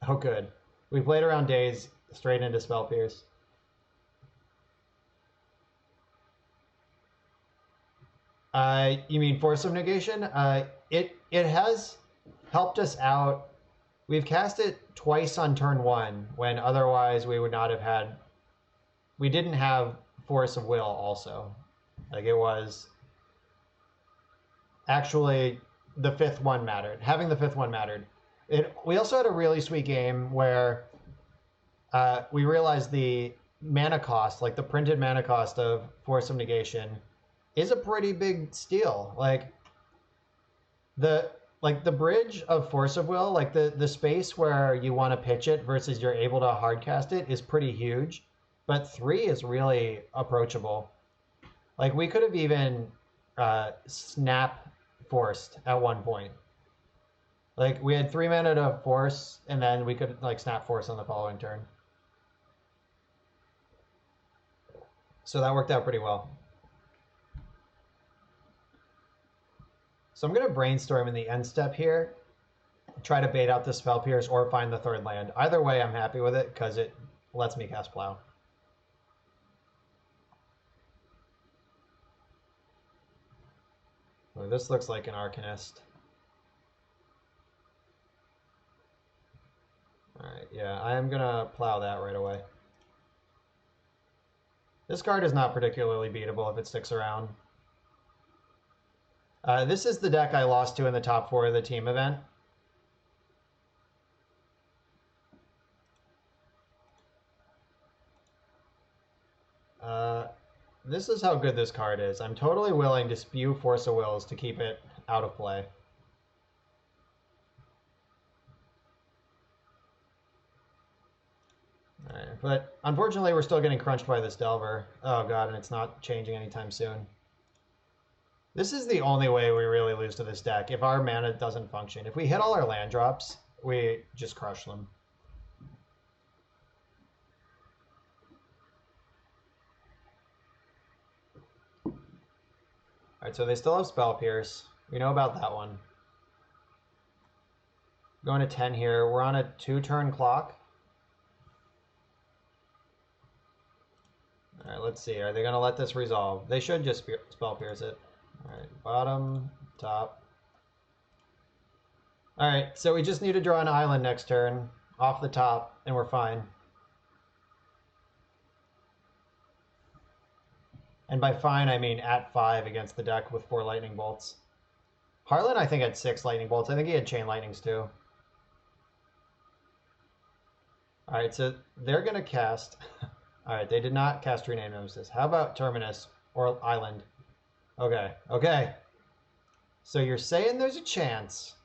Oh, good. We played around daze straight into Spell Pierce. You mean Force of Negation? It has helped us out. We've cast it twice on turn 1, when otherwise we would not have had... We didn't have Force of Will also. Like, it was... Actually, the 5th one mattered. Having the 5th one mattered. We also had a really sweet game where we realized the mana cost, like the printed mana cost of Force of Negation, is a pretty big steal. Like the bridge of Force of Will, like the space where you want to pitch it versus you're able to hardcast it is pretty huge, but 3 is really approachable. Like we could have even snap forced at one point. Like we had 3 mana to force, and then we could like snap force on the following turn. So that worked out pretty well. So I'm going to brainstorm in the end step here, try to bait out the Spell Pierce or find the 3rd land. Either way, I'm happy with it because it lets me cast Plow. Well, this looks like an Arcanist. Alright, yeah, I am going to Plow that right away. This card is not particularly beatable if it sticks around. This is the deck I lost to in the top 4 of the team event. This is how good this card is. I'm totally willing to spew Force of Wills to keep it out of play. Alright, but unfortunately we're still getting crunched by this Delver. Oh god, and it's not changing anytime soon. This is the only way we really lose to this deck, if our mana doesn't function. If we hit all our land drops, we just crush them. Alright, so they still have Spell Pierce. We know about that one. Going to 10 here. We're on a 2-turn clock. Alright, let's see. Are they going to let this resolve? They should just Spell Pierce it. Alright, bottom, top. Alright, so we just need to draw an island next turn, off the top, and we're fine. And by fine, I mean at 5 against the deck with 4 lightning bolts. Harlan, I think, had 6 lightning bolts. I think he had chain lightnings too. Alright, so they're going to cast... Alright, they did not cast Rename Nemesis. How about Terminus or Island? Okay, okay. So you're saying there's a chance.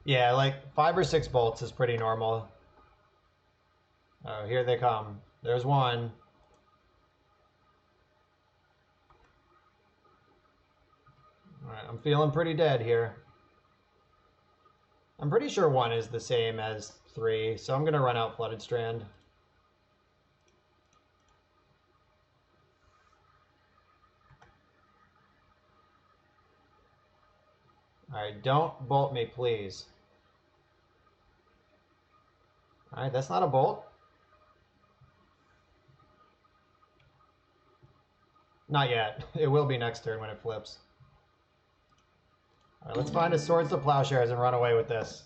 Yeah, like 5 or 6 bolts is pretty normal. Oh, here they come. There's one. Alright, I'm feeling pretty dead here. I'm pretty sure 1 is the same as 3, so I'm going to run out Flooded Strand. Alright, don't bolt me, please. Alright, that's not a bolt. Not yet. It will be next turn when it flips. Alright, let's find a Swords to Plowshares and run away with this.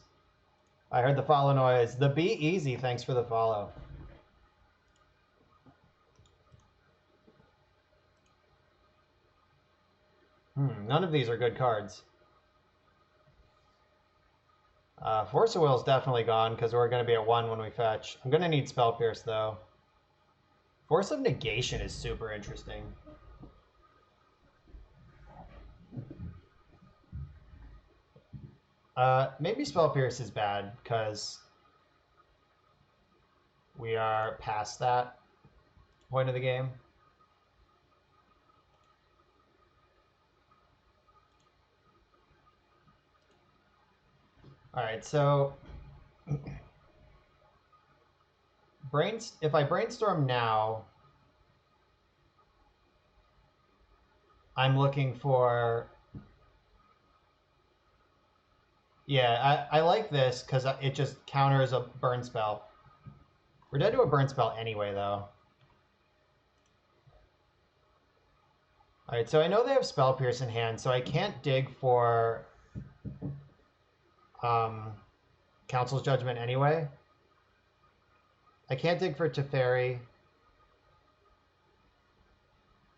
I heard the follow noise. The Be Easy, thanks for the follow. None of these are good cards. Force of Will is definitely gone because we're going to be at 1 when we fetch. I'm going to need Spell Pierce, though. Force of Negation is super interesting. Maybe Spell Pierce is bad because we are past that point of the game. All right, so if I brainstorm now, I'm looking for... Yeah, I like this because it just counters a burn spell. We're dead to a burn spell anyway, though. Alright, so I know they have Spell Pierce in hand, so I can't dig for Council's Judgment anyway. I can't dig for Teferi.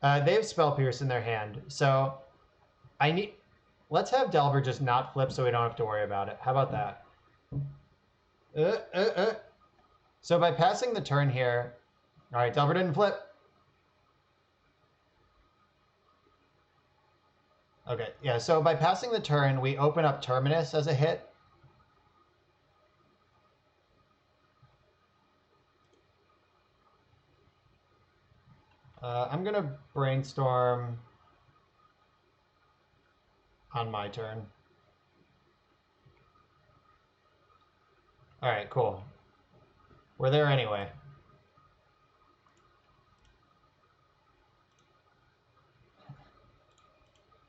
They have Spell Pierce in their hand, so I need... Let's have Delver just not flip so we don't have to worry about it. How about that? So by passing the turn here... Alright, Delver didn't flip. Okay, yeah, so by passing the turn, we open up Terminus as a hit. I'm going to brainstorm on my turn. All right, cool. We're there anyway.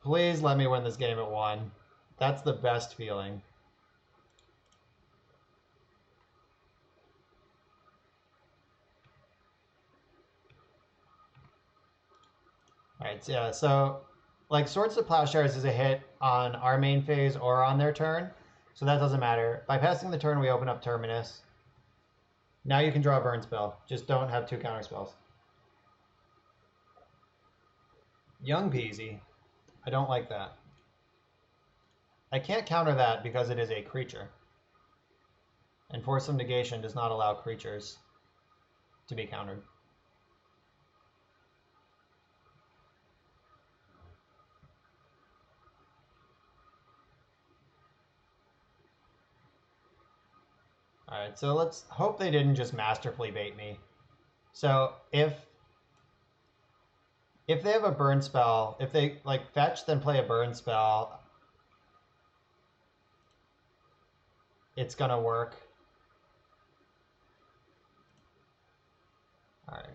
Please let me win this game at 1. That's the best feeling. All right, yeah, so like Swords to Plowshares is a hit on our main phase or on their turn, so that doesn't matter. By passing the turn, we open up Terminus. Now you can draw a burn spell. Just don't have 2 counter spells. Young Peasy. I don't like that. I can't counter that because it is a creature. And Force of Negation does not allow creatures to be countered. Alright, so let's hope they didn't just masterfully bait me. So if they have a burn spell, if they like fetch then play a burn spell, it's gonna work. Alright.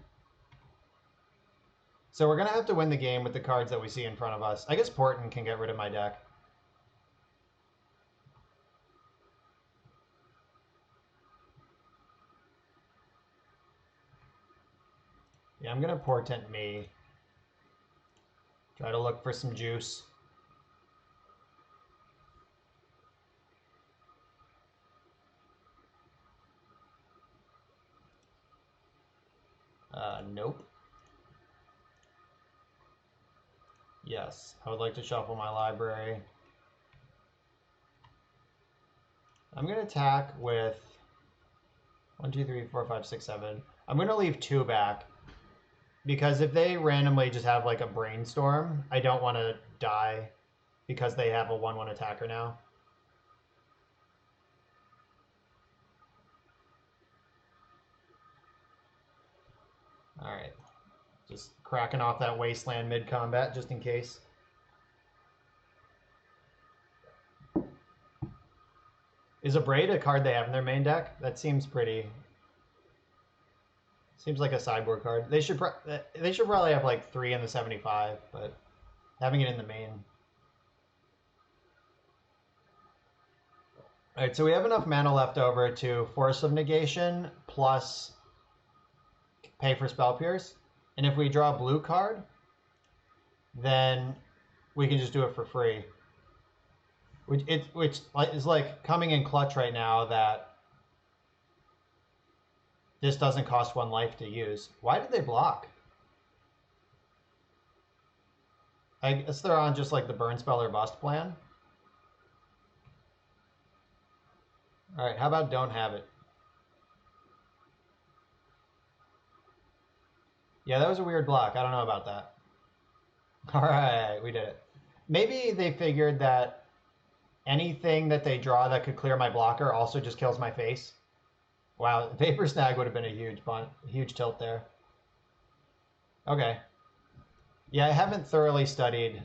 So we're gonna have to win the game with the cards that we see in front of us. I guess Porton can get rid of my deck. Yeah, I'm gonna Portent me. Try to look for some juice. Nope. Yes, I would like to shuffle my library. I'm going to attack with 1, 2, 3, 4, 5, 6, 7. I'm going to leave 2 back because if they randomly just have like a brainstorm, I don't want to die because they have a 1/1 attacker now. All right. Just cracking off that wasteland mid-combat just in case. Is a Braid a card they have in their main deck? That seems pretty. Seems like a sideboard card. They should probably have like 3 in the 75, but having it in the main. All right, so we have enough mana left over to Force of Negation plus pay for Spell Pierce. And if we draw a blue card, then we can just do it for free. Which is like coming in clutch right now that this doesn't cost 1 life to use. Why did they block? I guess they're on just like the burn spell or bust plan. All right, how about don't have it? Yeah, that was a weird block. I don't know about that. All right, we did it. Maybe they figured that anything that they draw that could clear my blocker also just kills my face. Wow, Vapor Snag would have been a huge tilt there. Okay. Yeah, I haven't thoroughly studied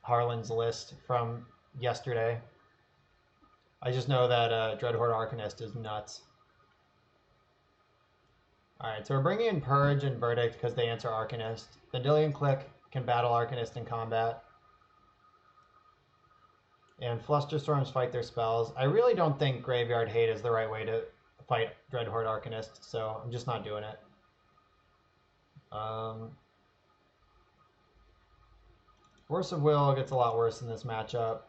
Harlan's list from yesterday. I just know that Dreadhorde Arcanist is nuts. Alright, so we're bringing in Purge and Verdict because they answer Arcanist. Vendilion Click can battle Arcanist in combat. And Flusterstorms fight their spells. I really don't think Graveyard Hate is the right way to fight Dreadhorde Arcanist, so I'm just not doing it. Force of Will gets a lot worse in this matchup.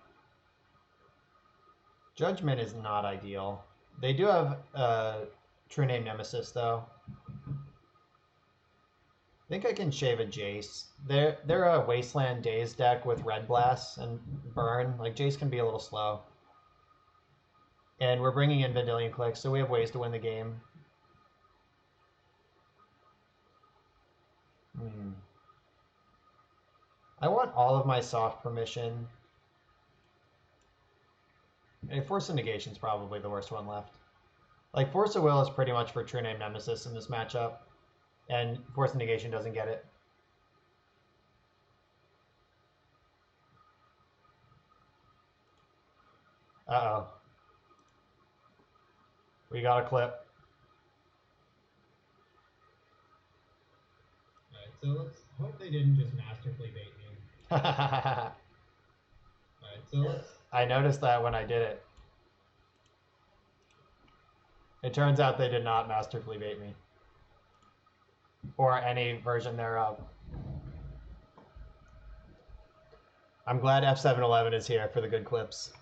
Judgment is not ideal. They do have True Name Nemesis, though. I think I can shave a Jace. They're a Wasteland Daze deck with Red Blast and Burn. Like, Jace can be a little slow. And we're bringing in Vendilion Click, so we have ways to win the game. I want all of my soft permission. Force of Negation is probably the worst one left. Like, Force of Will is pretty much for True Name Nemesis in this matchup. And Force of Negation doesn't get it. Uh-oh. We got a clip. Alright, so let's hope they didn't just masterfully bait me. Alright, so I noticed that when I did it. It turns out they did not masterfully bait me. Or any version thereof. I'm glad F711 is here for the good clips.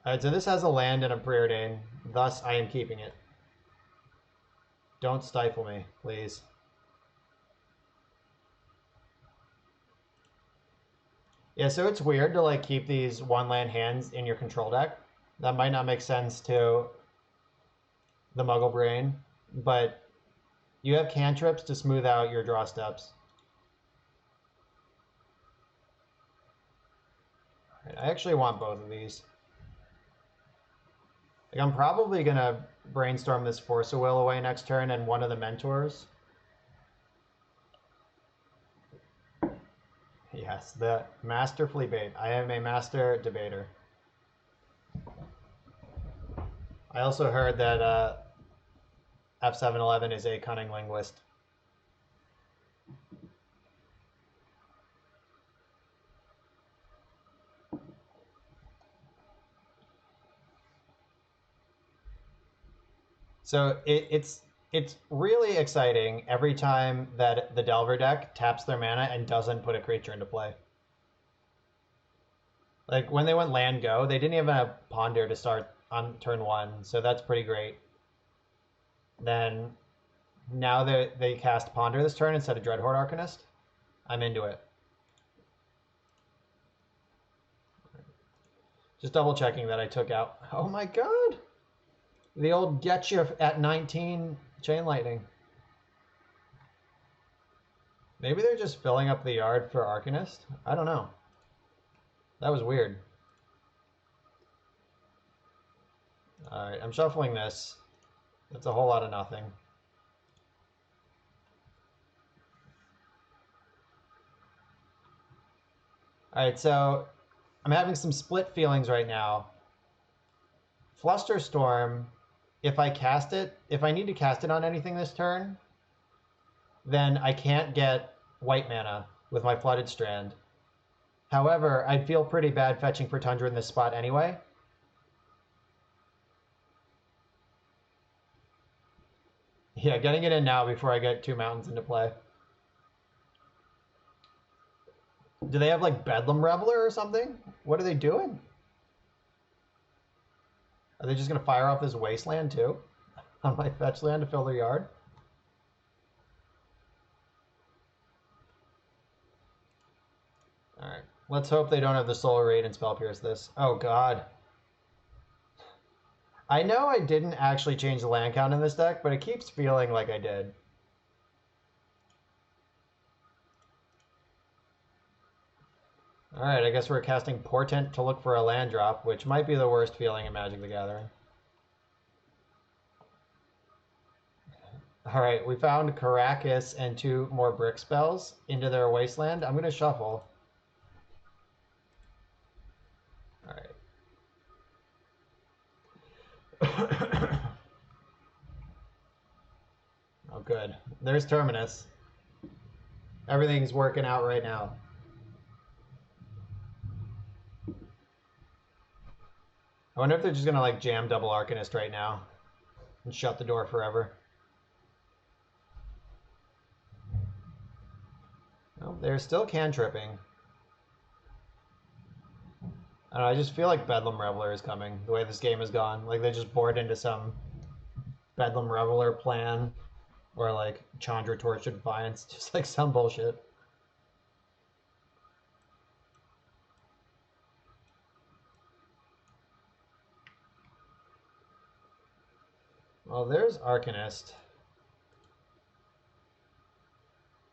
Alright, so this has a land and a Preordain. Thus, I am keeping it. Don't stifle me, please. Yeah, so it's weird to like keep these 1-land hands in your control deck. That might not make sense to the Muggle brain, but you have cantrips to smooth out your draw steps. All right, I actually want both of these. Like, I'm probably gonna brainstorm this Force of Will away next turn and one of the Mentors. Yes, the masterfully bait. I am a master debater. I also heard that F711 is a cunning linguist. So it's really exciting every time that the Delver deck taps their mana and doesn't put a creature into play. Like, when they went land go, they didn't even have Ponder to start on turn 1, so that's pretty great. Then, now they cast Ponder this turn instead of Dreadhorde Arcanist. I'm into it. Just double checking that I took out. Oh my god! The old get you at 19 Chain Lightning. Maybe they're just filling up the yard for Arcanist? I don't know. That was weird. Alright, I'm shuffling this. That's a whole lot of nothing. Alright, so I'm having some split feelings right now. Flusterstorm, if I need to cast it on anything this turn, then I can't get white mana with my Flooded Strand. However, I'd feel pretty bad fetching for Tundra in this spot anyway. Yeah, getting it in now before I get 2 mountains into play. Do they have like Bedlam Reveler or something? What are they doing? Are they just going to fire off this Wasteland too? On my fetch land to fill their yard? Alright. Let's hope they don't have the Solar Raid and Spell Pierce this. Oh god. I know I didn't actually change the land count in this deck, but it keeps feeling like I did. Alright, I guess we're casting Portent to look for a land drop, which might be the worst feeling in Magic the Gathering. Alright, we found Caracas and 2 more brick spells into their wasteland. I'm going to shuffle. Alright. Oh, good. There's Terminus. Everything's working out right now. I wonder if they're just going to like jam double Arcanist right now and shut the door forever. Oh, they're still cantripping. I don't know, I just feel like Bedlam Reveler is coming, the way this game has gone. Like, they just bored into some Bedlam Reveler plan, or like Chandra Torch of Defiance, just like some bullshit. Well, there's Arcanist,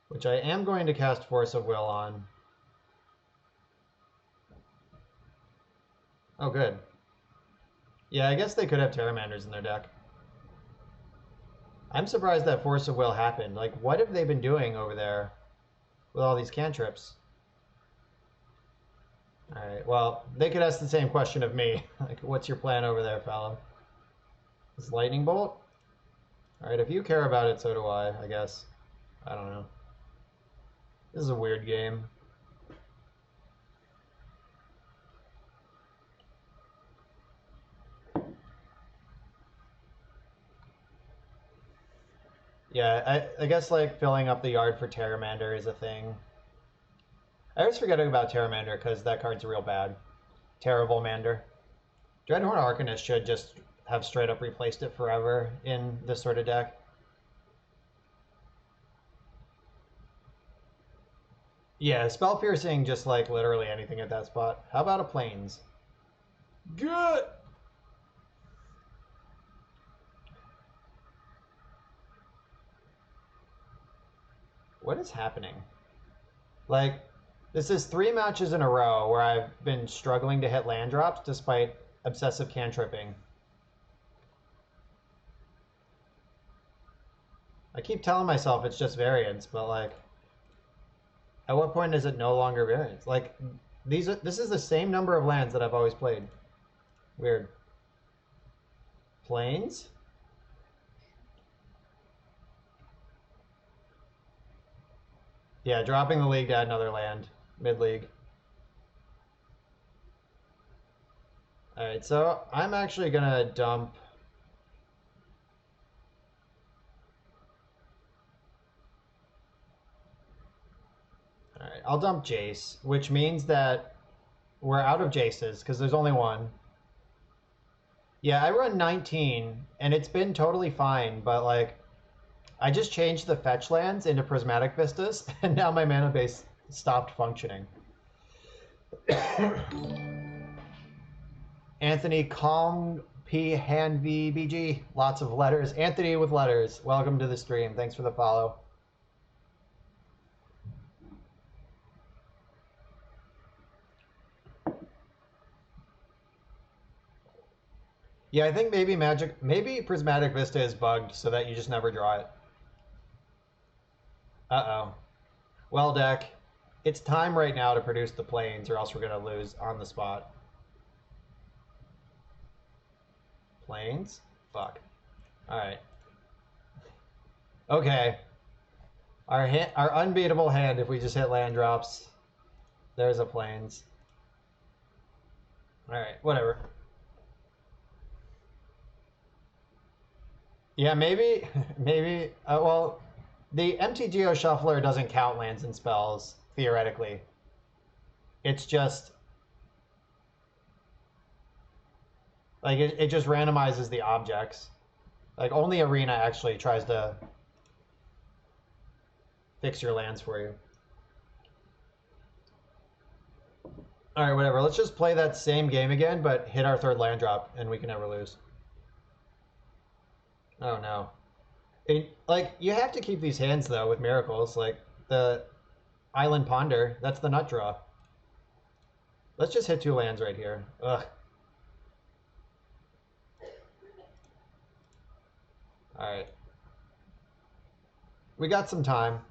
which I am going to cast Force of Will on. Oh, good. Yeah, I guess they could have Terramanders in their deck. I'm surprised that Force of Will happened. Like, what have they been doing over there with all these cantrips? Alright, well, they could ask the same question of me. Like, what's your plan over there, fellow? This Lightning Bolt? Alright, if you care about it, so do I guess. I don't know. This is a weird game. Yeah, I guess like filling up the yard for Terramander is a thing. I always forget about Terramander because that card's real bad. Terrible Mander. Dreadhorn Arcanist should just have straight up replaced it forever in this sort of deck. Yeah, Spell Piercing just like literally anything at that spot. How about a Plains? Good! What is happening? Like, this is 3 matches in a row where I've been struggling to hit land drops despite obsessive cantripping. I keep telling myself it's just variance, but like, at what point is it no longer variance? Like, this is the same number of lands that I've always played. Weird. Plains? Yeah, dropping the league to add another land. Mid-league. Alright, so I'm actually gonna dump... Alright, I'll dump Jace, which means that we're out of Jaces, because there's only one. Yeah, I run 19, and it's been totally fine, but like, I just changed the fetch lands into Prismatic Vistas, and now my mana base stopped functioning. Anthony Kong P Han V BG, lots of letters. Anthony with letters. Welcome to the stream. Thanks for the follow. Yeah, I think maybe Prismatic Vista is bugged so that you just never draw it. Uh-oh. Well, deck. it's time right now to produce the planes, or else we're gonna lose on the spot. Planes? Fuck. All right. Okay. Our unbeatable hand if we just hit land drops. There's a planes. All right, whatever. Yeah, maybe, maybe. Well, the MTGO shuffler doesn't count lands and spells theoretically. It's just like it just randomizes the objects. Like only Arena actually tries to fix your lands for you. All right, whatever. Let's just play that same game again, but hit our third land drop, and we can never lose. Oh no. Like you have to keep these hands though with miracles, like the Island Ponder. That's the nut draw. Let's just hit 2 lands right here. Ugh. All right. We got some time.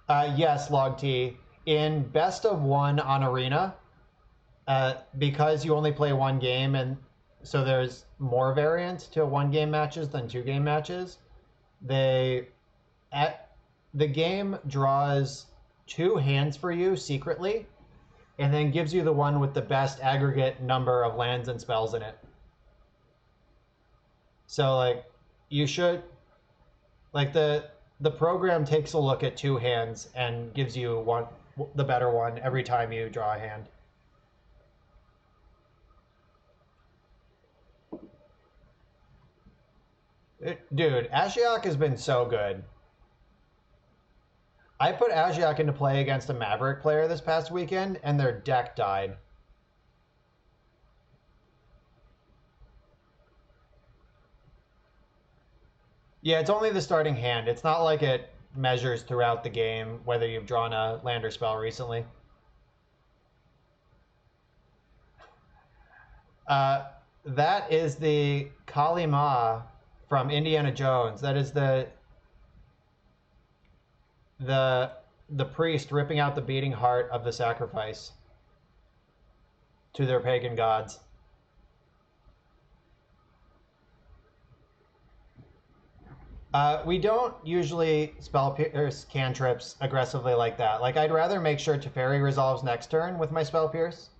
Yes, Log T. In best of 1 on Arena, because you only play 1 game, and so there's more variance to 1-game matches than 2-game matches. The game draws 2 hands for you secretly, and then gives you the one with the best aggregate number of lands and spells in it. So like you should, like the program takes a look at 2 hands and gives you the better one every time you draw a hand. Dude, Ashiok has been so good. I put Ashiok into play against a Maverick player this past weekend, and their deck died. Yeah, it's only the starting hand. It's not like it measures throughout the game whether you've drawn a land or spell recently. That is the Kali Ma from Indiana Jones. That is the priest ripping out the beating heart of the sacrifice to their pagan gods. We don't usually spell pierce cantrips aggressively like that. Like, I'd rather make sure Teferi resolves next turn with my spell pierce.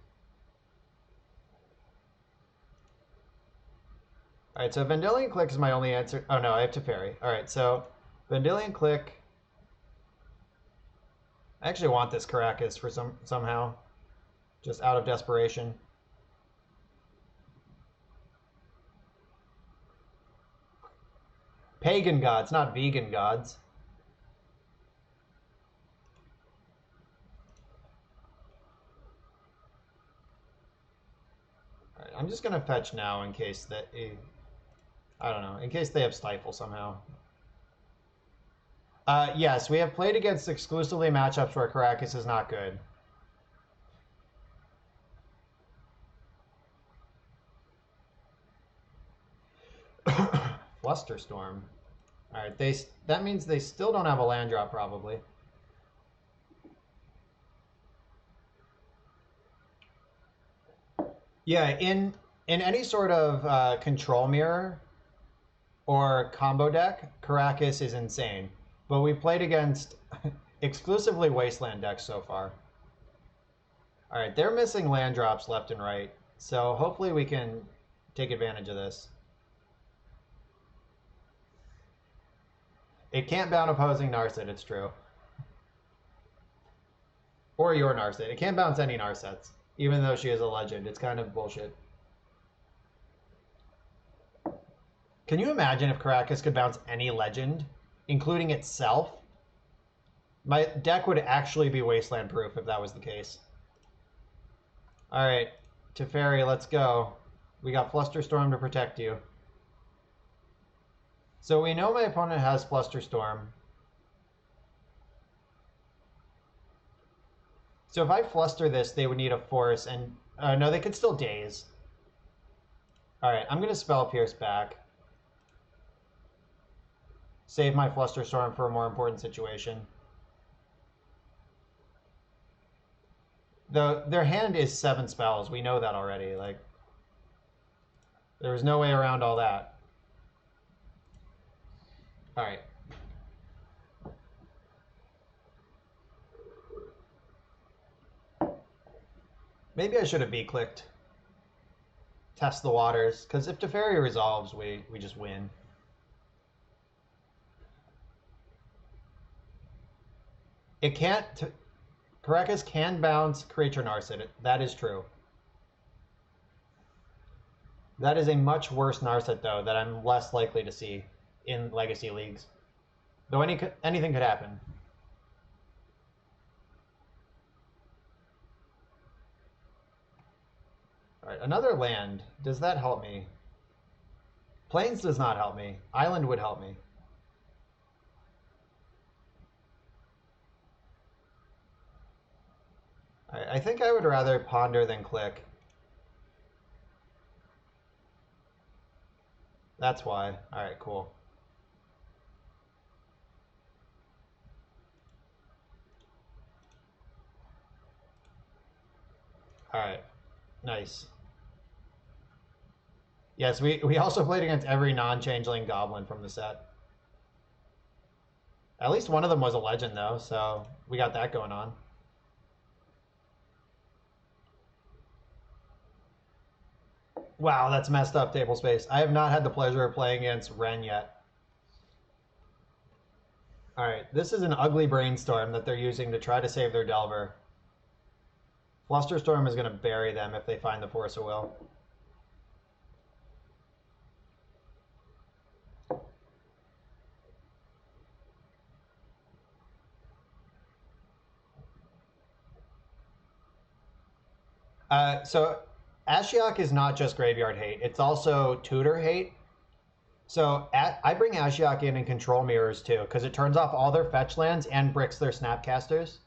All right, so Vendilion Click is my only answer. Oh no, I have Teferi. All right, so Vendilion Click. I actually want this Caracas for somehow, just out of desperation. Pagan gods, not vegan gods. All right, I'm just gonna fetch now in case that I don't know, in case they have Stifle somehow. Yes, we have played against exclusively matchups where Caracas is not good. Flusterstorm. All right, that means they still don't have a land drop probably. Yeah, in any sort of control mirror or combo deck, Caracas is insane. But we've played against exclusively Wasteland decks so far. All right, they're missing land drops left and right, so hopefully we can take advantage of this. It can't bound opposing Narset, it's true. Or your Narset. It can't bounce any Narsets, even though she is a legend. It's kind of bullshit. Can you imagine if Caracas could bounce any legend, including itself? My deck would actually be Wasteland proof if that was the case. All right, Teferi, let's go. We got Flusterstorm to protect you. So we know my opponent has Flusterstorm. So if I fluster this, they would need a force, and no, they could still daze. All right, I'm gonna Spell Pierce back. Save my Flusterstorm for a more important situation. Though their hand is 7 spells. We know that already. Like, there's no way around all that. All right. Maybe I should have B-clicked. Test the waters. Because if Teferi resolves, we just win. It can't... Karakas can bounce Creature Narset. That is true. That is a much worse Narset, though, that I'm less likely to see in Legacy Leagues. Though anything could happen. All right, another land. Does that help me? Plains does not help me. Island would help me. All right, I think I would rather ponder than click. That's why. All right, cool. All right, nice. Yes, we also played against every non-changeling goblin from the set. At least one of them was a legend, though, so we got that going on. Wow, that's messed up, table space. I have not had the pleasure of playing against Ren yet. All right, this is an ugly brainstorm that they're using to try to save their Delver. Flusterstorm is going to bury them if they find the Force of Will. So Ashiok is not just graveyard hate. It's also tutor hate. So I bring Ashiok in control mirrors too, because it turns off all their fetch lands and bricks their snapcasters.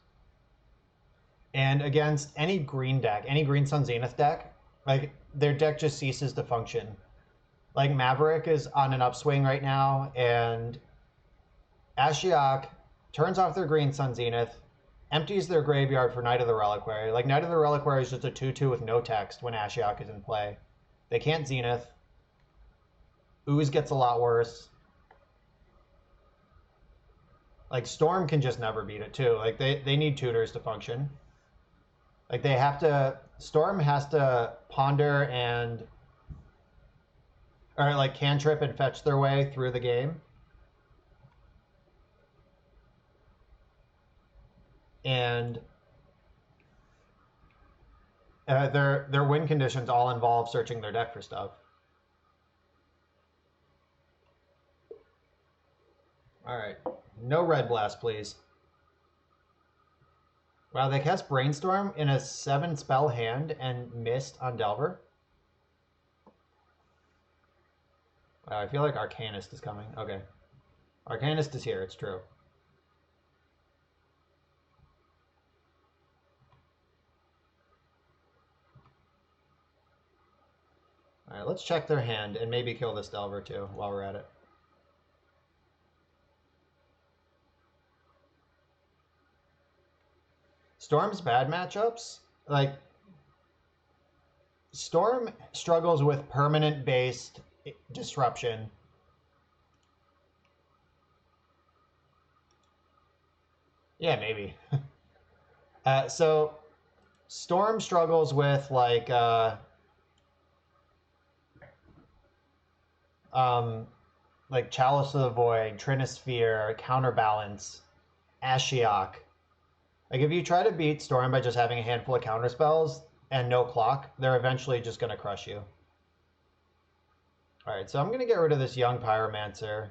And against any green deck, any Green Sun Zenith deck, like their deck just ceases to function. Like Maverick is on an upswing right now, and Ashiok turns off their Green Sun Zenith, empties their graveyard for Knight of the Reliquary. Like, Knight of the Reliquary is just a 2-2 with no text when Ashiok is in play. They can't Zenith. Ooze gets a lot worse. Like, Storm can just never beat it, too. Like, they need tutors to function. Like, they have to... Storm has to ponder and... Or, like, cantrip and fetch their way through the game. And... their win conditions all involve searching their deck for stuff. All right. No red blast, please. Wow, they cast Brainstorm in a 7-spell hand and missed on Delver. Wow, I feel like Arcanist is coming. Okay. Arcanist is here, it's true. All right, let's check their hand and maybe kill this Delver too while we're at it. Storm's bad matchups, like Storm struggles with permanent based disruption. Yeah, maybe. So Storm struggles with like Chalice of the Void, Trinisphere, Counterbalance, Ashiok. Like, if you try to beat Storm by just having a handful of counter spells and no clock, they're eventually just going to crush you. All right, so I'm going to get rid of this Young Pyromancer.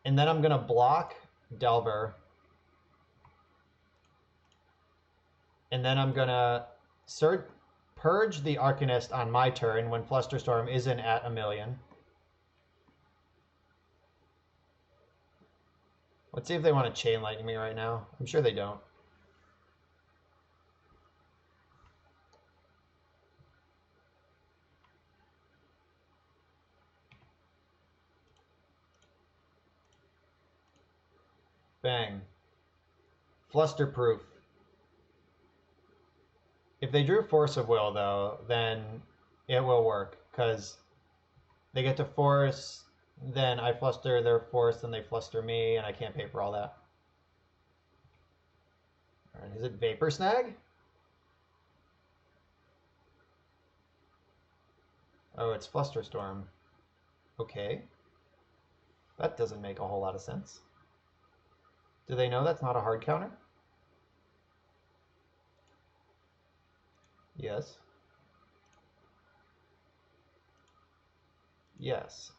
And then I'm going to block Delver. And then I'm going to purge the Arcanist on my turn when Flusterstorm isn't at 1,000,000. Let's see if they want to Chain Lightning me right now. I'm sure they don't. Bang. Flusterproof. If they drew Force of Will, though, then it will work, because they get to force, then I fluster their force, then they fluster me, and I can't pay for all that. All right, is it Vapor Snag? Oh, it's Flusterstorm. Okay. That doesn't make a whole lot of sense. Do they know that's not a hard counter? Yes. Yes.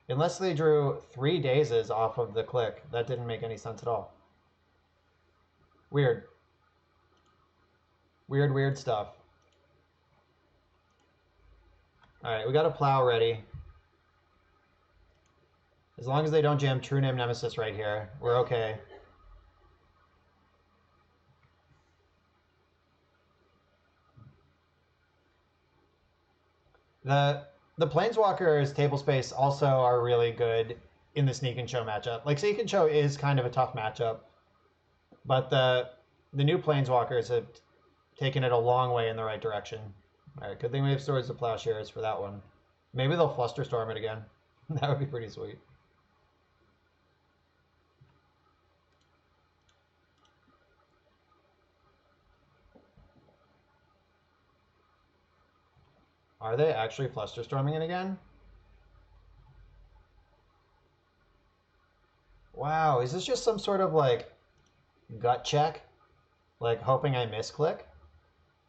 Unless they drew 3 dazes off of the click. That didn't make any sense at all. Weird. Weird, weird stuff. Alright, we got a plow ready. As long as they don't jam True Name Nemesis right here, we're okay. The Planeswalkers table space also are really good in the Sneak and Show matchup. Like, Sneak and Show is kind of a tough matchup, but the new Planeswalkers have taken it a long way in the right direction. All right, good thing we have Swords to Plowshares for that one. Maybe they'll Flusterstorm it again. That would be pretty sweet. Are they actually Flusterstorming it again? Wow, is this just some sort of like gut check? Like hoping I misclick?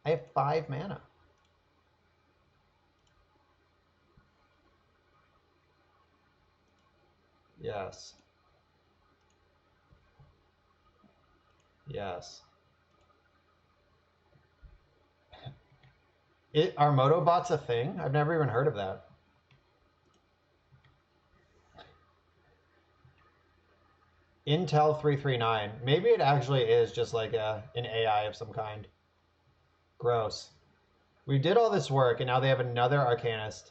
I have 5 mana. Yes. Yes. Are Motobots a thing? I've never even heard of that. Intel 339. Maybe it actually is just like an AI of some kind. Gross. We did all this work and now they have another Arcanist.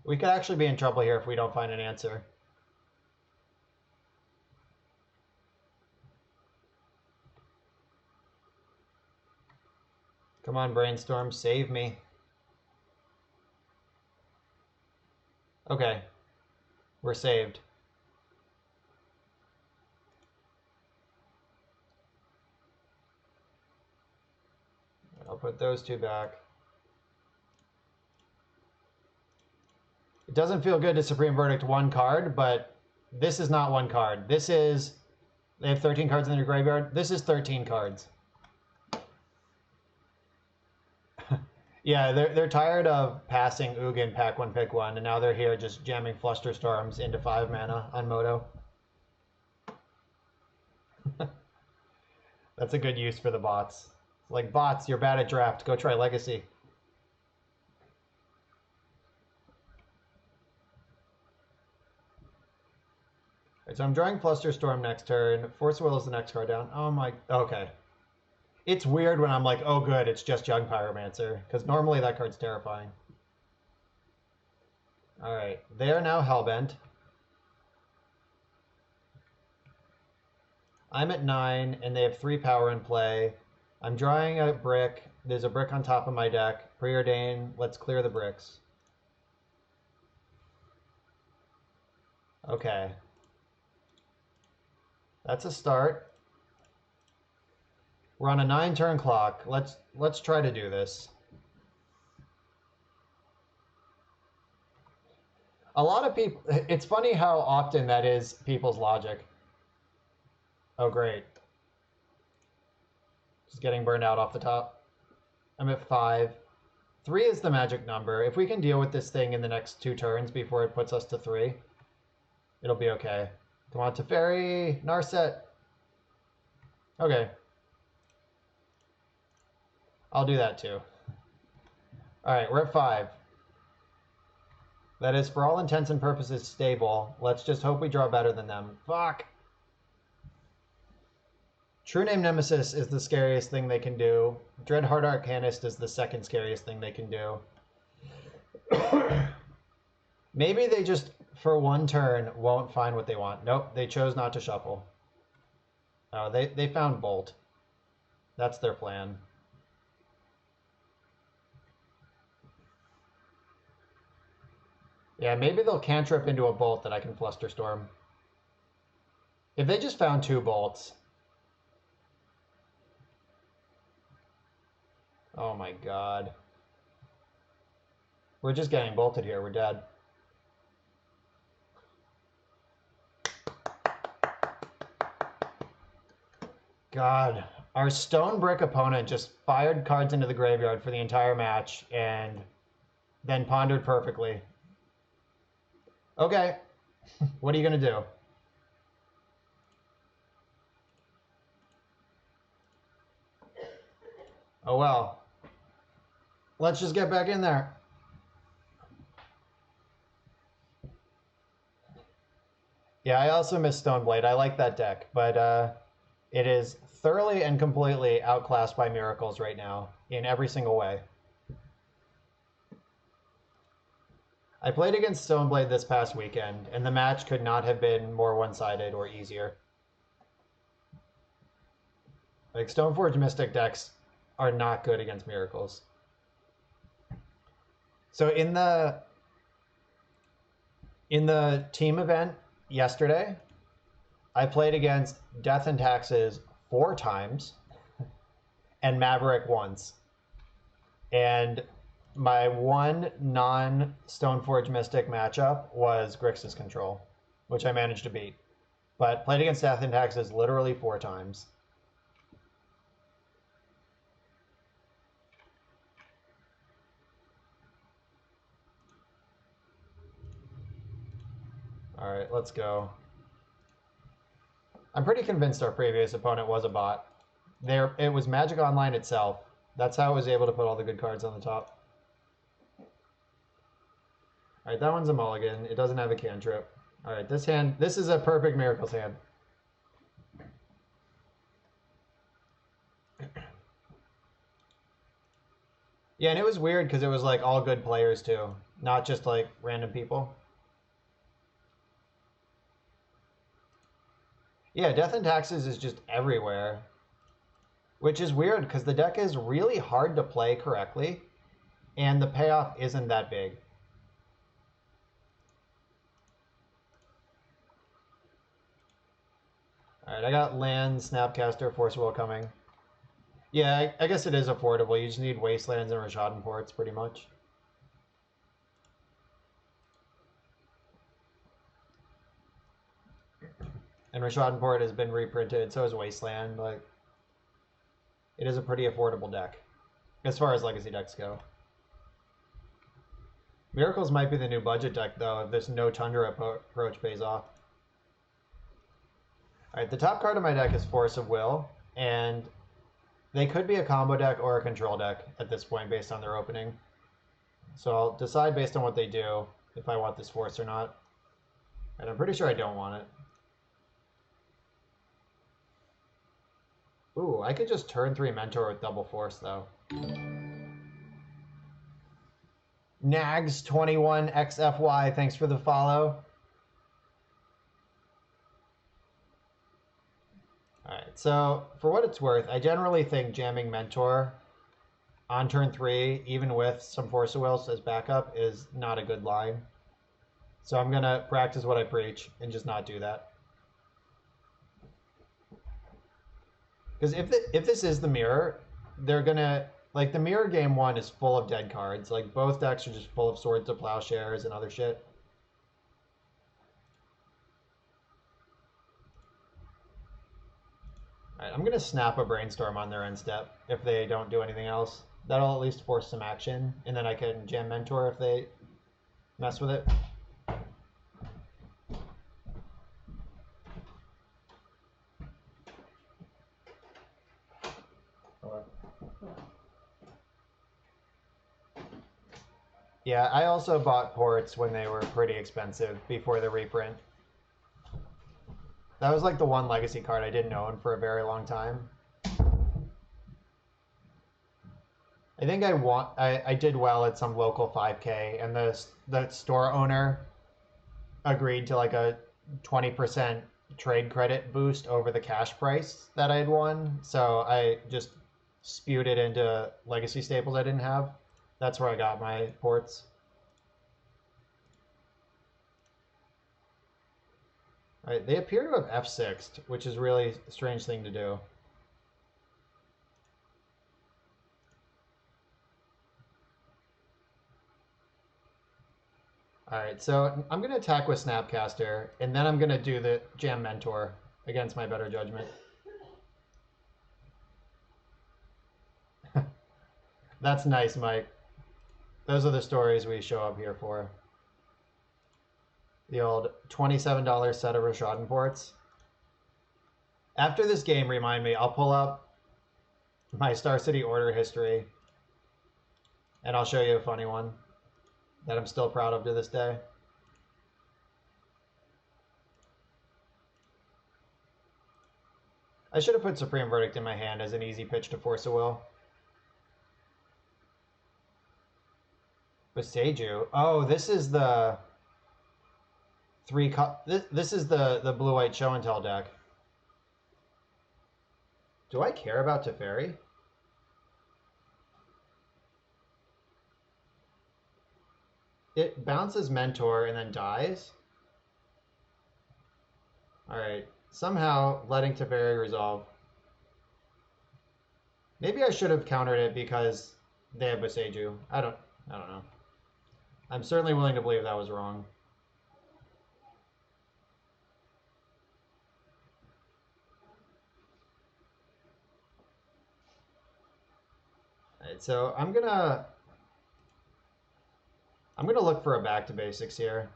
We could actually be in trouble here if we don't find an answer. Come on, Brainstorm, save me. Okay, we're saved. I'll put those 2 back. It doesn't feel good to Supreme Verdict 1 card, but this is not 1 card. This is, they have 13 cards in their graveyard. This is 13 cards. Yeah, they're tired of passing Ugin pack 1 pick 1, and now they're here just jamming Flusterstorms into 5 mana on Moto. That's a good use for the bots. It's like, bots, you're bad at draft. Go try Legacy. Right, so I'm drawing Flusterstorm next turn. Force Will is the next card down. Oh my, okay. It's weird when I'm like, oh good, it's just Young Pyromancer, because normally that card's terrifying. Alright, they are now Hellbent. I'm at 9, and they have 3 power in play. I'm drawing a brick. There's a brick on top of my deck. Preordain, let's clear the bricks. Okay. That's a start. We're on a 9-turn clock. Let's try to do this. A lot of people, it's funny how often that is people's logic. Oh, great. Just getting burned out off the top. I'm at 5. 3 is the magic number. If we can deal with this thing in the next 2 turns before it puts us to 3, it'll be okay. Come on, Teferi, Narset. Okay. I'll do that too. All right, we're at 5. That is, for all intents and purposes, stable. Let's just hope we draw better than them. Fuck. True Name Nemesis is the scariest thing they can do. Dreadheart Arcanist is the second scariest thing they can do. Maybe they just, for 1 turn, won't find what they want. Nope, they chose not to shuffle. Oh, they found Bolt. That's their plan. Yeah, maybe they'll cantrip into a bolt that I can Flusterstorm. If they just found 2 bolts. Oh my god. We're just getting bolted here. We're dead. God. Our stone brick opponent just fired cards into the graveyard for the entire match and then pondered perfectly. Okay. What are you going to do? Oh well. Let's just get back in there. Yeah, I also miss Stoneblade. I like that deck, but it is thoroughly and completely outclassed by Miracles right now in every single way. I played against Stoneblade this past weekend, and the match could not have been more one-sided or easier. Like, Stoneforge Mystic decks are not good against Miracles. So in the team event yesterday, I played against Death and Taxes 4 times and Maverick once. And my one non-Stoneforge Mystic matchup was Grixis Control, which I managed to beat. But played against Death and Taxes literally 4 times. All right, let's go. I'm pretty convinced our previous opponent was a bot. It was Magic Online itself. That's how I was able to put all the good cards on the top. All right, that one's a mulligan. It doesn't have a cantrip. All right, this is a perfect Miracles hand. Yeah, and it was weird because it was like all good players too, not just like random people. Yeah, Death and Taxes is just everywhere, which is weird because the deck is really hard to play correctly, and the payoff isn't that big. All right, I got Land, Snapcaster, Force Will coming. Yeah, I guess it is affordable. You just need Wastelands and Rashadin Ports, pretty much. And Rashadin Port has been reprinted, so is Wasteland. Like, it is a pretty affordable deck, as far as Legacy decks go. Miracles might be the new budget deck, though, if this no Tundra approach pays off. All right, the top card of my deck is Force of Will, and they could be a combo deck or a control deck at this point based on their opening. So I'll decide based on what they do if I want this Force or not. And I'm pretty sure I don't want it. Ooh, I could just turn 3 Mentor with double Force, though. Nags21XFY, thanks for the follow. Alright, so for what it's worth, I generally think jamming Mentor on turn 3, even with some Force of Will as backup, is not a good line. So I'm going to practice what I preach and just not do that. Because if this is the mirror, they're going to... Like, the mirror game 1 is full of dead cards. Like, both decks are just full of Swords of Plowshares and other shit. Alright, I'm going to snap a Brainstorm on their end step if they don't do anything else. That'll at least force some action, and then I can jam Mentor if they mess with it. Yeah, I also bought ports when they were pretty expensive before the reprint. That was like the one Legacy card I didn't own for a very long time. I think I did well at some local 5K, and the store owner agreed to like a 20% trade credit boost over the cash price that I had won. So I just spewed it into Legacy staples I didn't have. That's where I got my ports. All right, they appear to have F6'd, which is really a strange thing to do. All right, so I'm going to attack with Snapcaster, and then I'm going to do the Jam Mentor against my better judgment. That's nice, Mike. Those are the stories we show up here for. The old $27 set of Rashaden ports. After this game, remind me, I'll pull up my Star City order history, and I'll show you a funny one that I'm still proud of to this day. I should have put Supreme Verdict in my hand as an easy pitch to Force of Will. Boseiju. Oh, this is the this is the blue-white show and tell deck. Do I care about Teferi? It bounces Mentor and then dies? Alright. Somehow letting Teferi resolve. Maybe I should have countered it because they have Boseiju. I don't know. I'm certainly willing to believe that was wrong. Alright, so I'm gonna look for a back to basics here.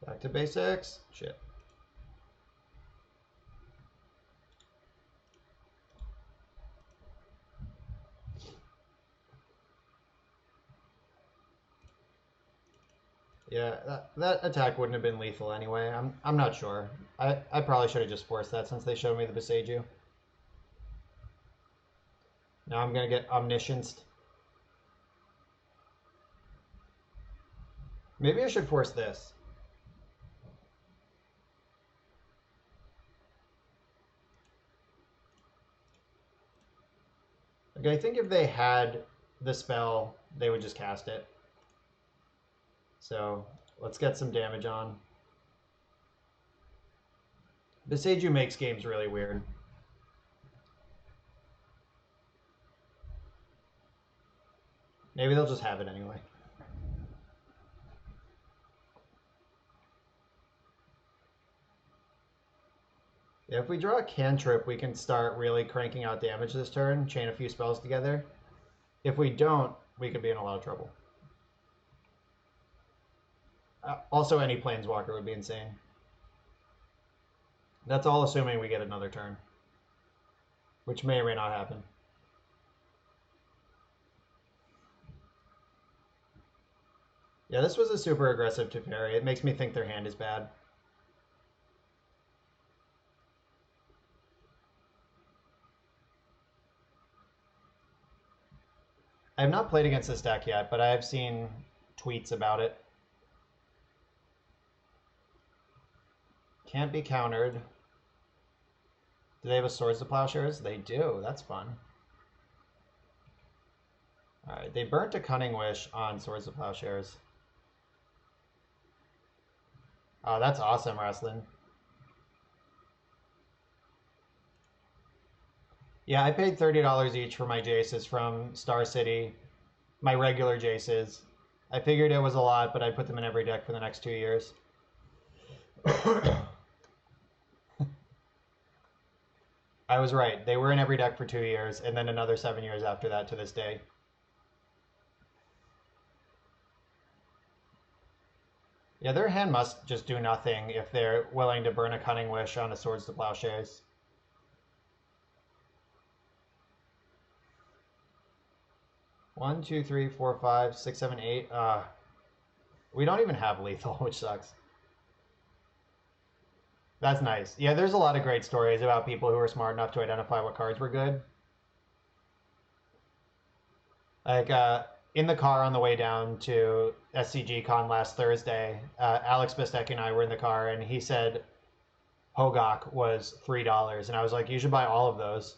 Back to basics. Shit. Yeah, that attack wouldn't have been lethal anyway. I'm not sure. I probably should have just forced that since they showed me the Boseiju. Now I'm gonna get omniscienced. Maybe I should force this. Okay, I think if they had the spell, they would just cast it. So let's get some damage on. Boseiju makes games really weird. Maybe they'll just have it anyway. Yeah, if we draw a cantrip, we can start really cranking out damage this turn, chain a few spells together. If we don't, we could be in a lot of trouble. Also, any Planeswalker would be insane. That's all assuming we get another turn, which may or may not happen. Yeah, this was a super aggressive Teferi. It makes me think their hand is bad. I have not played against this deck yet, but I have seen tweets about it. Can't be countered. Do they have a Swords to Plowshares? They do. That's fun. Alright, they burnt a Cunning Wish on Swords to Plowshares. Oh, that's awesome, Wrestling. Yeah, I paid $30 each for my Jaces from Star City, my regular Jaces. I figured it was a lot, but I put them in every deck for the next 2 years. I was right. They were in every deck for 2 years, and then another 7 years after that to this day. Yeah, their hand must just do nothing if they're willing to burn a Cunning Wish on a Swords to Plowshares. One, two, three, four, five, six, seven, eight. We don't even have lethal, which sucks. That's nice. Yeah, there's a lot of great stories about people who were smart enough to identify what cards were good. Like, in the car on the way down to SCGCon last Thursday, Alex Bistek and I were in the car, and he said Hogak was $3, and I was like, you should buy all of those.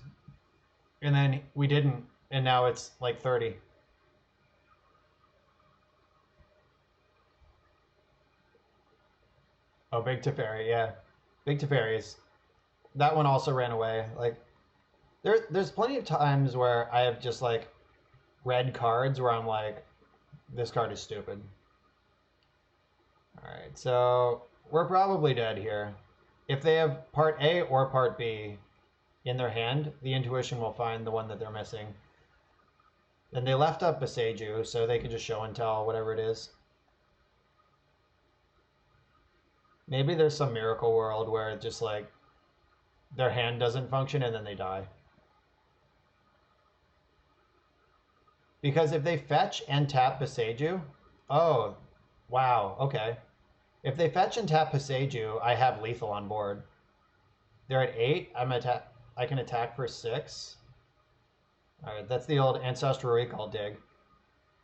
And then we didn't, and now it's like 30. Oh, Big Teferi, yeah. Big Teferi's. That one also ran away. Like, there's plenty of times where I have just, like, red cards where I'm like, this card is stupid. Alright, so we're probably dead here. If they have part A or part B in their hand, the intuition will find the one that they're missing. And they left up Beseju, so they could just show and tell whatever it is. Maybe there's some miracle world where it's just like their hand doesn't function and then they die. Because if they fetch and tap Beseju, oh, wow, okay. If they fetch and tap Beseju, I have lethal on board. They're at 8. I can attack for 6. All right, that's the old Ancestral Recall dig.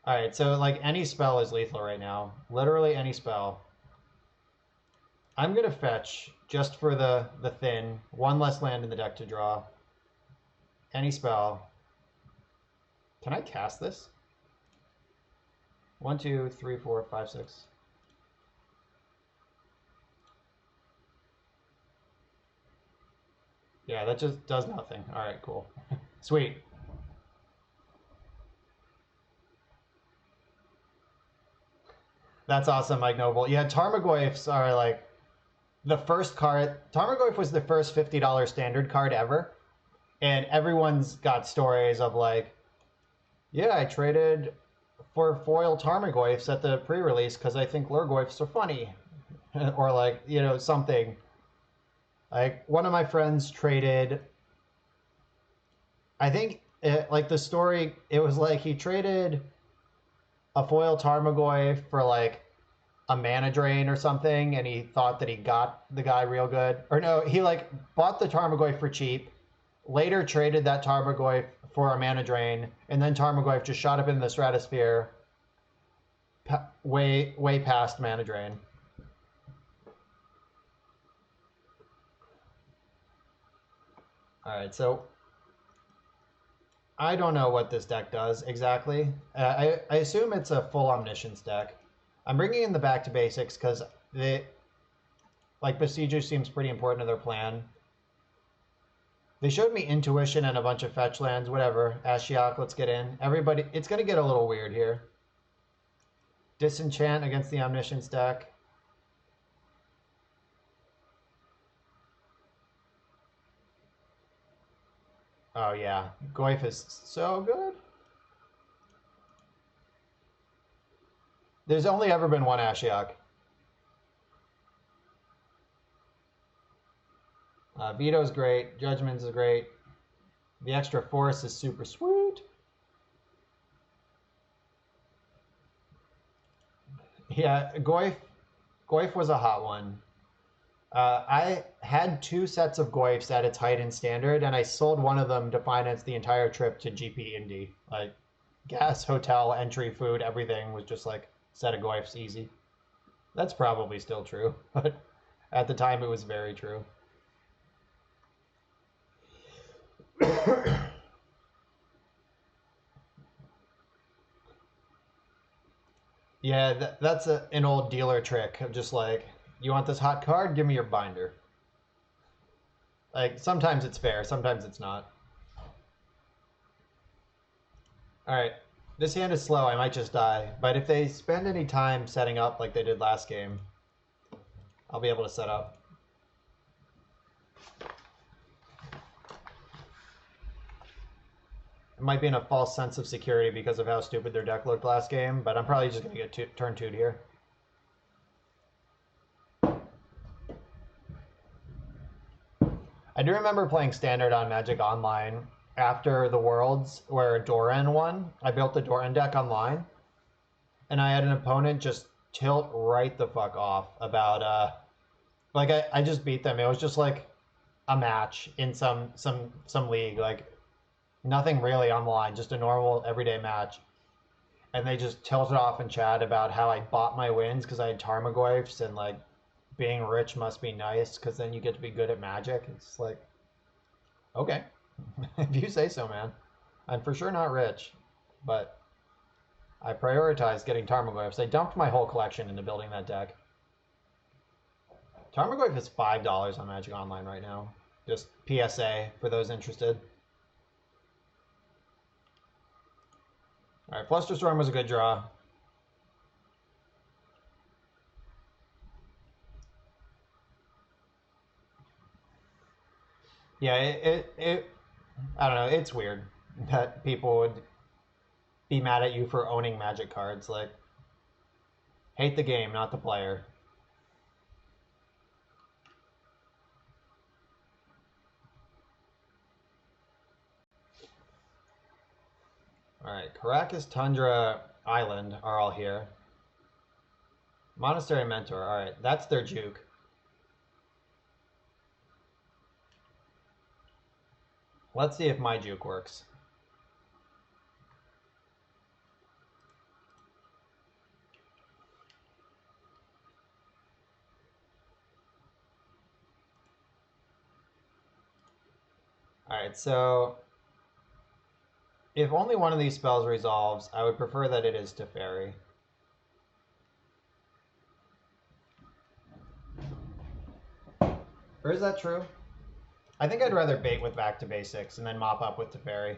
All right, so like any spell is lethal right now. Literally any spell. I'm gonna fetch just for the thin. One less land in the deck to draw. Any spell. Can I cast this? 1, 2, 3, 4, 5, 6. Yeah, that just does nothing. All right, cool. Sweet. That's awesome, Mike Noble. Yeah, Tarmogoyfs are like the first card. Tarmogoyf was the first $50 standard card ever. And everyone's got stories of like, yeah, I traded for foil Tarmogoyfs at the pre-release because I think Lurgoyfs are funny. Or like, you know, something. Like one of my friends traded, I think like the story, it was like he traded a foil Tarmogoyf for like a mana drain or something, and he thought that he got the guy real good. Or no, he like bought the Tarmogoyf for cheap, later traded that Tarmogoyf for a mana drain, and then Tarmogoyf just shot up in the stratosphere way past mana drain. All right, so I don't know what this deck does exactly. I assume it's a full Omniscience deck. I'm bringing in the back to basics because like Besieger seems pretty important to their plan. They showed me Intuition and a bunch of fetch lands, whatever. Ashiok, let's get in. Everybody, it's going to get a little weird here. Disenchant against the Omniscience deck. Oh yeah, Goyf is so good. There's only ever been one Ashiok. Veto's great. Judgment's is great. The extra force is super sweet. Yeah, Goyf was a hot one. I had 2 sets of Goyfs at its height in standard, and I sold one of them to finance the entire trip to GP Indy. Like, gas, hotel, entry, food, everything was just like set of Goyfs easy. That's probably still true, but at the time it was very true. Yeah, that's an old dealer trick of just like, you want this hot card? Give me your binder. Like, sometimes it's fair, sometimes it's not. Alright, this hand is slow, I might just die. But if they spend any time setting up like they did last game, I'll be able to set up. It might be in a false sense of security because of how stupid their deck looked last game, but I'm probably just going to get turn 2'd here. I do remember playing Standard on Magic Online after the Worlds where Doran won. I built the Doran deck online, and I had an opponent just tilt right the fuck off about like I just beat them. It was just like a match in some league, like nothing really on the line, just a normal everyday match. And they just tilted off in chat about how I bought my wins because I had Tarmogoyfs and like being rich must be nice because then you get to be good at Magic. It's like, okay, if you say so, man. I'm for sure not rich, but I prioritized getting Tarmogoyfs. I dumped my whole collection into building that deck. Tarmogoyf is $5 on Magic Online right now. Just PSA for those interested. All right, Flusterstorm was a good draw. Yeah, I don't know, it's weird that people would be mad at you for owning Magic cards. Like, hate the game, not the player. All right, Caracas, Tundra, Island are all here. Monastery Mentor, all right, that's their juke. Let's see if my juke works. All right, so if only one of these spells resolves, I would prefer that it is Teferi. Or is that true? I think I'd rather bait with Back to Basics and then mop up with Teferi.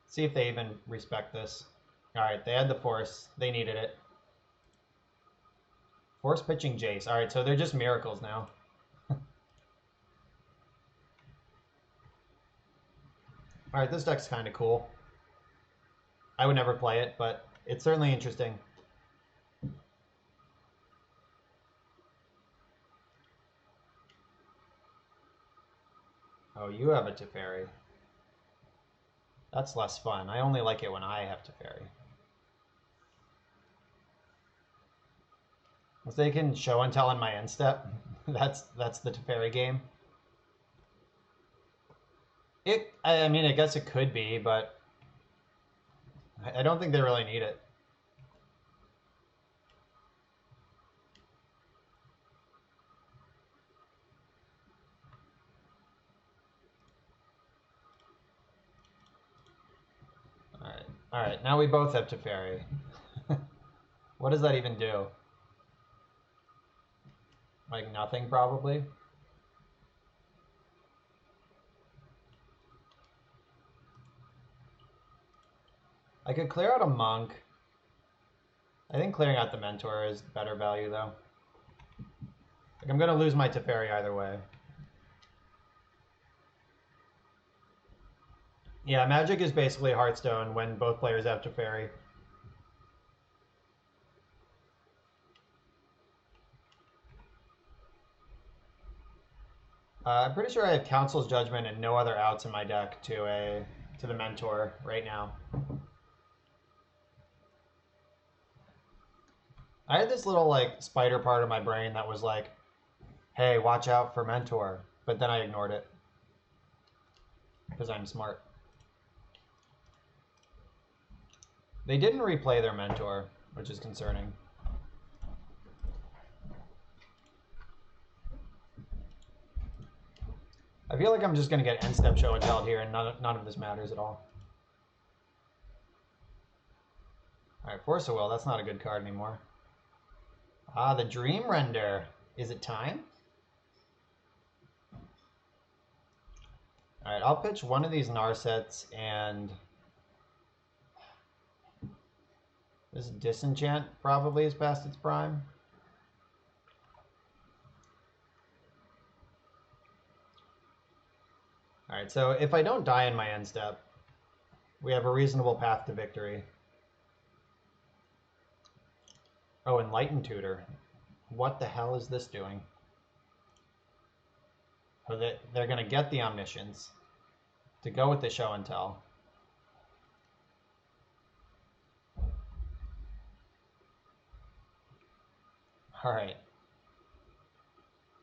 See if they even respect this. All right, they had the force. They needed it. Force pitching Jace. All right, so they're just miracles now. All right, this deck's kind of cool. I would never play it, but it's certainly interesting. Oh, you have a Teferi. That's less fun. I only like it when I have Teferi. If they can show and tell in my end step, that's the Teferi game. I mean, I guess it could be, but I don't think they really need it. All right, now we both have Teferi. What does that even do? Like nothing, probably? I could clear out a Monk. I think clearing out the Mentor is better value, though. Like, I'm going to lose my Teferi either way. Yeah, Magic is basically Hearthstone when both players have Teferi. I'm pretty sure I have Council's Judgment and no other outs in my deck to the Mentor right now. I had this little like spider part of my brain that was like, hey, watch out for Mentor, but then I ignored it because I'm smart. They didn't replay their Mentor, which is concerning. I feel like I'm just going to get end-step show and tell here, and none of this matters at all. All right, Force of Will, that's not a good card anymore. Ah, the Dream Render. Is it time? All right, I'll pitch one of these Narsets and this Disenchant probably is past its prime. All right, so if I don't die in my end step, we have a reasonable path to victory. Oh, Enlightened Tutor. What the hell is this doing? Oh, they're going to get the Omniscience to go with the Show and Tell. All right.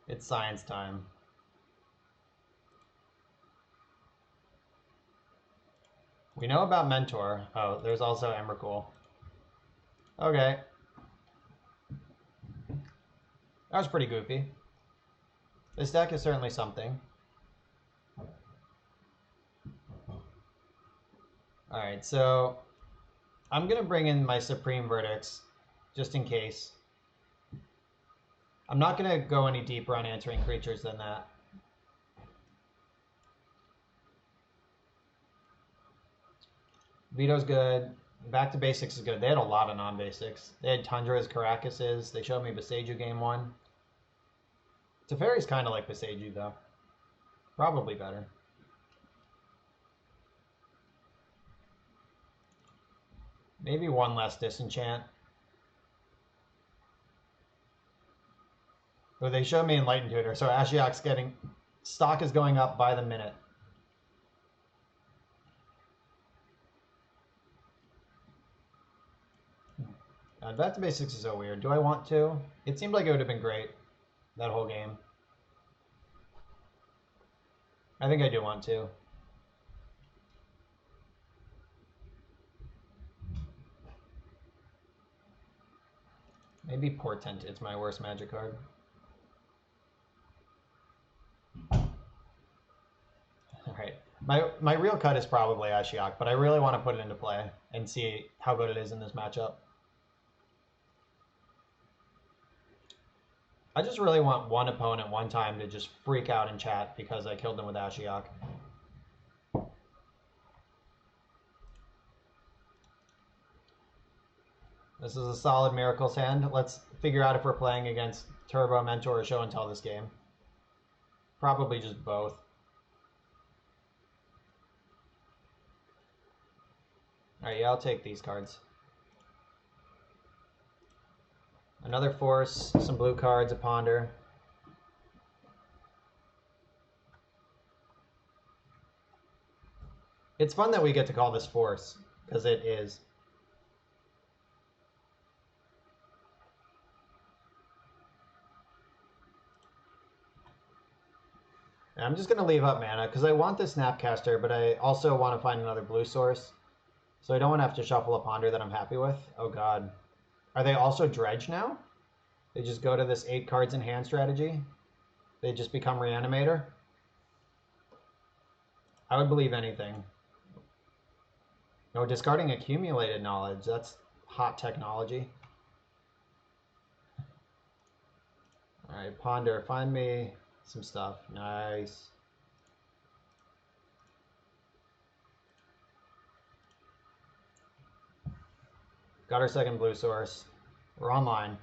It's science time. We know about Mentor. Oh, there's also Emrakul. Okay. That was pretty goofy. This deck is certainly something. Alright, so I'm going to bring in my Supreme Verdicts just in case. I'm not going to go any deeper on answering creatures than that. Veto's good. Back to basics is good. They had a lot of non-basics. They had Tundras, Caracases. They showed me Beseiju game 1. Teferi's kind of like Beseiju, though. Probably better. Maybe one less Disenchant. Oh, they showed me Enlightened Tutor. So Ashiok's getting... Stock is going up by the minute. Back to basics is so weird. Do I want to? It seemed like it would have been great, that whole game. I think I do want to. Maybe Portent is my worst magic card. Alright. My real cut is probably Ashiok, but I really want to put it into play and see how good it is in this matchup. I just really want one opponent one time to just freak out in chat because I killed them with Ashiok. This is a solid Miracles hand. Let's figure out if we're playing against Turbo, Mentor, or Show and Tell this game. Probably just both. Alright, yeah, I'll take these cards. Another Force, some blue cards, a Ponder. It's fun that we get to call this Force, because it is. And I'm just going to leave up mana, because I want this Snapcaster, but I also want to find another blue source. So I don't want to have to shuffle a Ponder that I'm happy with. Oh god. Are they also Dredge now? They just go to this 8 cards in hand strategy? They just become Reanimator? I would believe anything. No, discarding accumulated knowledge. That's hot technology. Alright, Ponder, find me some stuff. Nice. Got our second blue source. We're online.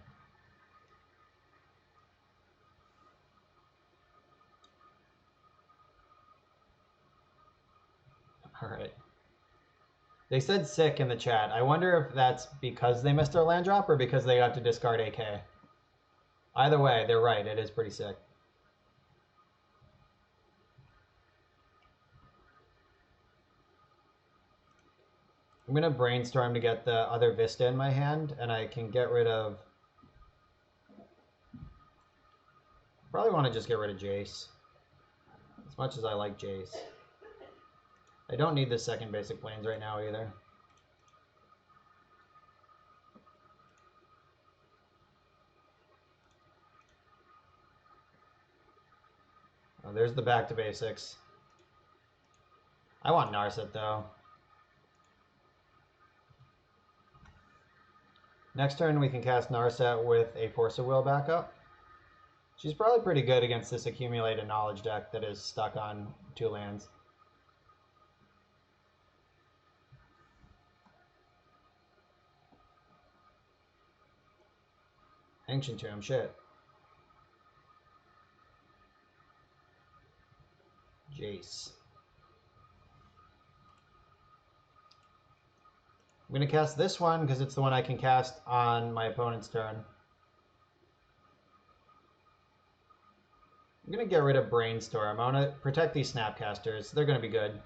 Alright. They said sick in the chat. I wonder if that's because they missed their land drop or because they got to discard AK. Either way, they're right. It is pretty sick. I'm going to brainstorm to get the other Vista in my hand, and I can get rid of... Probably want to just get rid of Jace. As much as I like Jace. I don't need the second basic planes right now either. Oh, there's the back to basics. I want Narset though. Next turn we can cast Narset with a Force of Will backup. She's probably pretty good against this accumulated knowledge deck that is stuck on 2 lands. Ancient Tomb, shit. Jace. I'm going to cast this one because it's the one I can cast on my opponent's turn. I'm going to get rid of Brainstorm. I want to protect these Snapcasters. They're going to be good.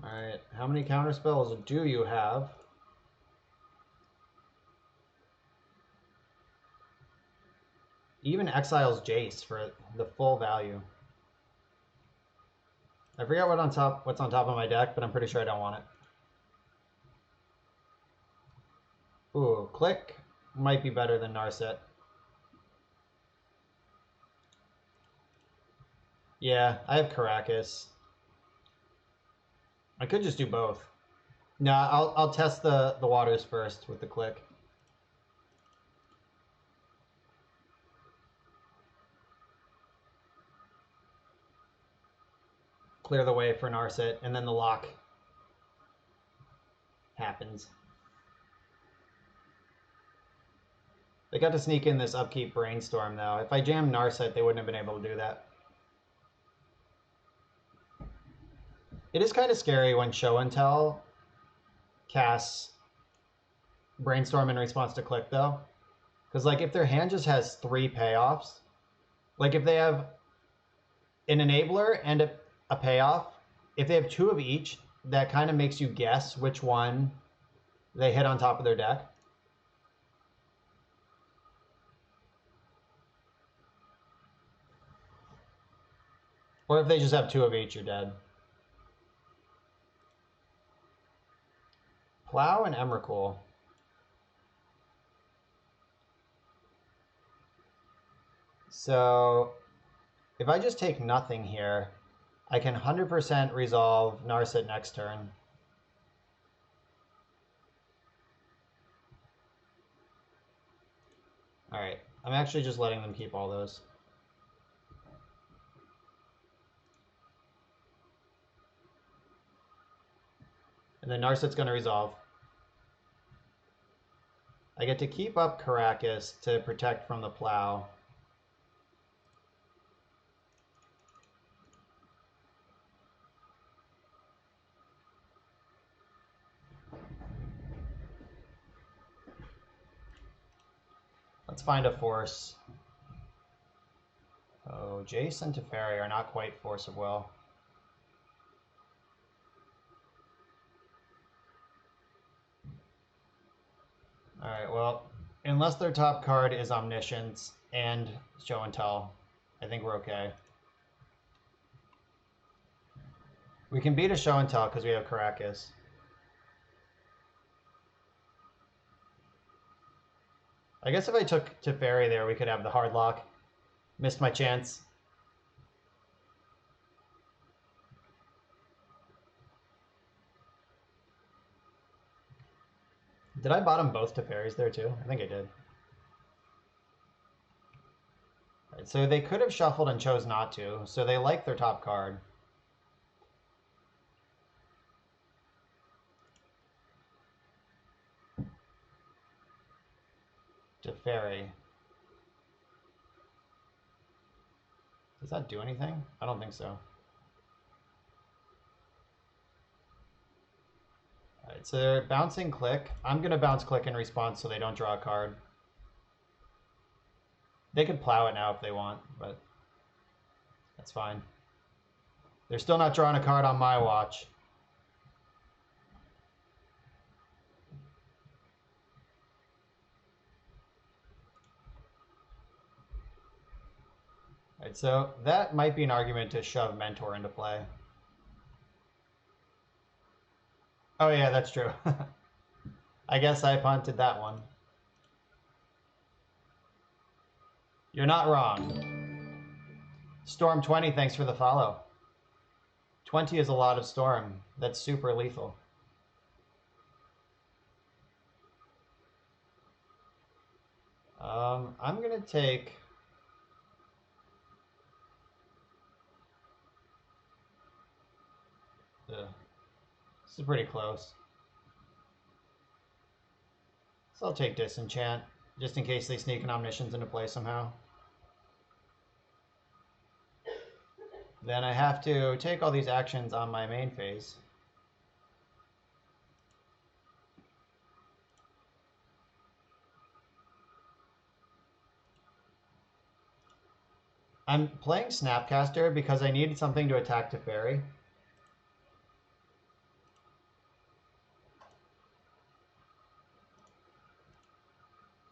Alright, how many counter spells do you have? Even exiles Jace for the full value. I forget what's on top of my deck, but I'm pretty sure I don't want it. Ooh, Click might be better than Narset. Yeah, I have Caracas. I could just do both. No, I'll test the waters first with the click. Clear the way for Narset, and then the lock happens. They got to sneak in this upkeep Brainstorm, though. If I jammed Narset, they wouldn't have been able to do that. It is kind of scary when Show and Tell casts Brainstorm in response to click, though. Because, like, if their hand just has 3 payoffs, like, if they have an enabler and a payoff, if they have 2 of each, that kind of makes you guess which one they hit on top of their deck. Or if they just have 2 of each, you're dead. Plow and Emrakul. So if I just take nothing here, I can 100% resolve Narset next turn. All right, I'm actually just letting them keep all those. And then Narset's going to resolve. I get to keep up Caracas to protect from the plow. Let's find a force. Oh, Jace and Teferi are not quite Force of Will. Alright, well, unless their top card is Omniscience and Show and Tell, I think we're okay. We can beat a Show and Tell because we have Caracas. I guess if I took Teferi there, we could have the hard lock. Missed my chance. Did I bottom both Teferis there too? I think I did. Right, so they could have shuffled and chose not to, so they like their top card. Teferi. Does that do anything? I don't think so. Alright, so they're bouncing click. I'm going to bounce click in response so they don't draw a card. They could plow it now if they want, but that's fine. They're still not drawing a card on my watch. Alright, so that might be an argument to shove Mentor into play. Oh yeah, that's true. I guess I punted that one. You're not wrong. Storm 20, thanks for the follow. 20 is a lot of Storm. That's super lethal. I'm going to take... Ugh. This is pretty close. So I'll take Disenchant, just in case they sneak an Omniscience into play somehow. Then I have to take all these actions on my main phase. I'm playing Snapcaster because I needed something to attack Teferi.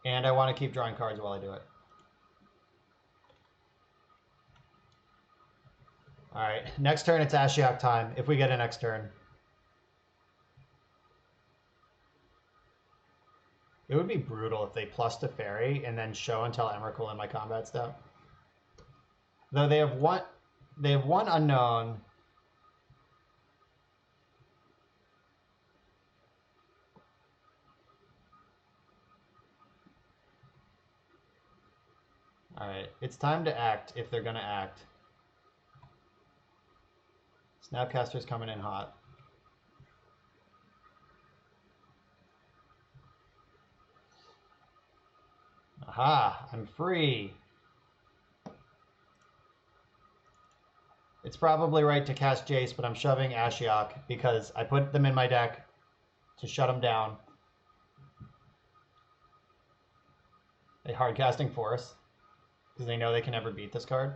And I want to keep drawing cards while I do it. Alright, next turn it's Ashiok time, if we get a next turn. It would be brutal if they plus Teferi and then Show and Tell Emrakul in my combat step. Though they have one unknown. Alright, it's time to act if they're gonna act. Snapcaster's coming in hot. Aha, I'm free. It's probably right to cast Jace, but I'm shoving Ashiok because I put them in my deck to shut them down. They hard casting Force because they know they can never beat this card.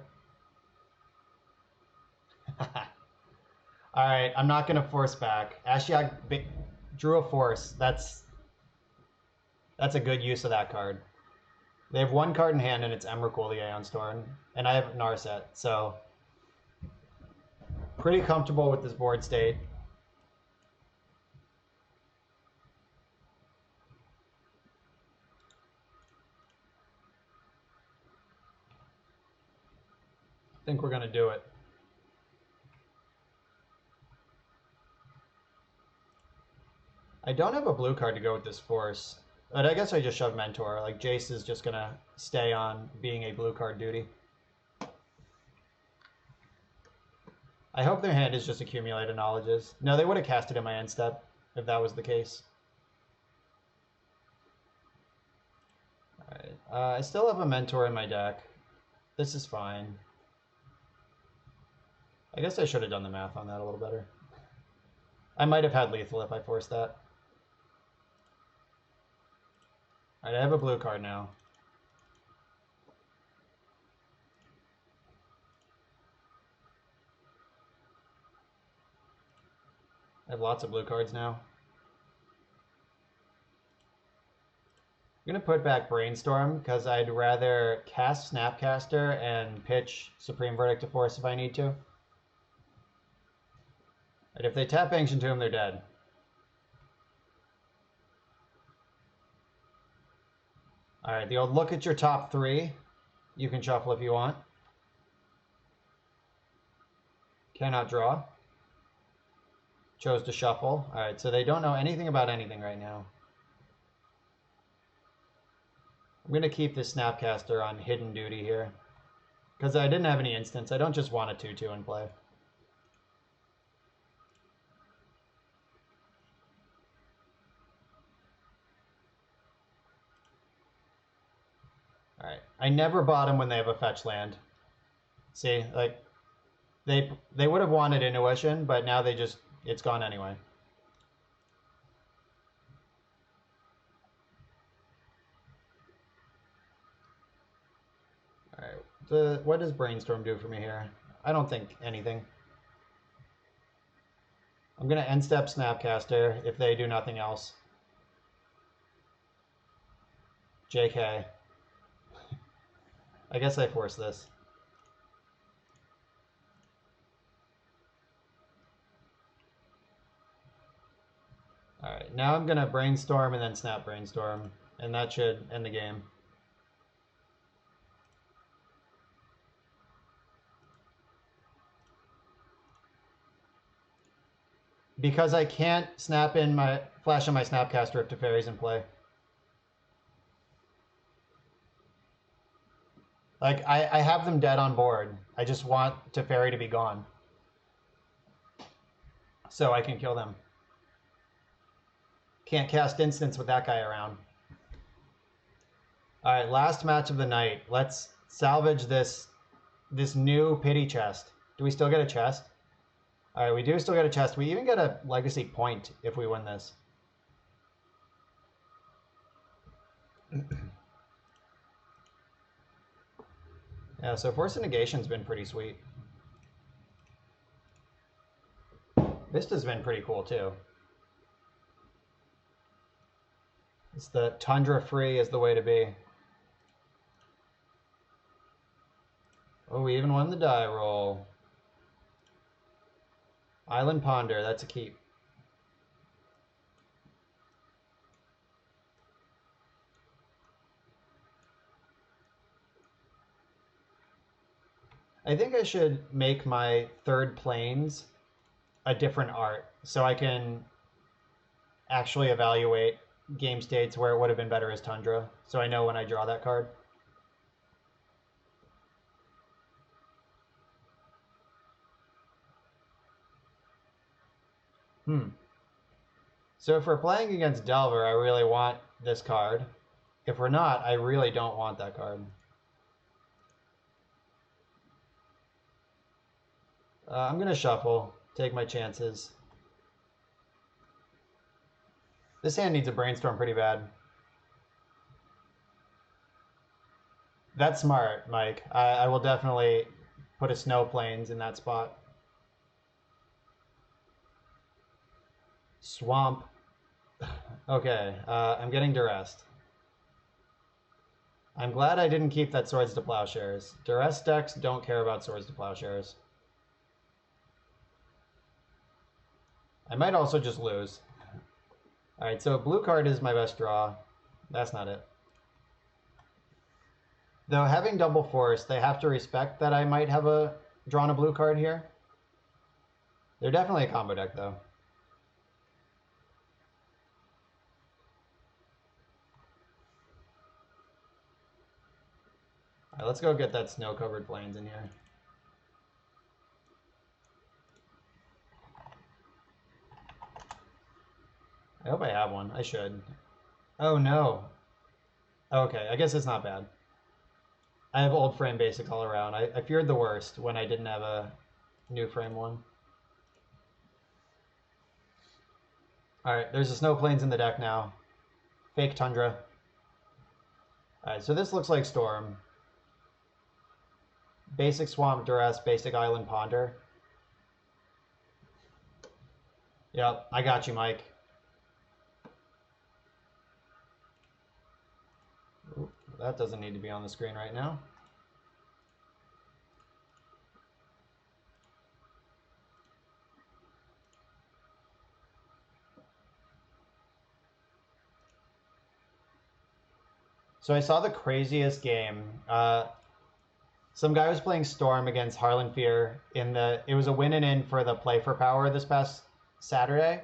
Alright, I'm not going to force back. Ashiok drew a Force. That's a good use of that card. They have one card in hand, and it's Emrakul, the Aeon Storm, and I have Narset, so pretty comfortable with this board state. I think we're going to do it. I don't have a blue card to go with this Force, but I guess I just shove Mentor. Like, Jace is just going to stay on being a blue card duty. I hope their hand is just accumulated knowledges. No, they would have cast it in my end step if that was the case. Alright, I still have a Mentor in my deck. This is fine. I guess I should have done the math on that a little better. I might have had lethal if I forced that. Alright, I have a blue card now. I have lots of blue cards now. I'm going to put back Brainstorm because I'd rather cast Snapcaster and pitch Supreme Verdict to Force if I need to. And if they tap Ancient Tomb, they're dead. Alright, the old look at your top three. You can shuffle if you want. Cannot draw. Chose to shuffle. Alright, so they don't know anything about anything right now. I'm going to keep this Snapcaster on hidden duty here. Because I didn't have any instants. I don't just want a 2-2 in play. Alright, I never bottom when they have a fetch land. See, like, they would have wanted Intuition, but now they just, it's gone anyway. Alright, what does Brainstorm do for me here? I don't think anything. I'm going to end step Snapcaster if they do nothing else. JK. I guess I force this. Alright, now I'm going to Brainstorm and then Snap Brainstorm, and that should end the game. Because I can't snap in my flash on my Snapcaster if Teferi's in play. Like, I have them dead on board. I just want Teferi to be gone. So I can kill them. Can't cast instants with that guy around. Alright, last match of the night. Let's salvage this new pity chest. Do we still get a chest? Alright, we do still get a chest. We even get a legacy point if we win this. Yeah, so Force of Negation's been pretty sweet. Vista's been pretty cool too. It's the Tundra free is the way to be. Oh, we even won the die roll. Island Ponder, that's a keep. I think I should make my third planes a different art so I can actually evaluate game states where it would have been better as Tundra, so I know when I draw that card. So if we're playing against Delver, I really want this card. If we're not, I really don't want that card. I'm going to shuffle, take my chances. This hand needs a brainstorm pretty bad. That's smart, Mike. I will definitely put a snow plains in that spot. Swamp. Okay, I'm getting duressed. I'm glad I didn't keep that Swords to Plowshares. Duress decks don't care about Swords to Plowshares. I might also just lose. Alright, so blue card is my best draw. That's not it. Though having double force, they have to respect that I might have drawn a blue card here. They're definitely a combo deck, though. All right, let's go get that snow-covered plains in here. I hope I have one. I should. Oh, no. Okay, I guess it's not bad. I have old frame basic all around. I feared the worst when I didn't have a new frame one. Alright, there's a snow plains in the deck now. Fake tundra. Alright, so this looks like Storm. Basic Swamp Duress, basic Island Ponder. Yep, I got you, Mike. Ooh, that doesn't need to be on the screen right now. So I saw the craziest game. Some guy was playing Storm against Harlan Fear it was a win and in for the Play for Power this past Saturday.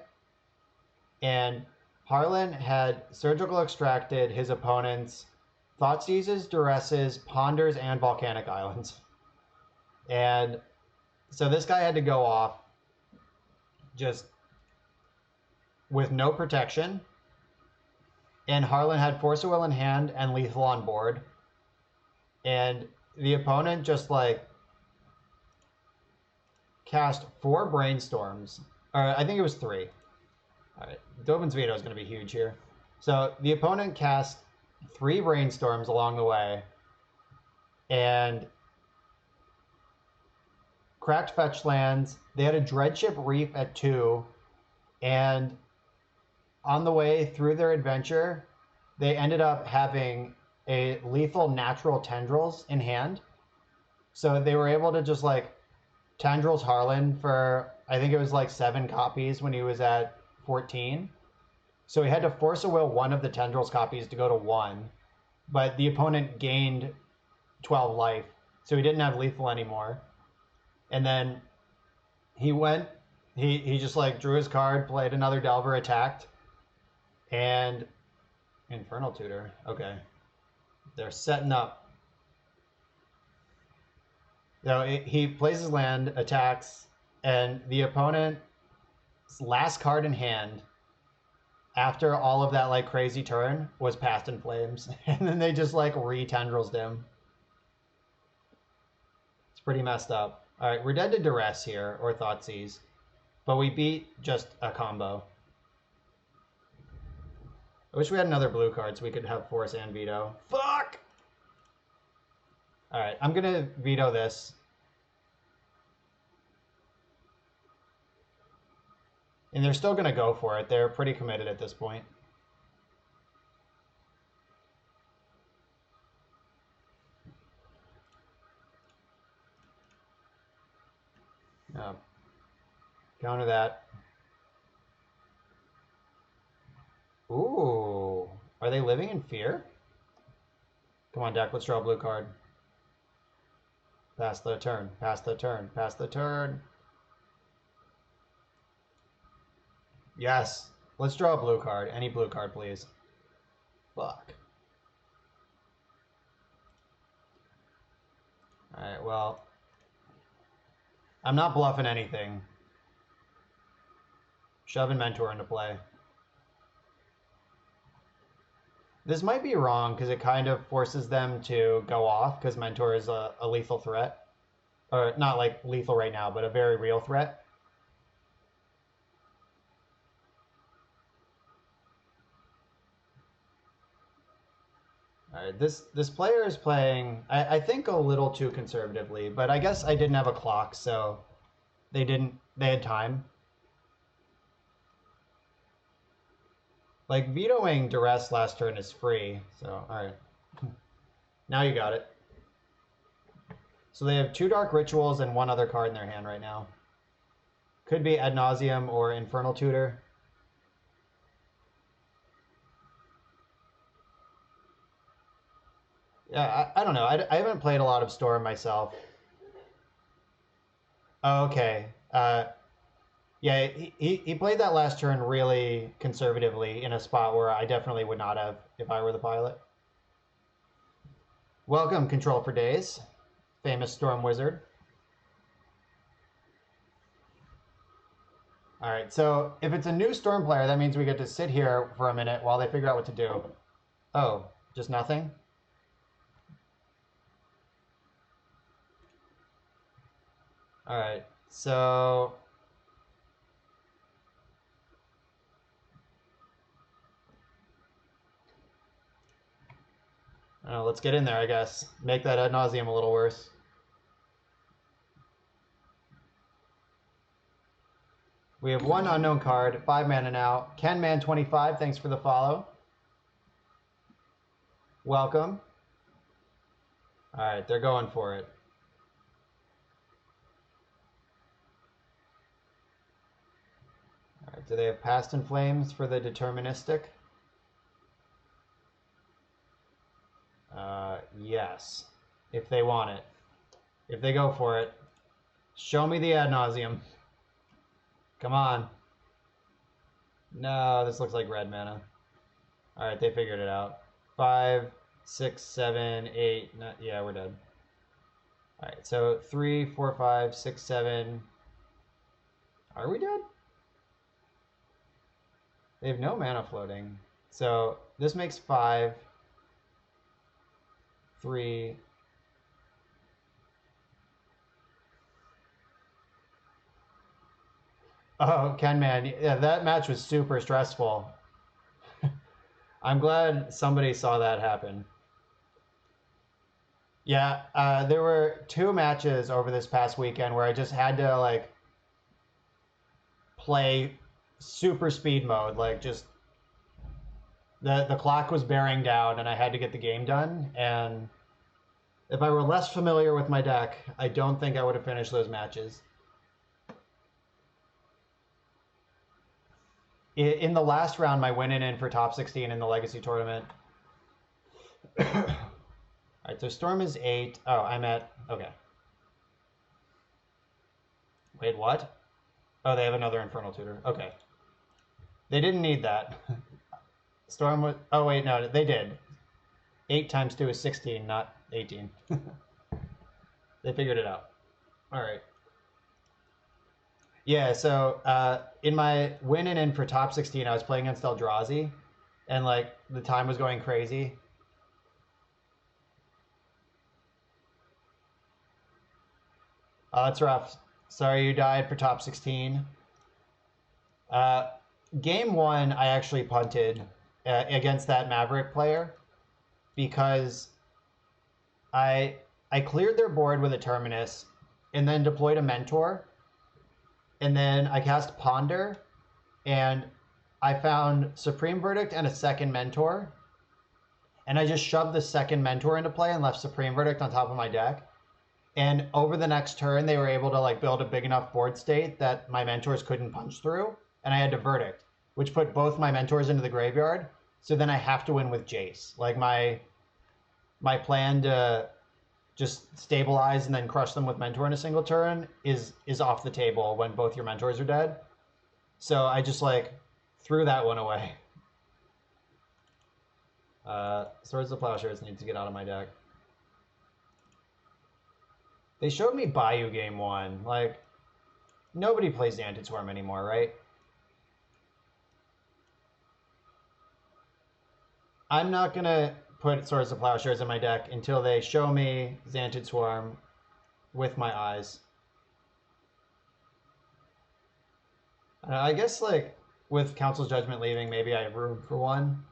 And Harlan had surgical extracted his opponent's Thoughtseizes, Duresses, Ponders, and Volcanic Islands. And so this guy had to go off just with no protection. And Harlan had Force of Will in hand and Lethal on board. And the opponent just like cast 4 brainstorms. Or I think it was 3. All right, Dobin's veto is going to be huge here. So the opponent cast 3 brainstorms along the way and cracked fetch lands. They had a Dreadship Reef at 2, and on the way through their adventure, they ended up having a lethal natural Tendrils in hand. So they were able to just like Tendrils Harlan for, I think it was like 7 copies when he was at 14. So he had to Force of Will one of the Tendrils copies to go to 1, but the opponent gained 12 life, so he didn't have lethal anymore. And then he went, he just like drew his card, played another Delver, attacked, and Infernal Tutor. Okay. They're setting up. So he plays his land, attacks, and the opponent's last card in hand after all of that like crazy turn was Past in Flames. And then they just like re-tendrils him. It's pretty messed up. All right, we're dead to Duress here, or Thoughtseize. But we beat just a combo. I wish we had another blue card so we could have Force and Veto. Fuck! Alright, I'm going to veto this. And they're still going to go for it. They're pretty committed at this point. Counter that. Ooh. Are they living in fear? Come on, deck. Let's draw a blue card. Pass the turn. Pass the turn. Pass the turn. Yes. Let's draw a blue card. Any blue card, please. Fuck. Alright, well. I'm not bluffing anything. Shoving Mentor into play. This might be wrong because it kind of forces them to go off because Mentor is a lethal threat. Or not like lethal right now, but a very real threat. All right, this player is playing, I think, a little too conservatively, but I guess I didn't have a clock, so they had time. Like, vetoing duress last turn is free, so, all right. Now you got it. So they have 2 Dark Rituals and 1 other card in their hand right now. Could be Ad Nauseam or Infernal Tutor. Yeah, I don't know. I haven't played a lot of Storm myself. Oh, okay. Yeah, he played that last turn really conservatively in a spot where I definitely would not have if I were the pilot. Welcome, Control for Days, famous Storm Wizard. All right, so if it's a new Storm player, that means we get to sit here for a minute while they figure out what to do. Oh, just nothing? All right, so... Oh, let's get in there, I guess. Make that Ad Nauseam a little worse. We have 1 unknown card, 5 mana now. KenMan25, thanks for the follow. Welcome. All right, they're going for it. All right, do they have Past in Flames for the deterministic? Yes, if they want it. If they go for it, show me the Ad Nauseam. Come on. No, this looks like red mana. All right, they figured it out. 5, 6, 7, 8. Yeah, we're dead. All right, so 3, 4, 5, 6, 7. Are we dead? They have no mana floating. So this makes 5, 3. Oh, Ken, man, yeah, that match was super stressful. I'm glad somebody saw that happen. Yeah, there were 2 matches over this past weekend where I just had to like play super speed mode, like just the clock was bearing down and I had to get the game done. And if I were less familiar with my deck, I don't think I would have finished those matches. In the last round, my winning in for top 16 in the Legacy tournament. All right, so Storm is 8. Oh, I'm at... Okay. Wait, what? Oh, they have another Infernal Tutor. Okay. They didn't need that. Storm was... Oh, wait, no, they did. 8 times 2 is 16, not 18. They figured it out. All right. Yeah, so in my winning in for top 16, I was playing against Eldrazi, and like the time was going crazy. That's rough. Sorry you died for top 16. Game 1, I actually punted against that Maverick player because I cleared their board with a Terminus and then deployed a Mentor. And then I cast Ponder, and I found Supreme Verdict and a second Mentor. And I just shoved the second Mentor into play and left Supreme Verdict on top of my deck. And over the next turn, they were able to like build a big enough board state that my Mentors couldn't punch through. And I had to Verdict, which put both my Mentors into the graveyard. So then I have to win with Jace. Like my plan to just stabilize and then crush them with Mentor in a single turn is off the table when both your Mentors are dead. So I just like threw that one away. Swords of Plowshares needs to get out of my deck. They showed me Bayou game 1. Like, nobody plays the Anti-Swarm anymore, right? I'm not going to put Swords of Plowshares in my deck until they show me Xantid Swarm with my eyes. I guess, like, with Council's Judgment leaving, maybe I have room for one.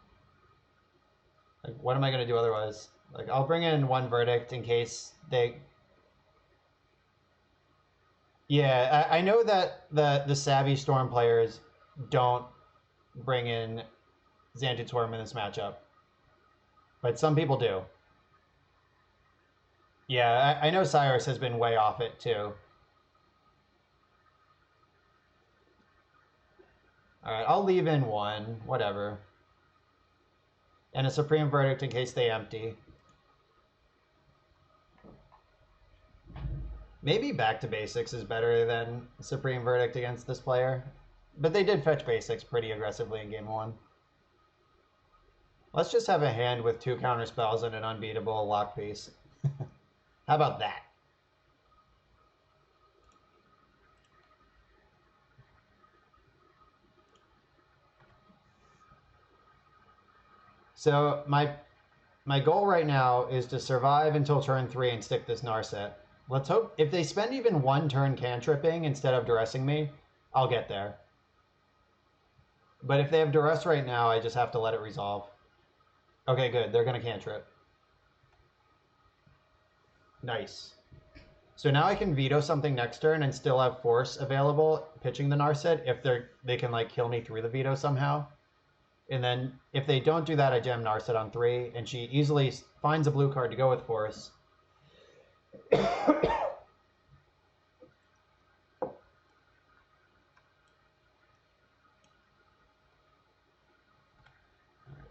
Like, what am I going to do otherwise? Like, I'll bring in one Verdict in case they... Yeah, I know that the savvy Storm players don't bring in Xantid Swarm in this matchup. But some people do. Yeah, I know Cyrus has been way off it, too. Alright, I'll leave in one. Whatever. And a Supreme Verdict in case they empty. Maybe Back to Basics is better than Supreme Verdict against this player. But they did fetch Basics pretty aggressively in Game 1. Let's just have a hand with 2 counter spells and an unbeatable lock piece. How about that? So my goal right now is to survive until turn 3 and stick this Narset. Let's hope if they spend even 1 turn cantripping instead of duressing me, I'll get there. But if they have duress right now, I just have to let it resolve. Okay, good. They're going to cantrip. Nice. So now I can veto something next turn and still have force available pitching the Narset if they can like kill me through the veto somehow. And then if they don't do that, I jam Narset on 3 and she easily finds a blue card to go with force.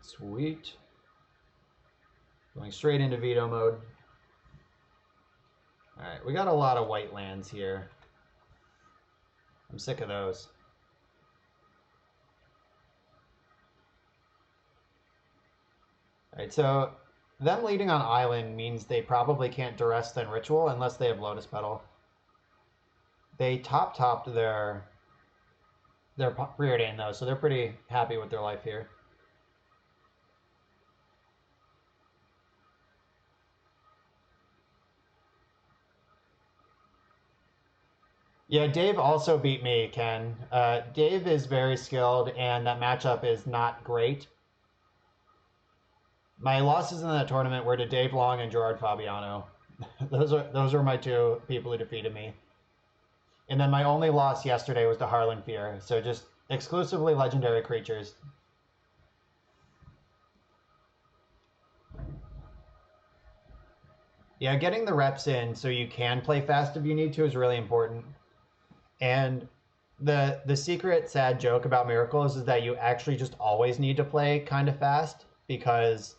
Sweet. Going straight into veto mode. Alright, we got a lot of white lands here. I'm sick of those. Alright, so them leading on island means they probably can't duress then ritual unless they have Lotus Petal. They topped their preordain though, so they're pretty happy with their life here. Yeah, Dave also beat me, Ken. Dave is very skilled, and that matchup is not great. My losses in that tournament were to Dave Long and Gerard Fabiano. those are my 2 people who defeated me. And then my only loss yesterday was to Harlan Fear, so just exclusively legendary creatures. Yeah, getting the reps in so you can play fast if you need to is really important. And the secret sad joke about Miracles is that you actually just always need to play kind of fast, because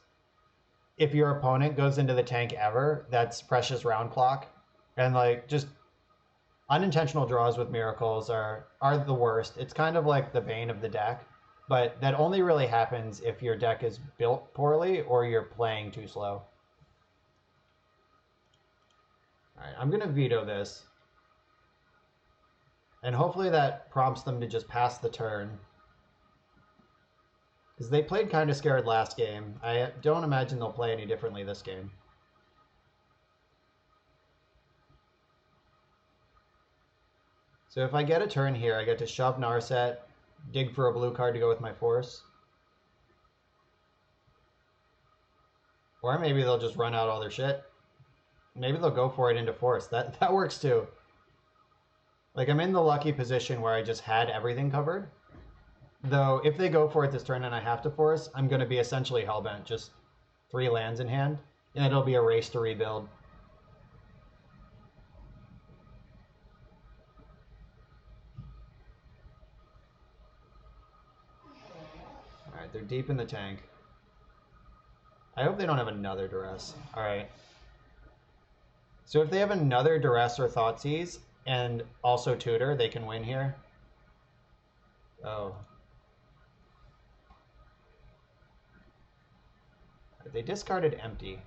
if your opponent goes into the tank ever, that's precious round clock. And like just unintentional draws with Miracles are the worst. It's kind of like the bane of the deck, but that only really happens if your deck is built poorly or you're playing too slow. All right, I'm going to veto this. And hopefully that prompts them to just pass the turn. Because they played kind of scared last game. I don't imagine they'll play any differently this game. So if I get a turn here, I get to shove Narset, dig for a blue card to go with my force. Or maybe they'll just run out all their shit. Maybe they'll go for it into force. That works too. Like, I'm in the lucky position where I just had everything covered. Though, if they go for it this turn and I have to force, I'm going to be essentially hellbent. Just 3 lands in hand. And it'll be a race to rebuild. Alright, they're deep in the tank. I hope they don't have another duress. Alright. So if they have another duress or Thoughtseize, and also tutor, they can win here. Oh. They discarded empty.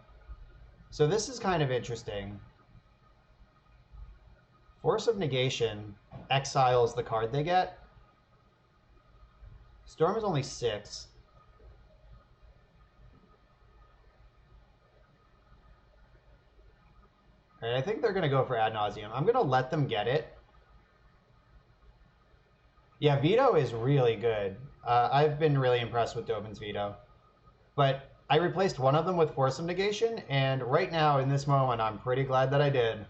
So this is kind of interesting. Force of Negation exiles the card they get. Storm is only 6. All right, I think they're going to go for ad nauseum. I'm going to let them get it. Yeah, veto is really good. I've been really impressed with Dobin's veto. But I replaced one of them with force of negation, and right now, in this moment, I'm pretty glad that I did.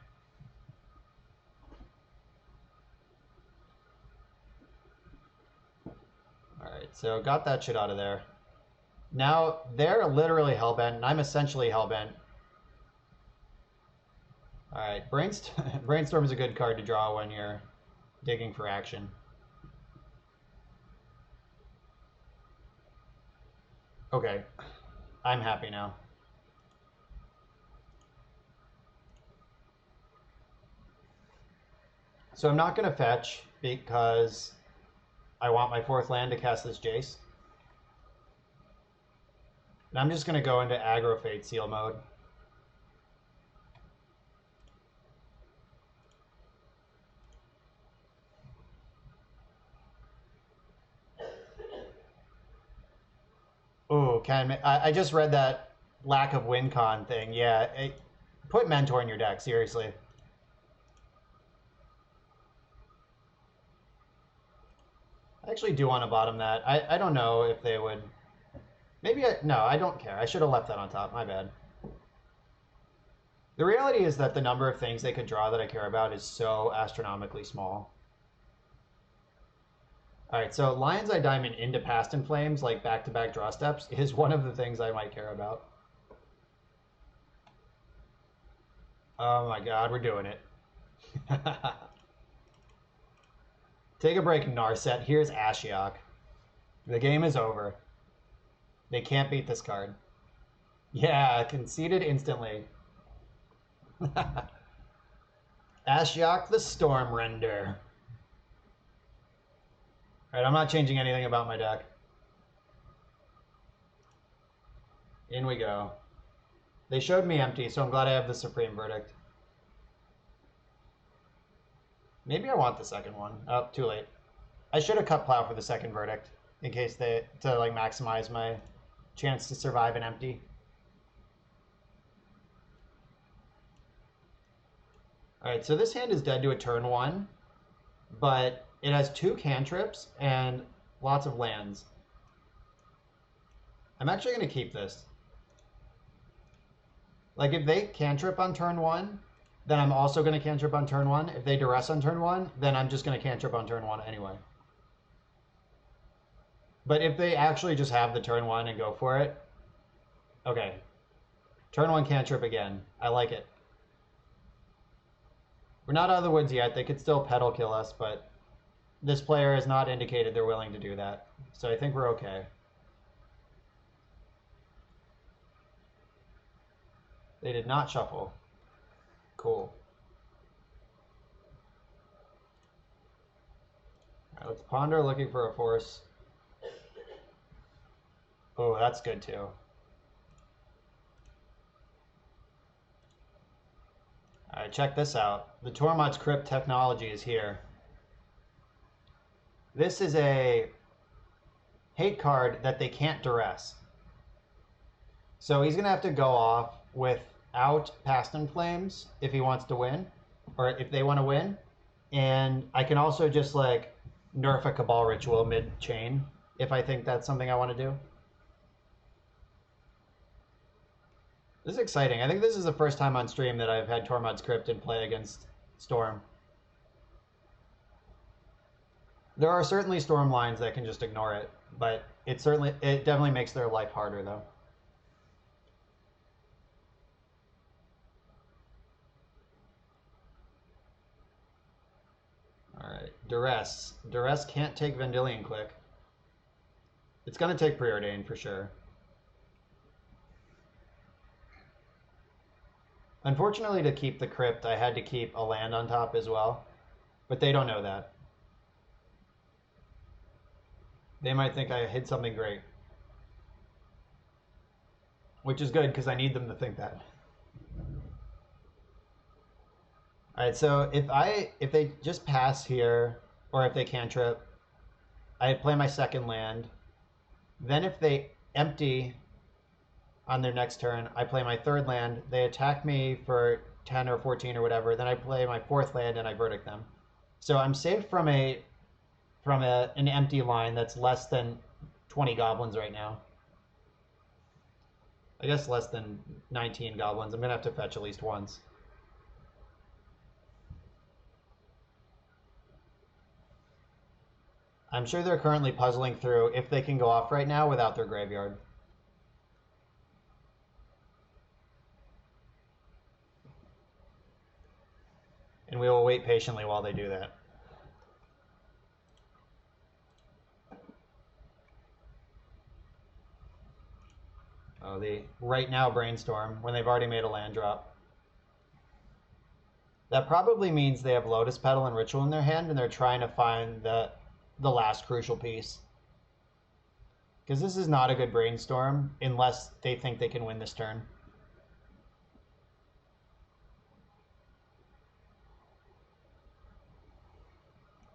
Alright, so got that shit out of there. Now, they're literally hellbent, and I'm essentially hellbent. Alright, Brainstorm is a good card to draw when you're digging for action. Okay, I'm happy now. So I'm not going to fetch because I want my 4th land to cast this Jace. And I'm just going to go into aggro Fate Seal mode. Ooh, I just read that lack of win con thing. Yeah, put Mentor in your deck, seriously. I actually do want to bottom that. I don't know if they would... Maybe no, I don't care. I should have left that on top. My bad. The reality is that the number of things they could draw that I care about is so astronomically small. Alright, so Lion's Eye Diamond into Past in Flames, like back-to-back draw steps, is one of the things I might care about. Oh my god, we're doing it. Take a break, Narset. Here's Ashiok. The game is over. They can't beat this card. Yeah, conceded instantly. Ashiok the Stormrender. Alright, I'm not changing anything about my deck. In we go. They showed me empty, so I'm glad I have the Supreme Verdict. Maybe I want the second one. Oh, too late. I should have cut Plow for the second Verdict, in case to like maximize my chance to survive an empty. Alright, so this hand is dead to a turn 1, but it has 2 cantrips and lots of lands. I'm actually going to keep this. Like, if they cantrip on turn 1, then I'm also going to cantrip on turn 1. If they duress on turn 1, then I'm just going to cantrip on turn 1 anyway. But if they actually just have the turn 1 and go for it, okay. Turn 1 cantrip again. I like it. We're not out of the woods yet. They could still pedal kill us, but this player has not indicated they're willing to do that. So I think we're okay. They did not shuffle. Cool. All right, let's ponder looking for a force. Oh, that's good too. All right, check this out. The Tormod's Crypt technology is here. This is a hate card that they can't duress. So he's going to have to go off without Past in Flames if he wants to win, or if they want to win. And I can also just like nerf a Cabal Ritual mid-chain if I think that's something I want to do. This is exciting. I think this is the first time on stream that I've had Tormod's Crypt in play against Storm. There are certainly Storm lines that can just ignore it, but it definitely makes their life harder though. Alright, Duress. Duress can't take Vendilion Click. It's going to take Preordain for sure. Unfortunately, to keep the Crypt, I had to keep a land on top as well. But they don't know that. They might think I hid something great. Which is good, because I need them to think that. Alright, so if they just pass here, or if they cantrip, I play my second land. Then if they empty on their next turn, I play my third land. They attack me for 10 or 14 or whatever. Then I play my 4th land and I verdict them. So I'm saved from an empty line that's less than 20 goblins right now. I guess less than 19 goblins. I'm going to have to fetch at least once. I'm sure they're currently puzzling through if they can go off right now without their graveyard. And we will wait patiently while they do that. Oh, the right now brainstorm when they've already made a land drop. That probably means they have Lotus Petal and Ritual in their hand and they're trying to find the last crucial piece. Because this is not a good brainstorm unless they think they can win this turn.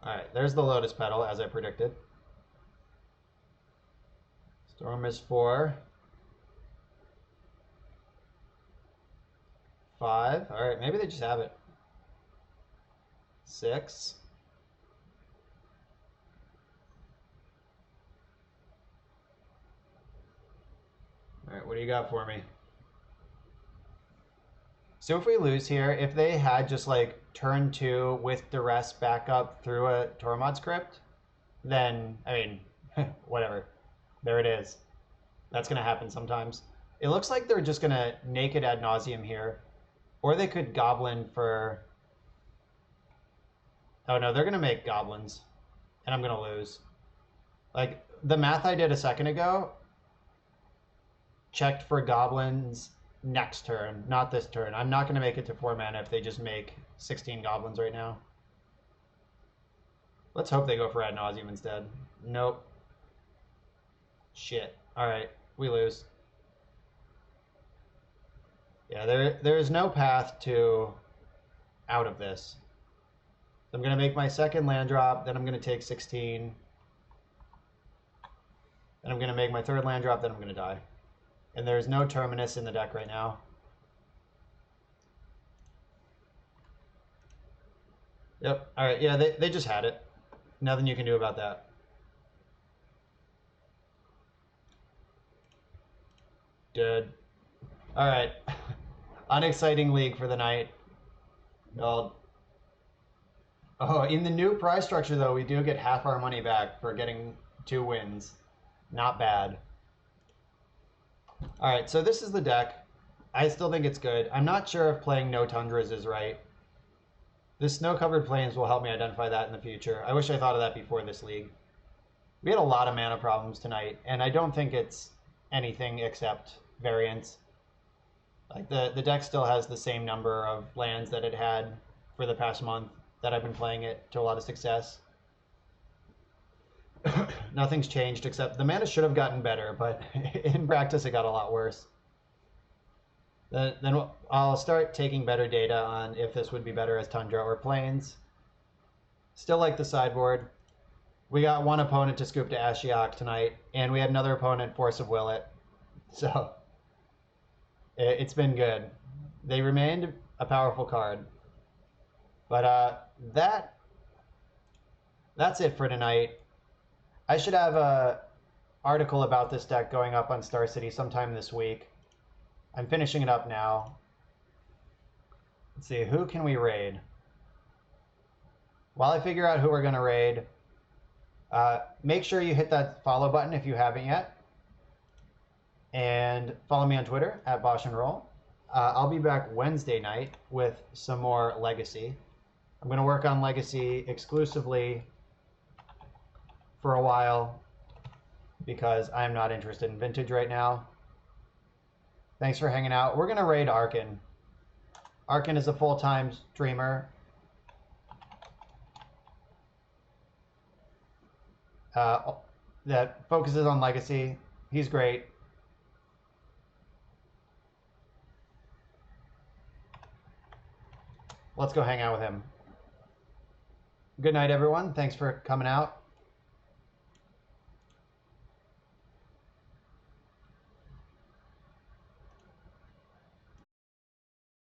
Alright, there's the Lotus Petal as I predicted. Storm is 4. 5. Alright, maybe they just have it. 6. Alright, what do you got for me? So if we lose here, if they had just like turn 2 with duress back up through a Tormod's Crypt, then, I mean, whatever. There it is. That's going to happen sometimes. It looks like they're just going to naked ad nauseum here. Or they could goblin for... Oh no, they're going to make goblins. And I'm going to lose. Like, the math I did a second ago checked for goblins next turn, not this turn. I'm not going to make it to 4 mana if they just make 16 goblins right now. Let's hope they go for ad nauseum instead. Nope. Shit. Alright, we lose. Yeah, there is no path to out of this. I'm going to make my second land drop, then I'm going to take 16. Then I'm going to make my third land drop, then I'm going to die. And there's no Terminus in the deck right now. Yep. All right. Yeah, they just had it. Nothing you can do about that. Good. All right. Unexciting league for the night. Well, oh, in the new prize structure, though, we do get half our money back for getting 2 wins. Not bad. All right, so this is the deck. I still think it's good. I'm not sure if playing no Tundras is right. The snow-covered plains will help me identify that in the future. I wish I thought of that before this league. We had a lot of mana problems tonight, and I don't think it's anything except variance. Like the deck still has the same number of lands that it had for the past month that I've been playing it to a lot of success. Nothing's changed except the mana should have gotten better, but in practice it got a lot worse. Then I'll start taking better data on if this would be better as Tundra or Plains. Still like the sideboard. We got one opponent to scoop to Ashiok tonight, and we had another opponent Force of Will it. So it's been good. They remained a powerful card. But that's it for tonight. I should have an article about this deck going up on Star City sometime this week. I'm finishing it up now. Let's see, who can we raid? While I figure out who we're going to raid, make sure you hit that follow button if you haven't yet. And follow me on Twitter at Bosch and Roll. I'll be back Wednesday night with some more Legacy. I'm going to work on Legacy exclusively for a while because I'm not interested in Vintage right now. Thanks for hanging out. We're going to raid Arkin. Arkin is a full-time streamer. That focuses on Legacy. He's great. Let's go hang out with him. Good night, everyone. Thanks for coming out.